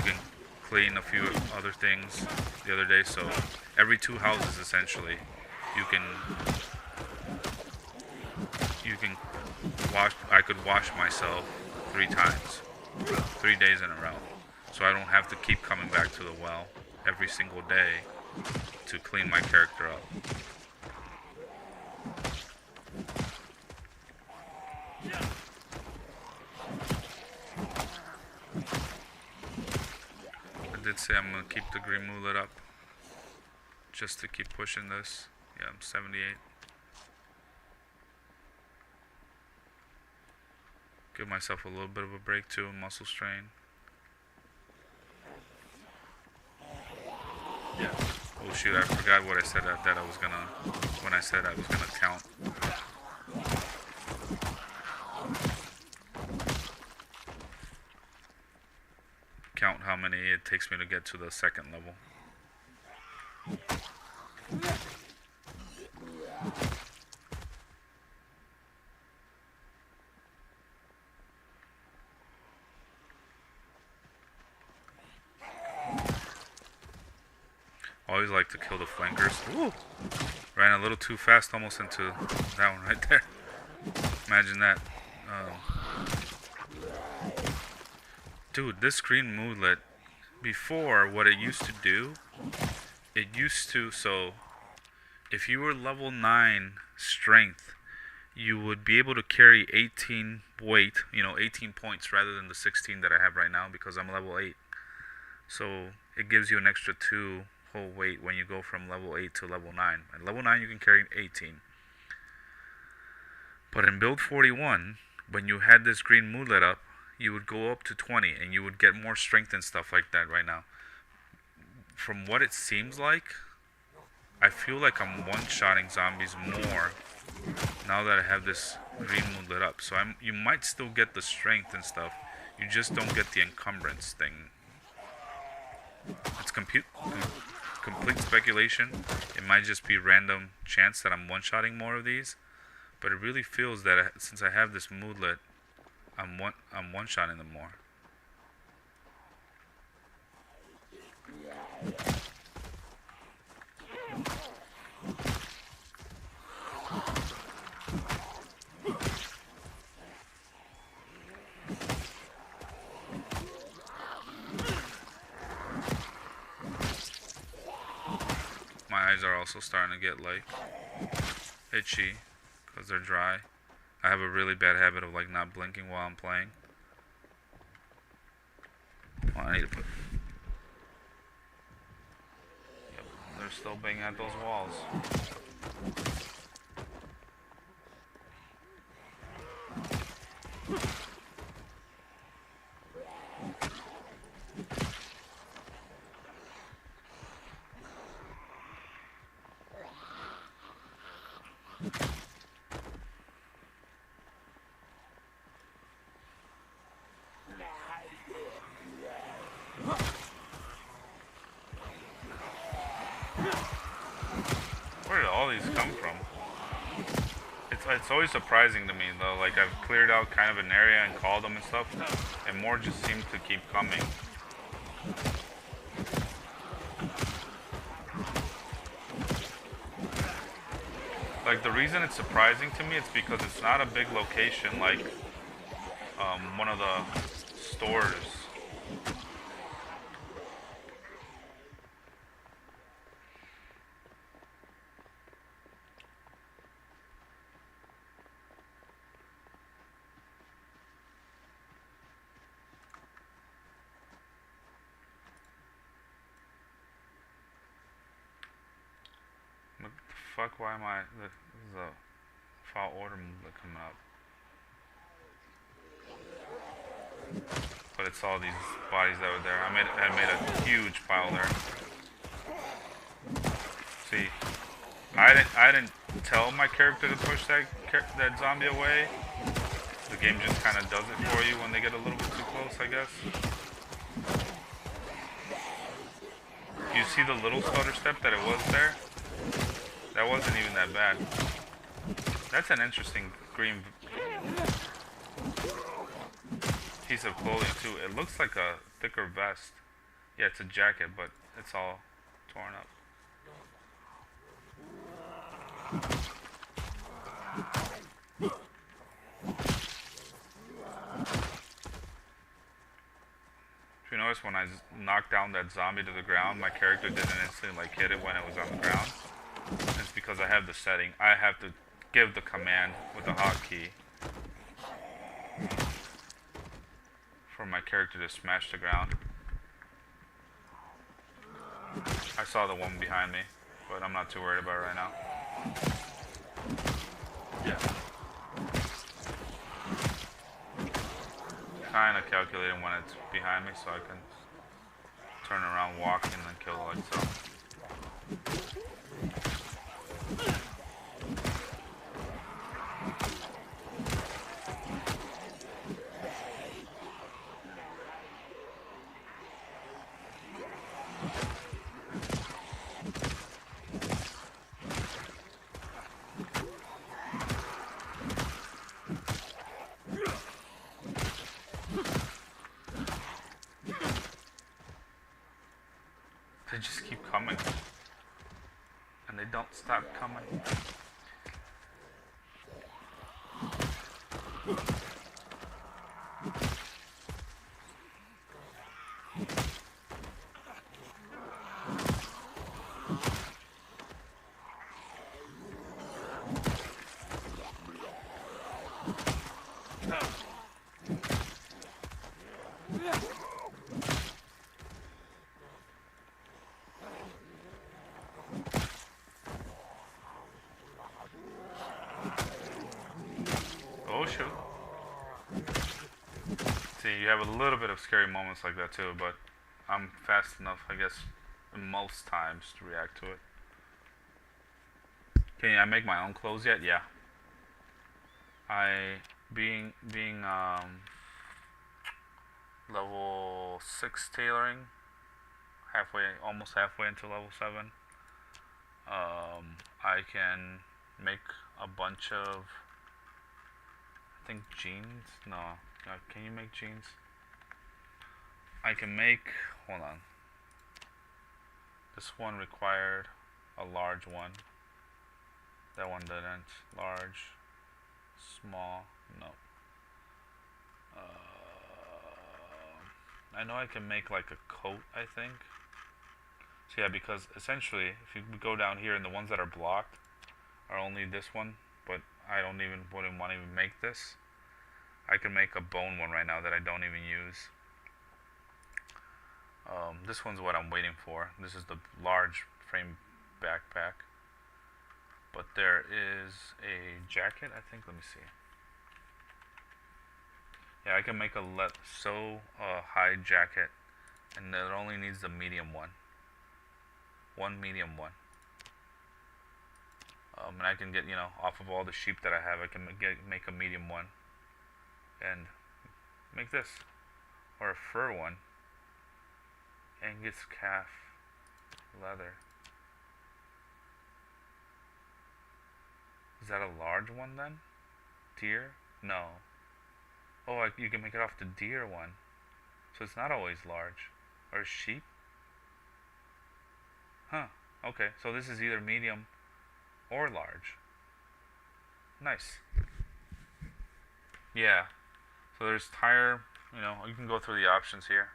Speaker 1: can clean a few other things the other day, so every 2 houses essentially you can wash. I could wash myself 3 times, 3 days in a row. so I don't have to keep coming back to the well every single day to clean my character up. I did say I'm gonna keep the green moonlit up just to keep pushing this. Yeah, I'm 78. Give myself a little bit of a break too, muscle strain. Oh shoot, I forgot what I said that I was gonna, when I said I was gonna count. Count how many it takes me to get to the second level. Always like to kill the flankers. Ooh! Ran a little too fast almost into that one right there. Imagine that. Dude, this green moonlit, before, what it used to do, so if you were level 9 strength, you would be able to carry 18 weight, 18 points rather than the 16 that I have right now because I'm level 8. So it gives you an extra 2 whole weight when you go from level 8 to level 9. At level 9 you can carry 18. But in build 41, when you had this green moonlit up, you would go up to 20 and you would get more strength and stuff like that right now. From what it seems like, I feel like I'm one-shotting zombies more now that I have this green moonlit up. So you might still get the strength and stuff, you just don't get the encumbrance thing. It's complete speculation. It might just be random chance that I'm one-shotting more of these, but it really feels that since I have this moonlit, I'm one-shotting them more. My eyes are also starting to get like itchy because they're dry. I have a really bad habit of like not blinking while I'm playing. Oh, I need to put. Yep, they're still banging at those walls. Where did all these come from? It's always surprising to me though, like I've cleared out kind of an area and called them and stuff, and more just seem to keep coming. Like the reason it's surprising to me, it's because it's not a big location like one of the stores. What the fuck? Why am I? This is a foul order coming up. But it's all these bodies that were there. I made a huge pile there. See, I didn't tell my character to push that zombie away. The game just kind of does it for you when they get a little bit too close, I guess. You see the little stutter step that it was there? That wasn't even that bad. That's an interesting green piece of clothing too. It looks like a thicker vest. Yeah, it's a jacket, but it's all torn up. If you know noticed when I knocked down that zombie to the ground, my character didn't instantly like hit it when it was on the ground. It's because I have the setting. I have to give the command with the hotkey for my character to smash the ground. I saw the one behind me, but I'm not too worried about it right now. Kinda calculating when it's behind me so I can turn around, walk, and then kill it like so. They just keep coming. And they don't stop coming. Oh shoot. See, you have a little bit of scary moments like that too, but I'm fast enough, I guess, most times to react to it. Can I make my own clothes yet? Yeah. Being level 6 tailoring, almost halfway into level 7, I can make a bunch of, I think, jeans. No, can you make jeans? I can make, hold on, this one required a large one, that one didn't. Large, small, no. I know I can make like a coat, I think. So yeah, because essentially, if you go down here and the ones that are blocked are only this one, but I wouldn't want to even make this. I can make a bone one right now that I don't even use. This one's what I'm waiting for. This is the large frame backpack. But there is a jacket, I think. Let me see. Yeah, I can make a high jacket, and it only needs the medium one. One medium one. And I can get, off of all the sheep that I have, I can make a medium one. And make this. Or a fur one. Angus calf leather. Is that a large one then? Deer? No. Oh, you can make it off the deer one. So it's not always large. Or sheep? Huh. Okay, so this is either medium or large. Nice. Yeah. So there's tire, you can go through the options here.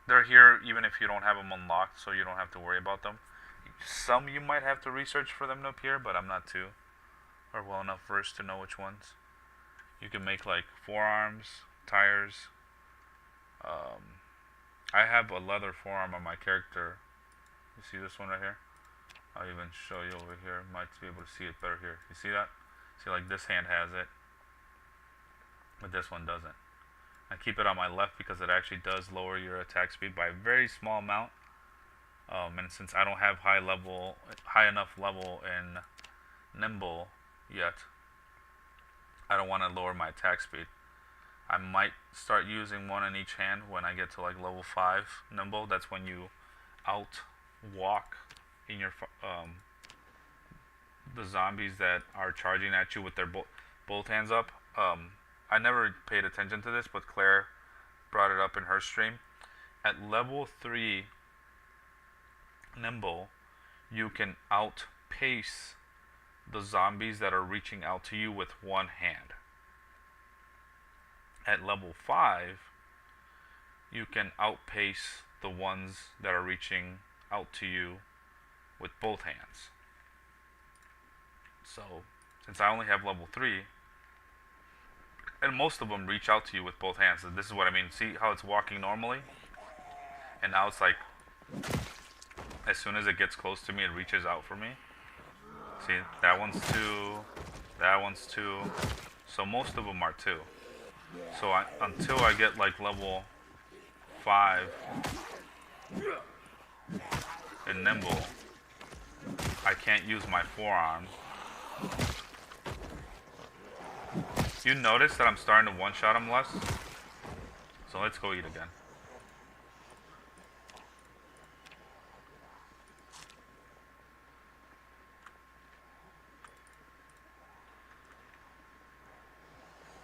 Speaker 1: They're here even if you don't have them unlocked, so you don't have to worry about them. Some you might have to research for them to appear, but I'm not too well enough versed to know which ones. You can make like forearms, tires. I have a leather forearm on my character. You see this one right here? I'll even show you over here. Might be able to see it better here. You see that? See, like this hand has it, but this one doesn't. I keep it on my left because it actually does lower your attack speed by a very small amount. And since I don't have high enough level in nimble yet, I don't want to lower my attack speed. I might start using one in each hand when I get to like level 5 nimble. That's when you out walk in your the zombies that are charging at you with their both hands up. I never paid attention to this, but Claire brought it up in her stream. At level 3 nimble, you can outpace the zombies that are reaching out to you with one hand. At level 5, you can outpace the ones that are reaching out to you with both hands. So, since I only have level 3, and most of them reach out to you with both hands. So this is what I mean. See how it's walking normally? And now it's like, as soon as it gets close to me, it reaches out for me. See, that one's 2, that one's 2. So most of them are 2. So until I get like level 5 in Nimble, I can't use my forearm. You notice that I'm starting to one-shot him less? So let's go eat again.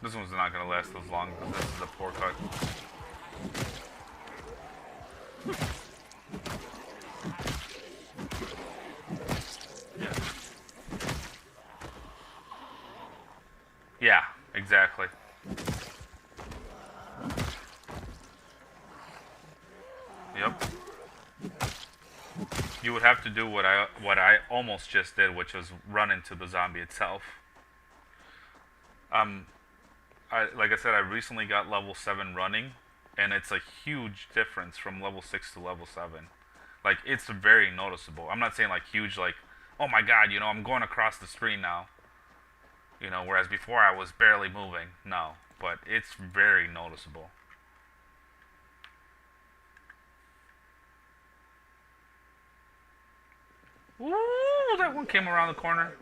Speaker 1: This one's not gonna last as long because this is a poor cut. Yeah, exactly. Yep. You would have to do what I almost just did, which was run into the zombie itself. Like I said, I recently got level 7 running, and it's a huge difference from level 6 to level 7. Like, it's very noticeable. I'm not saying like huge, like, oh my god, you know, I'm going across the screen now. You know, whereas before I was barely moving. No, but it's very noticeable. Ooh, that one came around the corner.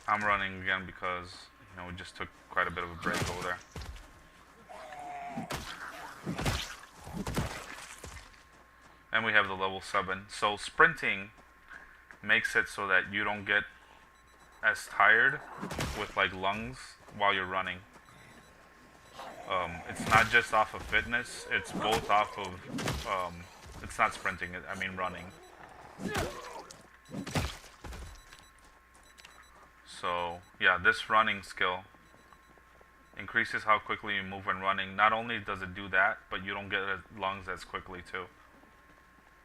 Speaker 1: I'm running again because, you know, we just took quite a bit of a break over there. And we have the level 7. So sprinting makes it so that you don't get as tired with like lungs while you're running. It's not just off of fitness, it's both off of, it's not sprinting, I mean running. So, yeah, this running skill increases how quickly you move when running. Not only does it do that, but you don't get lungs as quickly too.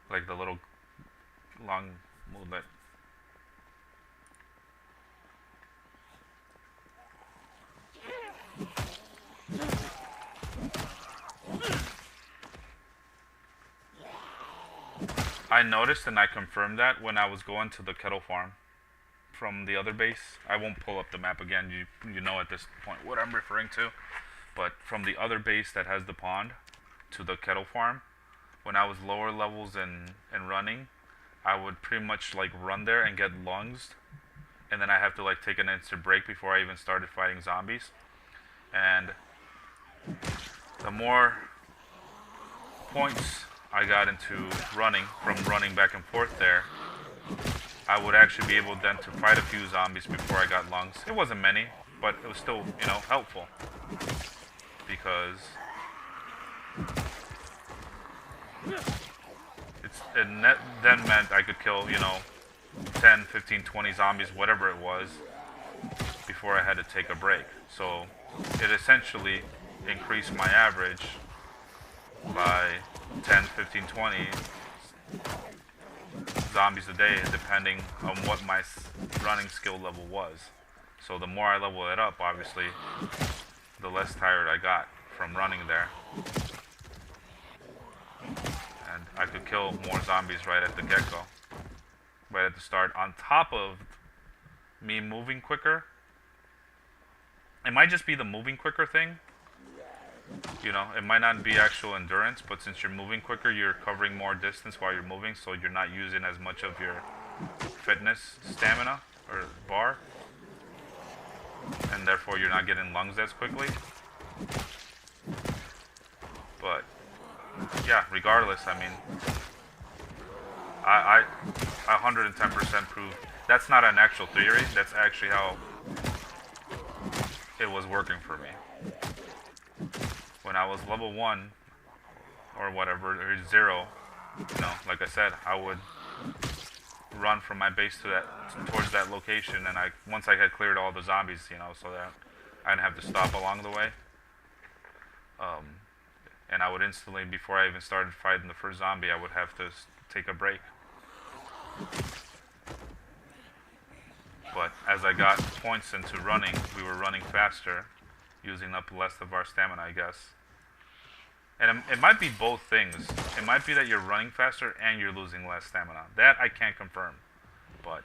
Speaker 1: Like the little lung movement. I noticed and I confirmed that when I was going to the kettle farm from the other base. I won't pull up the map again, you know at this point what I'm referring to. But from the other base that has the pond to the kettle farm, when I was lower levels and running, I would pretty much like run there and get lungsed, and then I have to like take an instant break before I even started fighting zombies. And the more points I got into running, from running back and forth there, I would actually be able then to fight a few zombies before I got lungs. It wasn't many, but it was still, you know, helpful. Because it then meant I could kill, you know, 10, 15, 20 zombies, whatever it was, before I had to take a break. So it essentially increased my average by 10, 15, 20 zombies a day, depending on what my running skill level was. So the more I level it up, obviously, the less tired I got from running there. And I could kill more zombies right at the get-go, right at the start, on top of me moving quicker. It might just be the moving quicker thing. You know, it might not be actual endurance, but since you're moving quicker, you're covering more distance while you're moving, so you're not using as much of your fitness stamina or bar, and therefore you're not getting lungs as quickly. But yeah, regardless, I mean, I 110% prove that's not an actual theory. That's actually how it was working for me. When I was level 1 or whatever, or 0, you know, like I said, I would run from my base to that towards that location, and once I had cleared all the zombies, you know, so that I didn't have to stop along the way. And I would instantly, before I even started fighting the first zombie, I would have to take a break. But as I got points into running, we were running faster, using up less of our stamina, I guess. And it might be both things. It might be that you're running faster and you're losing less stamina. That I can't confirm. But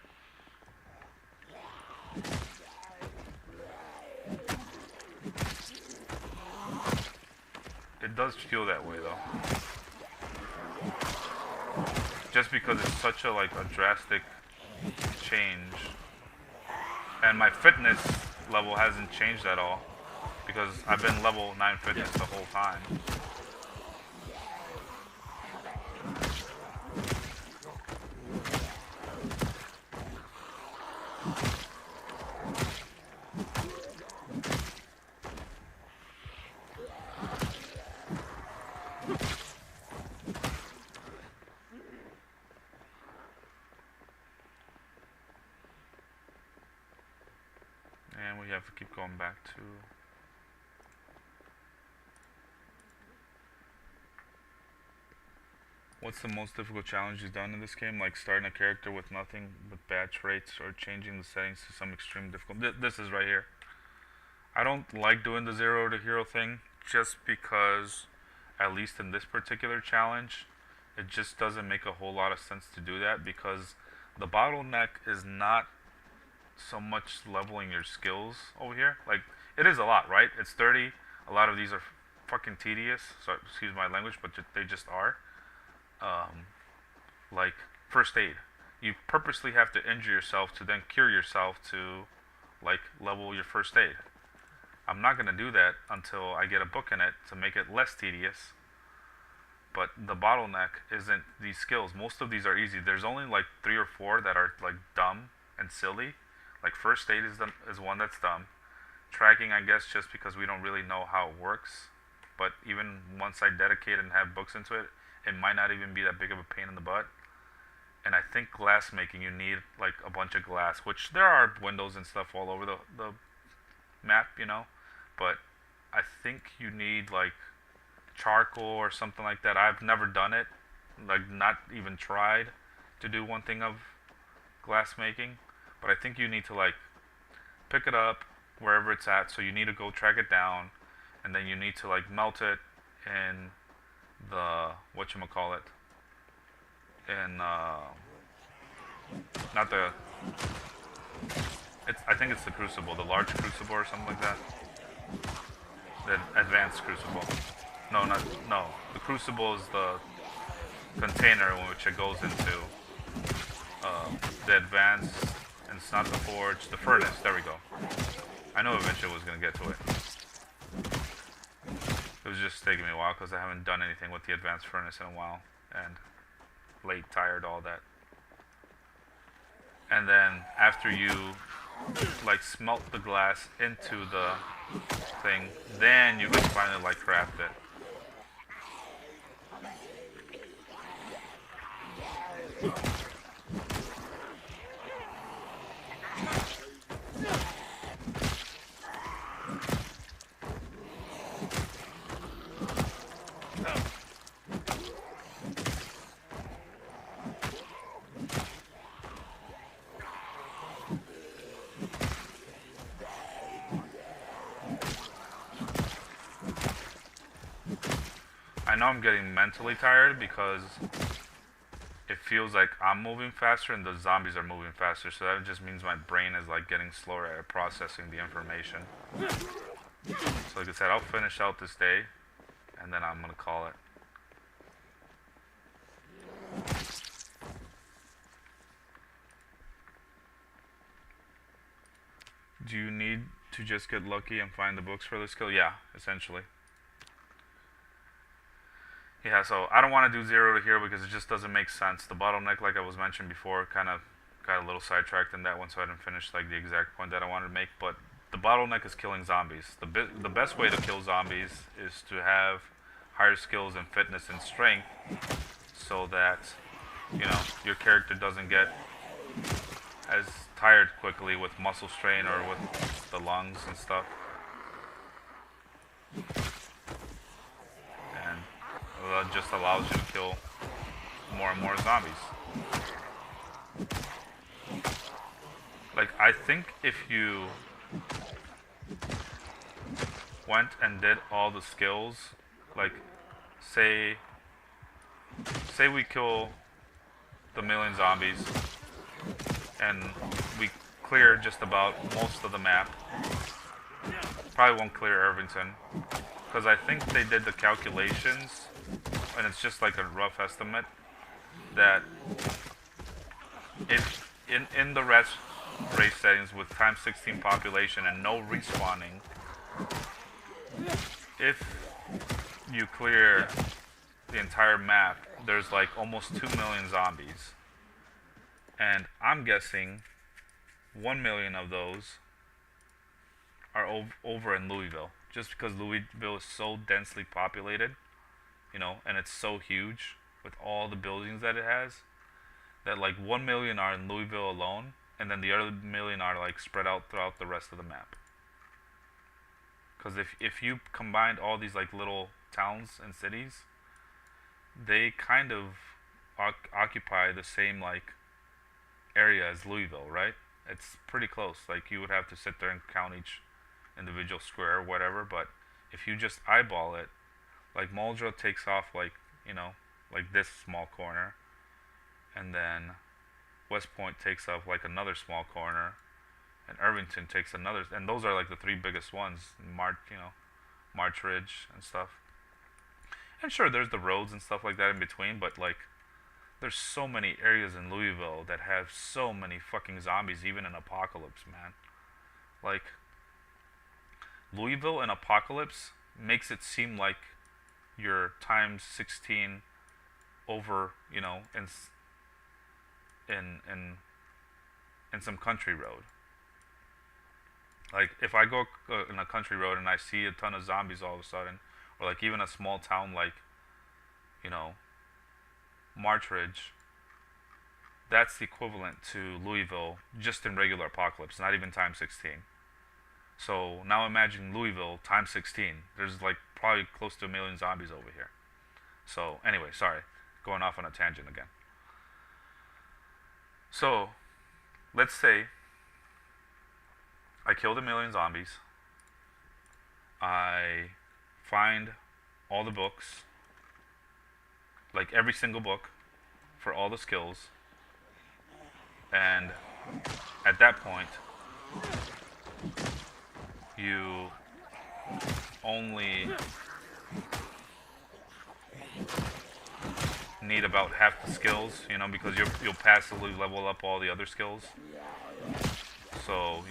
Speaker 1: it does feel that way though. Just because it's such a drastic change. And my fitness level hasn't changed at all. Because I've been level 9 fitness the whole time. And we have to keep going back to... What's the most difficult challenge you've done in this game? Like starting a character with nothing but bad traits or changing the settings to some extreme difficulty. This is right here. I don't like doing the 0 to hero thing just because, at least in this particular challenge, it just doesn't make a whole lot of sense to do that because the bottleneck is not so much leveling your skills over here. Like, it is a lot, right? It's 30. A lot of these are fucking tedious, so excuse my language, but they just are. Like first aid. You purposely have to injure yourself to then cure yourself to level your first aid. I'm not going to do that until I get a book in it to make it less tedious. But the bottleneck isn't these skills. Most of these are easy. There's only 3 or 4 that are dumb and silly. Like first aid is one that's dumb. Tracking, I guess, just because we don't really know how it works. But even once I dedicate and have books into it, it might not even be that big of a pain in the butt. And I think glass making, you need a bunch of glass, which there are windows and stuff all over the map, you know. But I think you need charcoal or something like that. I've never done it, not even tried to do one thing of glass making. But I think you need to pick it up wherever it's at. So you need to go track it down, and then you need to melt it in the whatchamacallit, in not the, I think it's the crucible, the large crucible or something like that. The advanced crucible. No, the crucible is the container in which it goes into. The advanced, and it's not the forge, the furnace. There we go. I know eventually I was gonna get to it. It was just taking me a while because I haven't done anything with the advanced furnace in a while, and late, tired, all that. And then after you smelt the glass into the thing, then you can finally craft it. I know I'm getting mentally tired because it feels like I'm moving faster and the zombies are moving faster, so that just means my brain is getting slower at processing the information. So like I said, I'll finish out this day and then I'm gonna call it. Do you need to just get lucky and find the books for the skill? Yeah, essentially. Yeah, so I don't want to do 0 to hero because it just doesn't make sense. The bottleneck, like I was mentioned before, kind of got a little sidetracked in that one, so I didn't finish the exact point that I wanted to make. But the bottleneck is killing zombies. The best way to kill zombies is to have higher skills in fitness and strength, so that, you know, your character doesn't get as tired quickly with muscle strain or with the lungs and stuff. And that just allows you to kill more and more zombies. Like, I think if you went and did all the skills, like, say we kill the million zombies and we clear just about most of the map. Probably won't clear Irvington, because I think they did the calculations, and it's just like a rough estimate, that if in the race settings with times 16 population and no respawning, if you clear the entire map, there's like almost 2 million zombies. And I'm guessing 1 million of those are over in Louisville, just because Louisville is so densely populated, you know, and it's so huge with all the buildings that it has, that like 1 million are in Louisville alone, and then the other million are like spread out throughout the rest of the map. Because if you combined all these like little towns and cities, they kind of occupy the same like area as Louisville, right? It's pretty close. Like, you would have to sit there and count each individual square or whatever, but if you just eyeball it, like Muldrow takes off like, you know, like this small corner, and then West Point takes up like another small corner, and Irvington takes another, and those are like the three biggest ones. March Ridge and stuff. And sure, there's the roads and stuff like that in between, but like, there's so many areas in Louisville that have so many fucking zombies, even in Apocalypse, man. Like, Louisville in Apocalypse makes it seem like you're times 16 over, you know, in some country road. Like, if I go in a country road and I see a ton of zombies all of a sudden, or like even a small town like, you know, March Ridge, that's the equivalent to Louisville just in regular Apocalypse, not even times 16. So now imagine Louisville times 16. There's like probably close to 1 million zombies over here. So anyway, sorry, going off on a tangent again. So let's say I killed 1 million zombies. I find all the books, like every single book for all the skills, and at that point you only need about half the skills, you know, because you'll passively level up all the other skills. So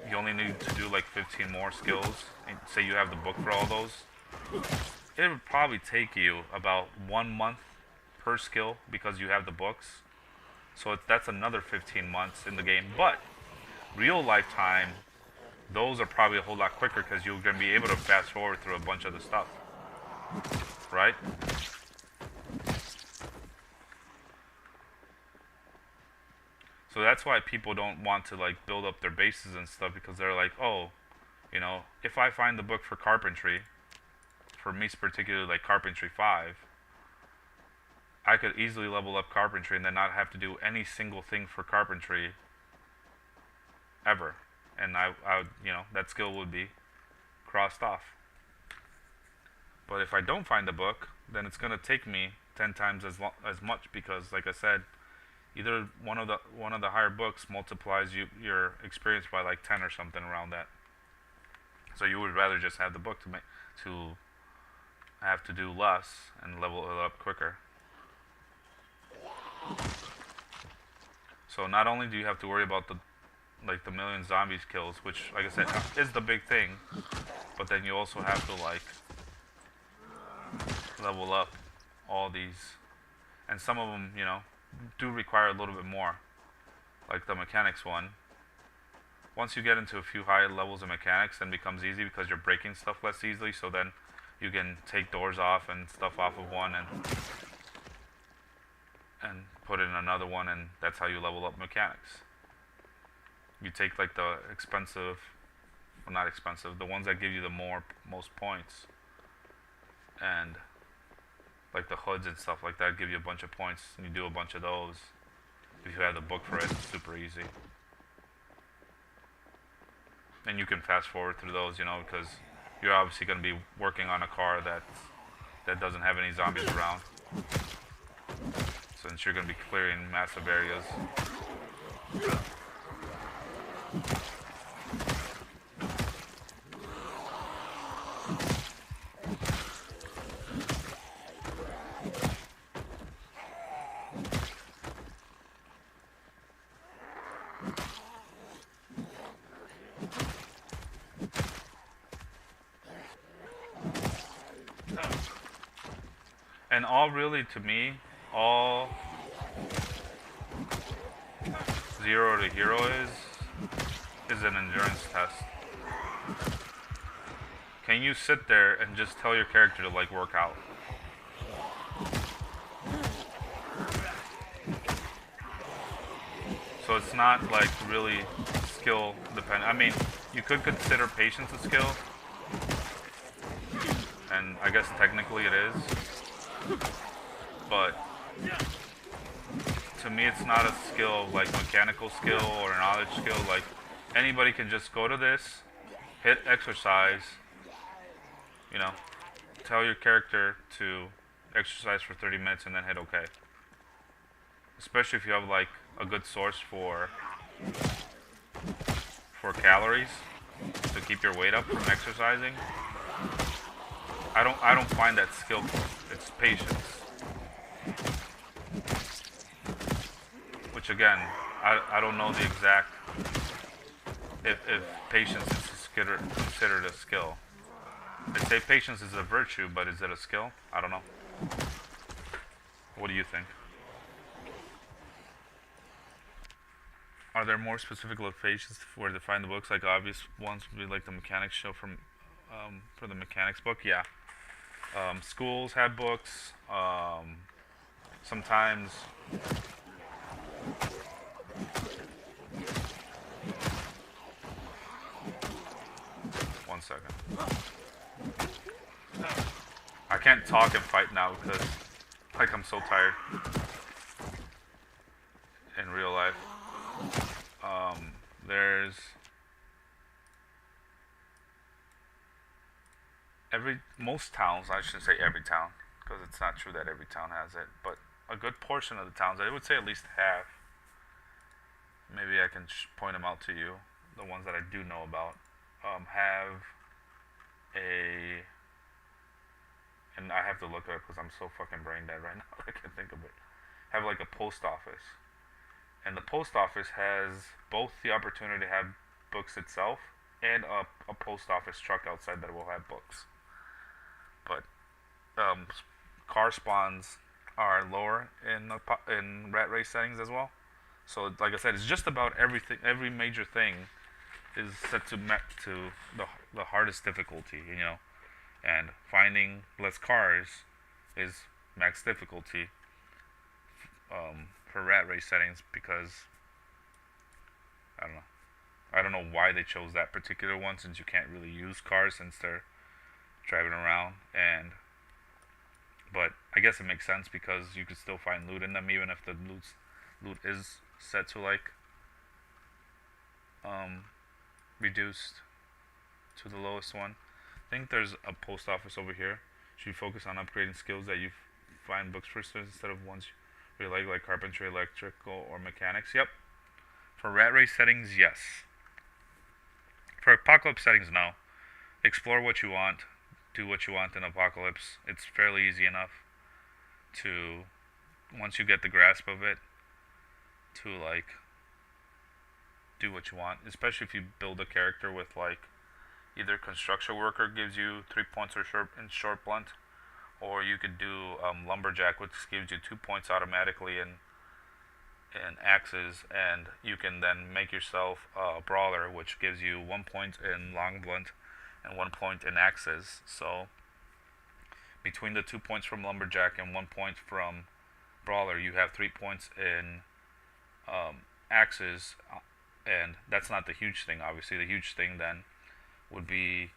Speaker 1: you only need to do like 15 more skills, and say you have the book for all those. It would probably take you about 1 month per skill because you have the books. So that's another 15 months in the game. But real lifetime, those are probably a whole lot quicker because you're going to be able to fast forward through a bunch of the stuff. Right? So that's why people don't want to like build up their bases and stuff, because they're like, oh, you know, if I find the book for carpentry, for me particularly like Carpentry 5, I could easily level up carpentry and then not have to do any single thing for carpentry ever. And I would, you know, that skill would be crossed off. But if I don't find the book, then it's going to take me 10 times as much, because like I said, either one of the higher books multiplies your experience by like 10 or something around that. So you would rather just have the book to have to do less and level it up quicker. So not only do you have to worry about the 1 million zombies kills, which like I said is the big thing, but then you also have to like level up all these, and some of them, you know, do require a little bit more, like the mechanics one. Once you get into a few high levels of mechanics, then it becomes easy because you're breaking stuff less easily, so then you can take doors off and stuff off of one, and and put in another one, and that's how you level up mechanics. You take like the expensive, well, not expensive, the ones that give you the most points, and like the hoods and stuff like that give you a bunch of points, and you do a bunch of those. If you have the book for it, it's super easy. And you can fast forward through those, you know, because you're obviously going to be working on a car that doesn't have any zombies around. Since you're going to be clearing massive areas. And all really, to me, all Zero to Hero is an endurance test. Can you sit there and just tell your character to like work out? So it's not like really skill dependent. I mean, you could consider patience a skill, and I guess technically it is. But to me, it's not a skill like mechanical skill or knowledge skill. Like anybody can just go to this, hit exercise, you know, tell your character to exercise for 30 minutes and then hit OK. Especially if you have like a good source for calories to keep your weight up from exercising. I don't find that skillful. It's patience. Which again, I don't know the exact if patience is considered a skill. They say patience is a virtue, but is it a skill? I don't know. What do you think? Are there more specific locations where to find the books? Like obvious ones would be like the mechanics show from for the mechanics book. Yeah. Schools have books. Sometimes. One second. I can't talk and fight now because like I'm so tired in real life. There's most towns, I shouldn't say every town, because it's not true that every town has it, but a good portion of the towns, I would say at least half, maybe I can point them out to you, the ones that I do know about, have and I have to look it up because I'm so fucking brain dead right now, I can't think of it, have like a post office. And the post office has both the opportunity to have books itself and a post office truck outside that will have books. But car spawns are lower in rat race settings as well. So like I said, it's just about everything. Every major thing is set to the hardest difficulty, you know. And finding less cars is max difficulty. For rat race settings because I don't know why they chose that particular one since you can't really use cars since they're driving around but I guess it makes sense because you could still find loot in them even if the loot is set to like reduced to the lowest one. I think there's a post office over here. Should you focus on upgrading skills that you find books for instead of ones you like carpentry, electrical, or mechanics? Yep. For rat race settings, yes. For apocalypse settings, no. Explore what you want, do what you want in apocalypse. It's fairly easy enough to, once you get the grasp of it, to like do what you want. Especially if you build a character with like either construction worker gives you 3 points or short blunt, or you could do lumberjack, which gives you 2 points automatically in axes, and you can then make yourself a brawler, which gives you 1 point in long blunt and 1 point in axes. So between the 2 points from lumberjack and 1 point from brawler, you have 3 points in axes, and that's not the huge thing. Obviously, the huge thing then would be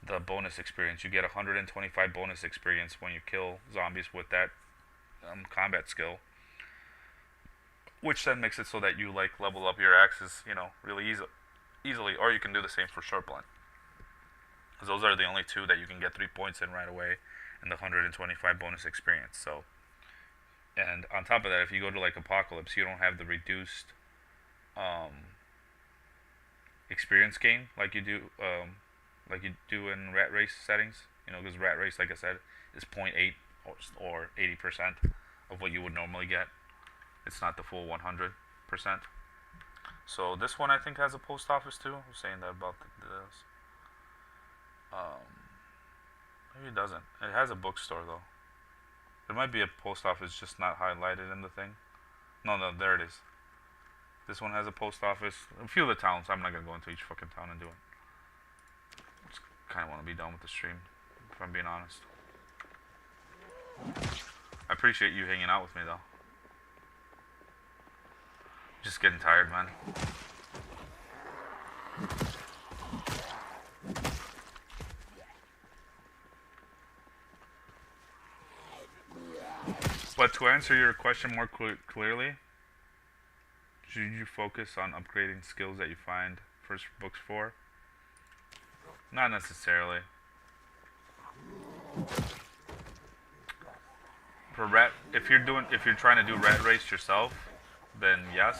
Speaker 1: the bonus experience. You get 125 bonus experience when you kill zombies with that combat skill, which then makes it so that you like level up your axes, really easily. Or you can do the same for short blunt, because those are the only two that you can get 3 points in right away, and the 125 bonus experience. So, and on top of that, if you go to like Apocalypse, you don't have the reduced experience gain like you do in Rat Race settings. Because Rat Race, like I said, is 0.8 or 80% of what you would normally get. It's not the full 100%. So this one I think has a post office too. I was saying that about this. Maybe it doesn't. It has a bookstore though. There might be a post office just not highlighted in the thing. No, there it is. This one has a post office. A few of the towns. I'm not gonna go into each fucking town and do it. Just kind of want to be done with the stream, if I'm being honest. I appreciate you hanging out with me though. Just getting tired, man. But to answer your question more clearly, should you focus on upgrading skills that you find first books for? Not necessarily. If you're trying to do Rat Race yourself, then yes,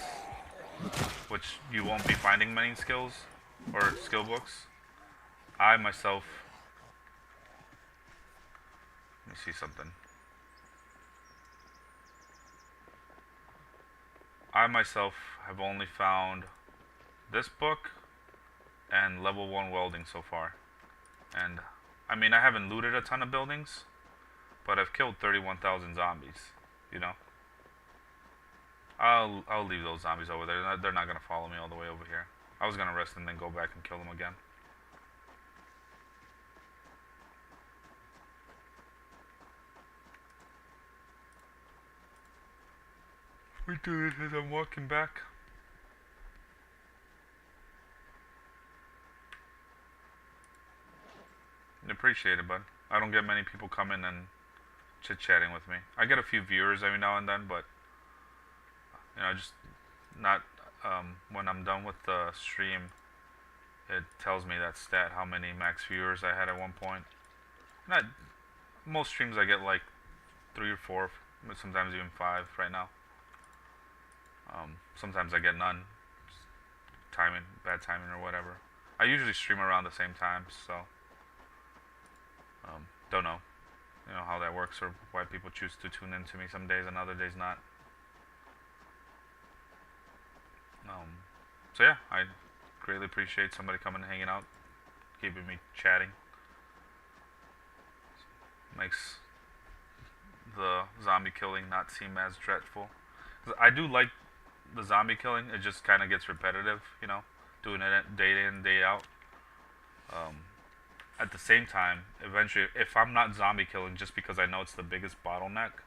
Speaker 1: which you won't be finding many skills or skill books. I myself, let me see something. I myself have only found this book and level 1 welding so far. And I mean, I haven't looted a ton of buildings, but I've killed 31,000 zombies, I'll leave those zombies over there. They're not going to follow me all the way over here. I was going to rest and then go back and kill them again. We do it as I'm walking back. Appreciate it, bud. I don't get many people coming and chit-chatting with me. I get a few viewers every now and then, but just not when I'm done with the stream, it tells me that stat, how many max viewers I had at one point. Most streams I get like 3 or 4, but sometimes even 5 right now. Sometimes I get none. Just bad timing or whatever. I usually stream around the same time, so don't know, how that works or why people choose to tune in to me some days and other days not. So yeah, I greatly appreciate somebody coming and hanging out, keeping me chatting. Makes the zombie killing not seem as dreadful. 'Cause I do like the zombie killing. It just kind of gets repetitive, doing it day in, day out. At the same time, eventually, if I'm not zombie killing just because I know it's the biggest bottleneck,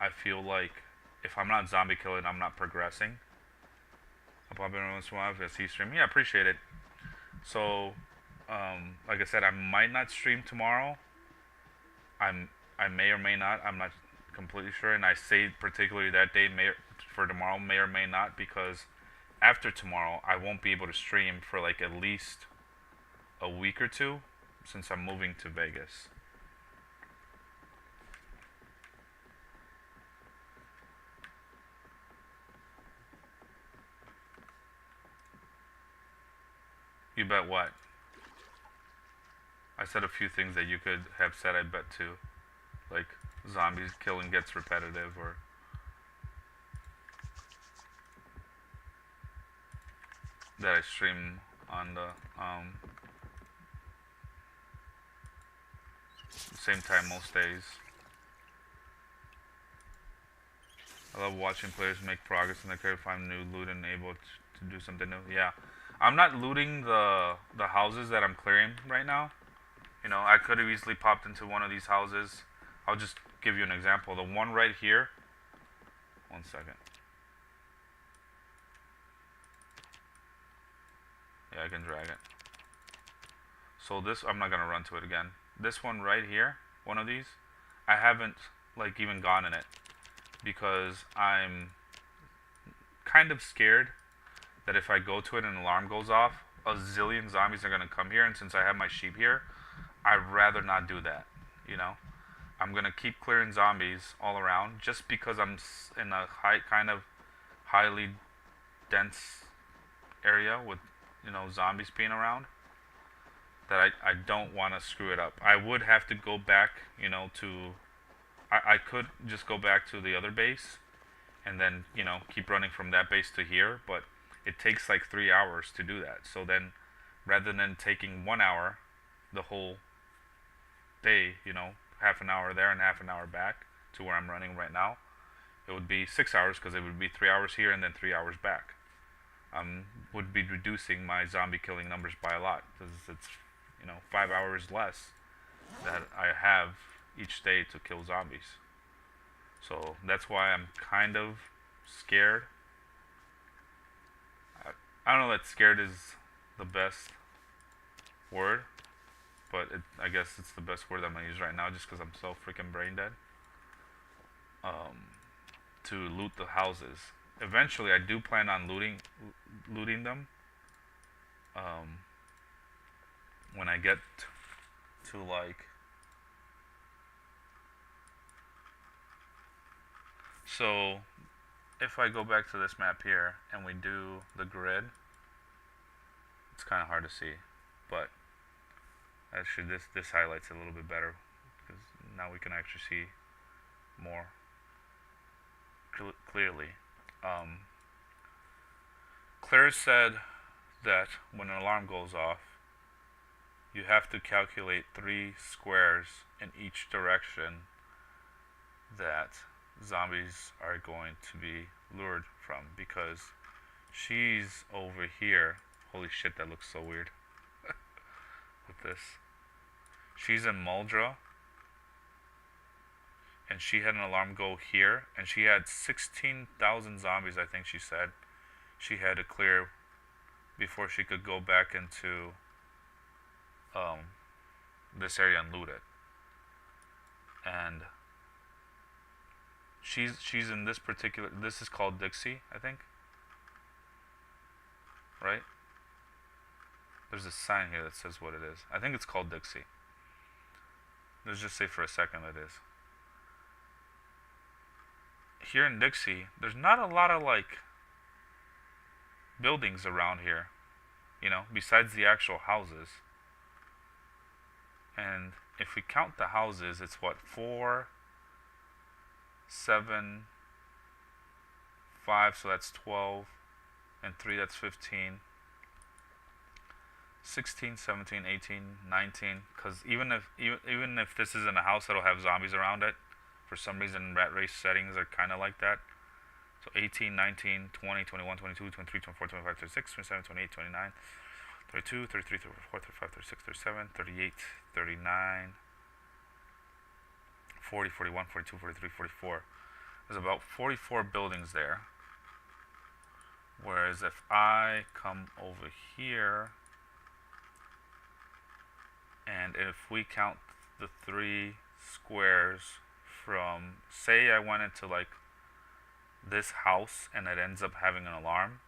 Speaker 1: I feel like if I'm not zombie killing, I'm not progressing. I'll pop in every once in a while if I see stream. Yeah, appreciate it. So, like I said, I might not stream tomorrow. I may or may not. I'm not completely sure, and I say particularly that day for tomorrow may or may not, because after tomorrow I won't be able to stream for like at least a week or two, since I'm moving to Vegas. You bet what? I said a few things that you could have said I bet too. Like zombies killing gets repetitive, or that I stream on the same time most days. I love watching players make progress in their career, find new loot and able to do something new. Yeah, I'm not looting the houses that I'm clearing right now. I could have easily popped into one of these houses. I'll just give you an example. The one right here, 1 second. Yeah, I can drag it. So this, I'm not gonna run to it again. This one right here, one of these, I haven't like even gone in it because I'm kind of scared that if I go to it and an alarm goes off, a zillion zombies are gonna come here, and since I have my sheep here, I'd rather not do that, you know? I'm gonna keep clearing zombies all around just because I'm in a kind of highly dense area with, you know, zombies being around, that I don't want to screw it up. I would have to go back, you know, to, I could just go back to the other base and then, you know, keep running from that base to here, but it takes like 3 hours to do that. So then rather than taking 1 hour the whole day, you know, half an hour there and half an hour back to where I'm running right now, it would be 6 hours because it would be 3 hours here and then 3 hours back. Would be reducing my zombie killing numbers by a lot because it's, you know, 5 hours less that I have each day to kill zombies. So that's why I'm kind of scared. I don't know that scared is the best word, but I guess it's the best word I'm gonna use right now just because I'm so freaking brain dead. To loot the houses. Eventually, I do plan on looting them. When I get to like, so if I go back to this map here and we do the grid, it's kind of hard to see, but actually this highlights it a little bit better because now we can actually see more clearly. Claire said that when an alarm goes off, you have to calculate 3 squares in each direction that zombies are going to be lured from, because she's over here. Holy shit, that looks so weird with this. She's in Muldra, and she had an alarm go here, and she had 16,000 zombies, I think she said, she had to clear before she could go back into this area and loot it. And she's in this particular, this is called Dixie, I think, right? There's a sign here that says what it is. I think it's called Dixie. Let's just say for a second it is. Here in Dixie, there's not a lot of like buildings around here, you know, besides the actual houses. And if we count the houses, it's what, 4, 7, 5, so that's 12, and 3, that's 15, 16, 17, 18, 19, because even if this isn't a house that'll have zombies around it, for some reason rat race settings are kind of like that. So 18, 19, 20, 21, 22, 23, 24, 25, 26, 27, 28, 29, 32, 33, 34, 35, 36, 37, 38, 39, 40, 41, 42, 43, 44. There's about 44 buildings there. Whereas if I come over here, and if we count the 3 squares from, say I went into like this house and it ends up having an alarm,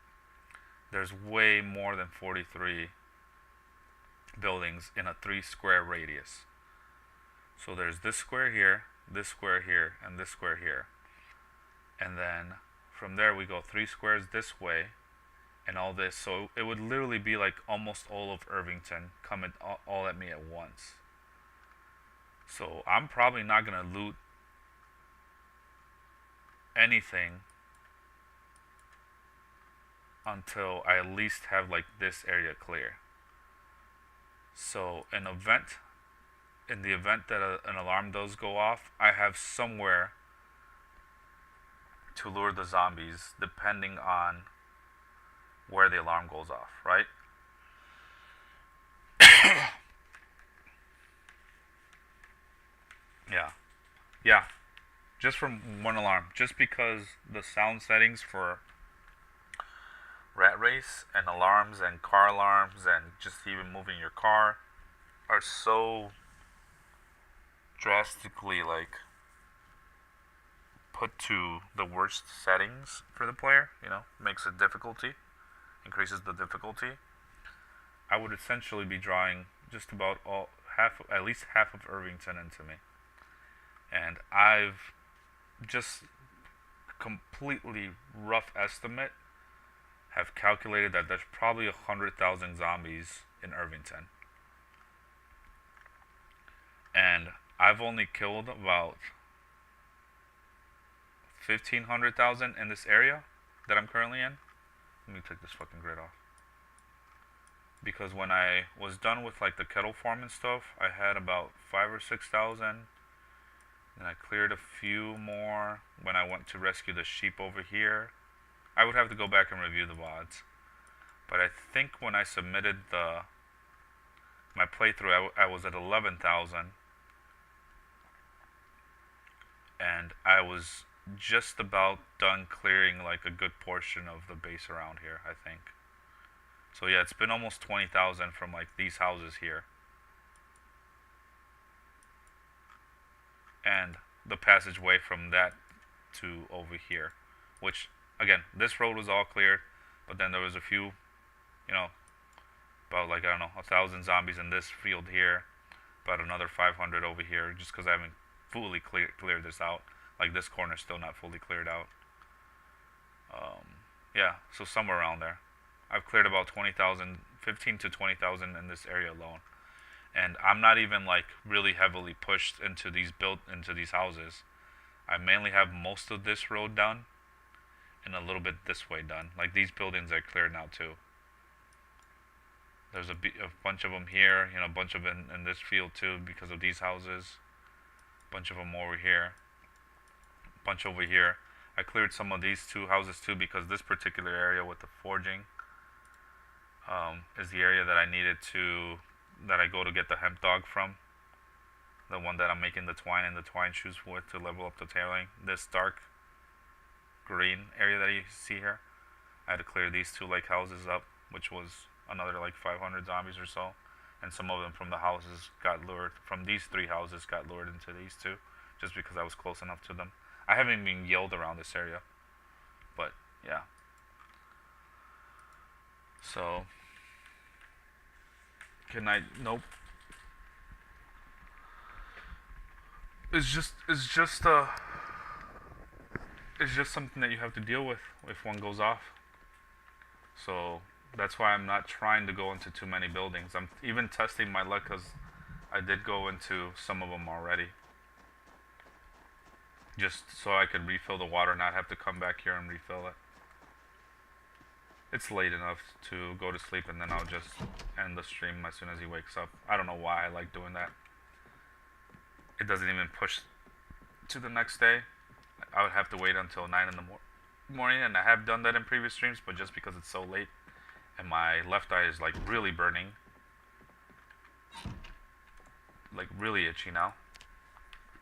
Speaker 1: there's way more than 43 buildings in a 3 square radius. So there's this square here, this square here, and this square here. And then from there we go 3 squares this way and all this. So it would literally be like almost all of Irvington coming all at me at once. So I'm probably not going to loot anything until I at least have like this area clear. So in the event that an alarm does go off, I have somewhere to lure the zombies depending on where the alarm goes off, right? Yeah. just from one alarm, just because the sound settings for rat race and alarms and car alarms and just even moving your car are so drastically like put to the worst settings for the player, you know, makes it difficulty, increases the difficulty. I would essentially be drawing just about at least half of Irvington into me. And I've just completely rough estimate have calculated that there's probably 100,000 zombies in Irvington. And I've only killed about 1,500,000 in this area that I'm currently in. Let me take this fucking grid off. Because when I was done with like the kettle farm and stuff, I had about 5,000 or 6,000. And I cleared a few more when I went to rescue the sheep over here. I would have to go back and review the VODs. But I think when I submitted my playthrough, I was at 11,000. And I was just about done clearing like a good portion of the base around here, I think. So yeah, it's been almost 20,000 from like these houses here. And the passageway from that to over here, which again, this road was all cleared, but then there was a few, you know, about like, I don't know, 1,000 zombies in this field here, about another 500 over here, just because I haven't fully cleared this out. Like this corner's still not fully cleared out. Yeah, so somewhere around there. I've cleared about 20,000, 15 to 20,000 in this area alone. And I'm not even like really heavily pushed into these houses. I mainly have most of this road done and a little bit this way done. Like these buildings are cleared now too. There's a bunch of them here, you know, a bunch of them in this field too because of these houses. A bunch of them over here. A bunch over here. I cleared some of these two houses too because this particular area with the forging is the area that I needed that I go to get the hemp dog from. The one that I'm making the twine and the twine shoes with to level up the tailing. This dark green area that you see here. I had to clear these two lake houses up, which was another like 500 zombies or so. And some of them from the houses got lured, from these three houses got lured into these two, just because I was close enough to them. I haven't even yelled around this area, but yeah. So, nope. It's just something that you have to deal with if one goes off. So that's why I'm not trying to go into too many buildings. I'm even testing my luck because I did go into some of them already. Just so I could refill the water, not have to come back here and refill it. It's late enough to go to sleep, and then I'll just end the stream as soon as he wakes up. I don't know why I like doing that. It doesn't even push to the next day. I would have to wait until 9 in the morning, and I have done that in previous streams, but just because it's so late, and my left eye is like really burning, like really itchy now.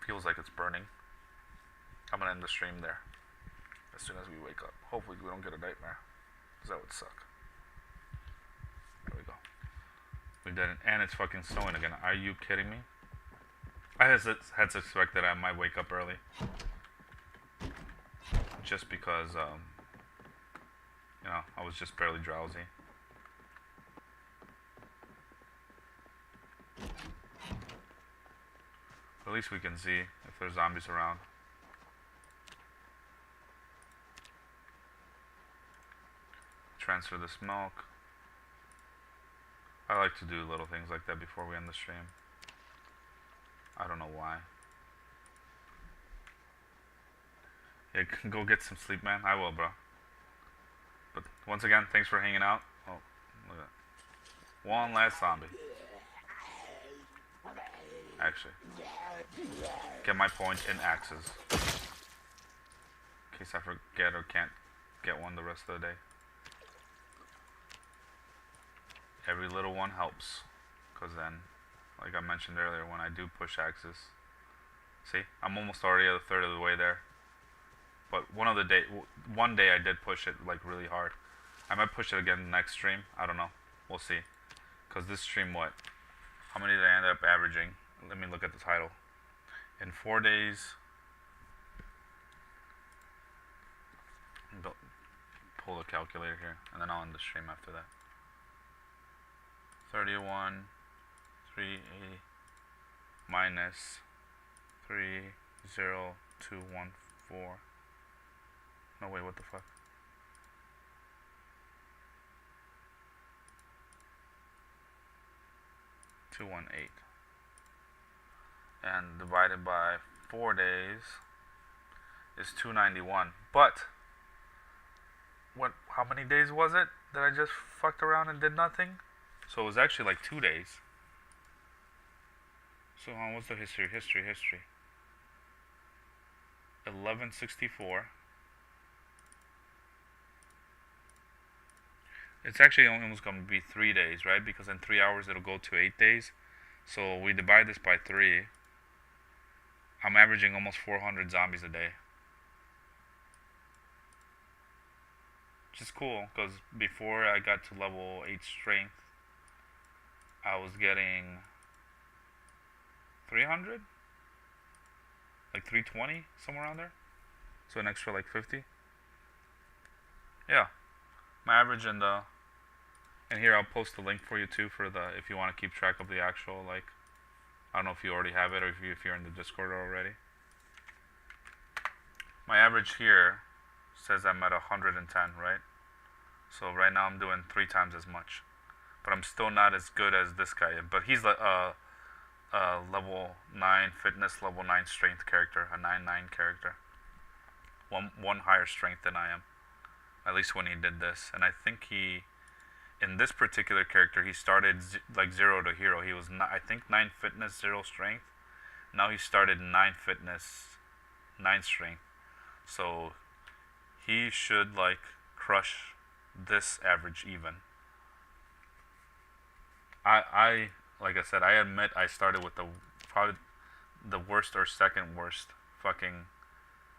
Speaker 1: Feels like it's burning. I'm gonna end the stream there as soon as we wake up. Hopefully we don't get a nightmare, because that would suck. There we go. We did it, and it's fucking snowing again. Are you kidding me? I had to expect that I might wake up early, just because you know, I was just barely drowsy. At least we can see if there's zombies around. Transfer this milk. I like to do little things like that before we end the stream. I don't know why. Yeah, go get some sleep, man. I will, bro. But once again, thanks for hanging out. Oh, look at that. One last zombie. Actually, get my point in axes. In case I forget or can't get one the rest of the day. Every little one helps, because then, like I mentioned earlier, when I do push axes, See, I'm almost already a third of the way there. But one day I did push it like really hard. I might push it again next stream. I don't know. We'll see. Cause this stream, what? How many did I end up averaging? Let me look at the title. In 4 days, pull the calculator here, and then I'll end the stream after that. 31, 380 minus 30214. No, wait, what the fuck? $218. And divided by 4 days is 291. But what? How many days was it that I just fucked around and did nothing? So it was actually like 2 days. So what's the history? History. 1164. It's actually almost going to be 3 days, right? Because in 3 hours it'll go to 8 days. So we divide this by 3. I'm averaging almost 400 zombies a day. Which is cool, because before I got to level 8 strength, I was getting 300? Like 320, somewhere around there. So an extra like 50. Yeah. My average and here I'll post the link for you too for the, if you want to keep track of the actual, like, I don't know if you already have it or if you're in the Discord already. My average here says I'm at 110, right? So right now I'm doing 3 times as much. But I'm still not as good as this guy. But he's like level 9 fitness, level 9 strength character, a 9/9 character. One higher strength than I am. At least when he did this. And I think in this particular character, he started like 0 to hero. He was, I think, 9 fitness, 0 strength. Now he started 9 fitness, 9 strength. So he should like crush this average even. I like I said, I admit I started with probably the worst or second worst fucking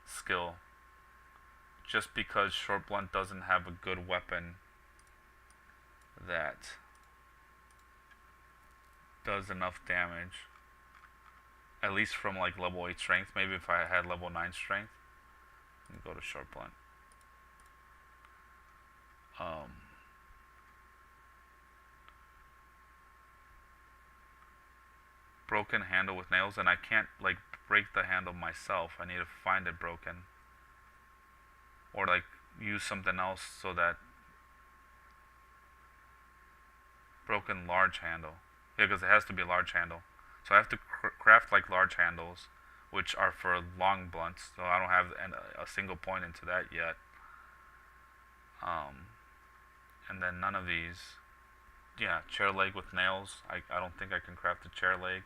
Speaker 1: skill. Just because Short Blunt doesn't have a good weapon that does enough damage. At least from like level 8 strength. Maybe if I had level 9 strength. Let me go to Short Blunt. Broken handle with nails, and I can't like break the handle myself. I need to find it broken. Or like use something else so that broken large handle. Yeah, because it has to be a large handle. So I have to craft like large handles, which are for long blunts. So I don't have a single point into that yet. And then none of these. Yeah, chair leg with nails. I don't think I can craft a chair leg.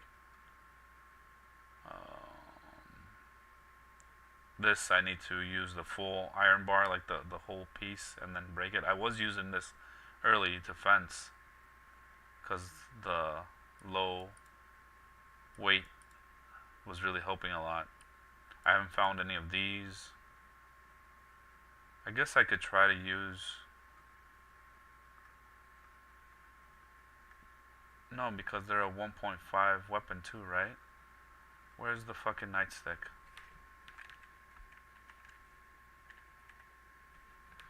Speaker 1: This I need to use the full iron bar, like the whole piece, and then break it. I was using this early to fence because the low weight was really helping a lot. I haven't found any of these. I guess I could try to use... No, because they're a 1.5 weapon too, right? Where's the fucking nightstick?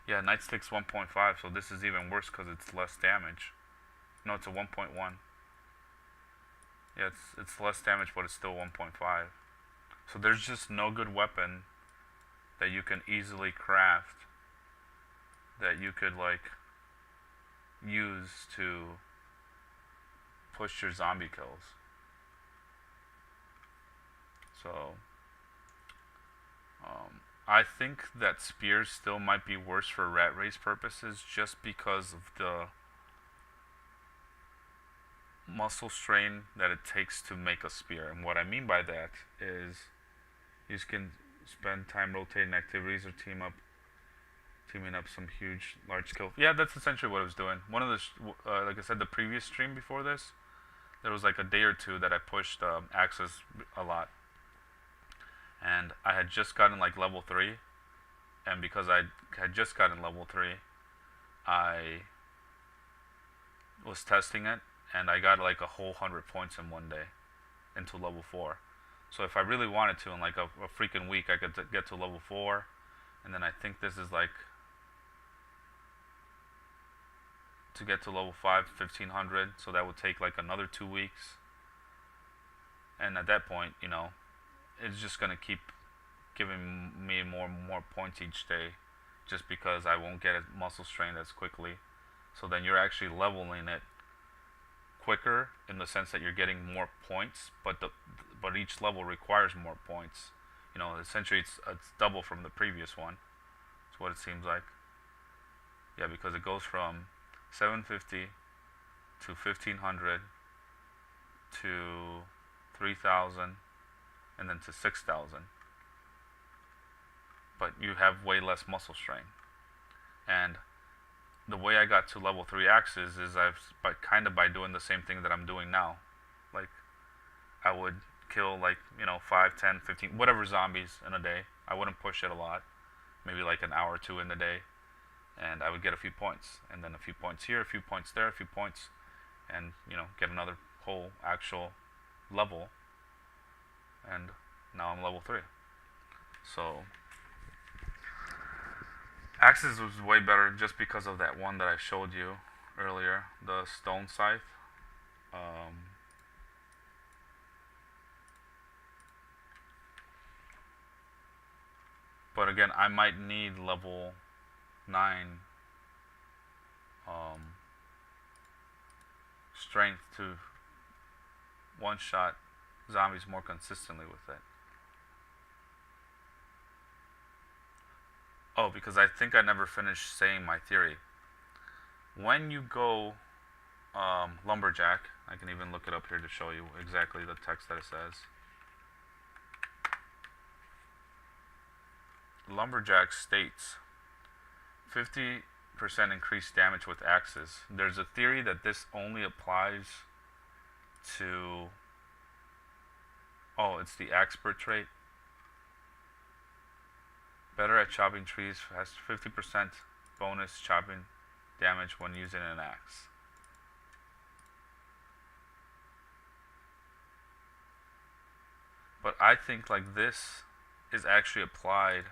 Speaker 1: Yeah, nightstick's 1.5, so this is even worse because it's less damage. No, it's a 1.1. Yeah, it's less damage, but it's still 1.5. So there's just no good weapon that you can easily craft that you could like use to push your zombie kills. So I think that spears still might be worse for rat race purposes just because of the muscle strain that it takes to make a spear. And what I mean by that is you can spend time rotating activities or teaming up some huge large skill. Yeah, that's essentially what I was doing. One of the like I said, the previous stream before this, there was like a day or two that I pushed axes a lot. and I had just gotten like level 3, and because I had just gotten level 3, I was testing it, and I got like a whole 100 points in one day into level 4. So if I really wanted to, in like a freaking week, I could get to level 4, and then I think this is like, to get to level 5, 1500, so that would take like another 2 weeks. And at that point, you know, it's just gonna keep giving me more and more points each day, just because I won't get muscle strained as quickly. So then you're actually leveling it quicker in the sense that you're getting more points, but each level requires more points. You know, essentially it's double from the previous one. That's what it seems like. Yeah, because it goes from 750 to 1500 to 3000 and then to 6000. But you have way less muscle strain. And the way I got to level 3 axes is by doing the same thing that I'm doing now. Like, I would kill like, you know, 5, 10, 15, whatever zombies in a day. I wouldn't push it a lot. Maybe like an hour or two in the day. And I would get a few points. And then a few points here, a few points there, a few points. And, you know, get another whole actual level. And now I'm level 3. So Axes was way better just because of that one that I showed you earlier, the stone scythe. But again, I might need level 9 strength to one-shot zombies more consistently with it. Oh, because I think I never finished saying my theory. When you go lumberjack, I can even look it up here to show you exactly the text that it says. Lumberjack states 50% increased damage with axes. There's a theory that this only applies to, oh, it's the expert trait. Better at chopping trees, has 50% bonus chopping damage when using an axe. But I think like this is actually applied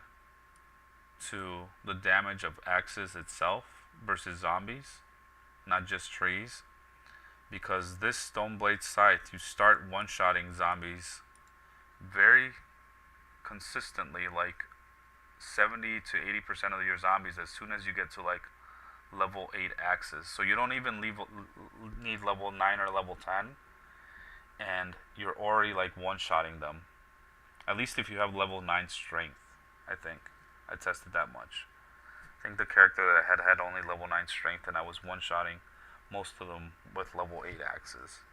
Speaker 1: to the damage of axes itself versus zombies, not just trees. Because this Stoneblade Scythe, you start one-shotting zombies very consistently, like 70 to 80% of your zombies as soon as you get to like level 8 axes. So you don't even need level 9 or level 10, and you're already like one-shotting them. At least if you have level 9 strength, I think. I tested that much. I think the character that I had only level 9 strength, and I was one-shotting most of them with level 8 axes.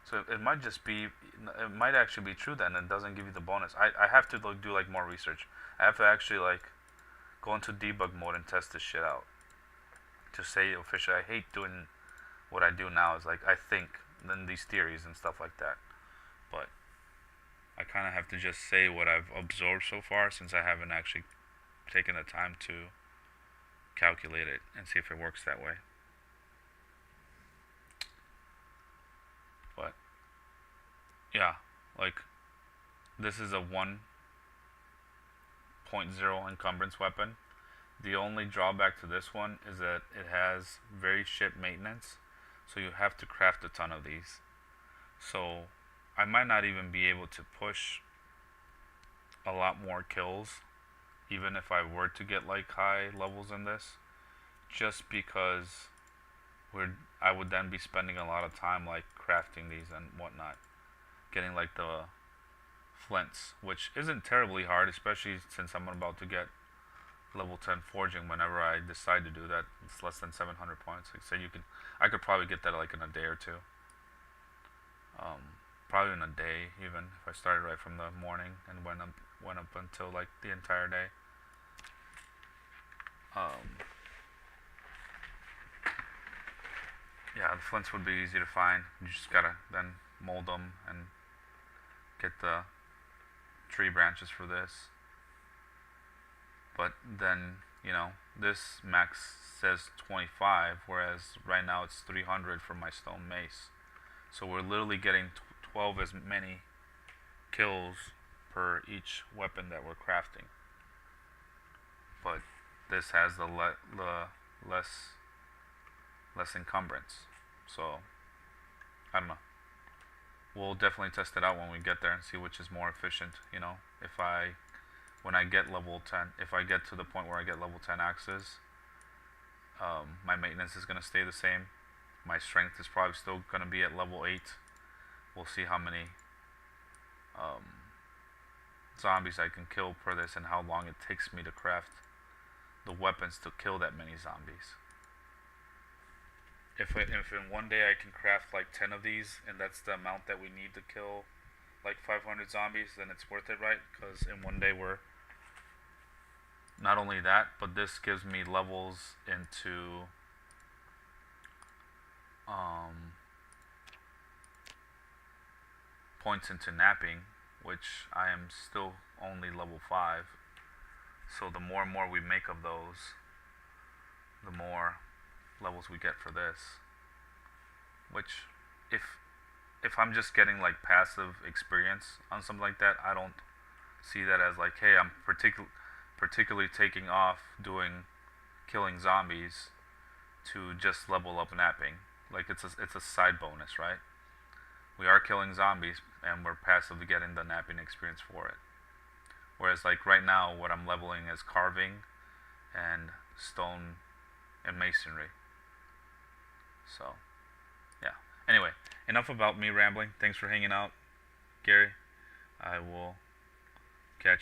Speaker 1: So it might just be, it might actually be true then, and it doesn't give you the bonus. I have to do like more research. I have to actually like go into debug mode and test this shit out to say officially. I hate doing what I do now, is like I think then these theories and stuff like that, but I kind of have to just say what I've absorbed so far, since I haven't actually taken the time to calculate it and see if it works that way. But yeah, like this is a 1.0 encumbrance weapon. The only drawback to this one is that it has very shit maintenance, so you have to craft a ton of these. So I might not even be able to push a lot more kills, even if I were to get like high levels in this, just because I would then be spending a lot of time like crafting these and whatnot, getting like the flints, which isn't terribly hard, especially since I'm about to get level 10 forging whenever I decide to do that. It's less than 700 points. Like, so I could probably get that like in a day or two. Probably in a day even, if I started right from the morning and went up until like the entire day. Yeah, the flints would be easy to find. You just gotta then mold them and get the tree branches for this. But then, you know, this max says 25, whereas right now it's 300 for my stone mace. So we're literally getting 12 as many kills per each weapon that we're crafting. But this has the less encumbrance. So I don't know. We'll definitely test it out when we get there and see which is more efficient. You know, when I get level 10, if I get to the point where I get level 10 axes, my maintenance is gonna stay the same. My strength is probably still gonna be at level 8. We'll see how many zombies I can kill per this and how long it takes me to craft the weapons to kill that many zombies. If in one day I can craft like 10 of these, and that's the amount that we need to kill like 500 zombies, then it's worth it, right? Because in one day we're not only that, but this gives me levels into points into napping, which I am still only level 5. So the more and more we make of those, the more levels we get for this. Which, if I'm just getting like passive experience on something like that, I don't see that as like, hey, I'm particularly taking off killing zombies to just level up napping. Like it's a side bonus, right? We are killing zombies and we're passively getting the napping experience for it. Whereas like right now, what I'm leveling is carving and stone and masonry. So, yeah. Anyway, enough about me rambling. Thanks for hanging out, Gary. I will catch you.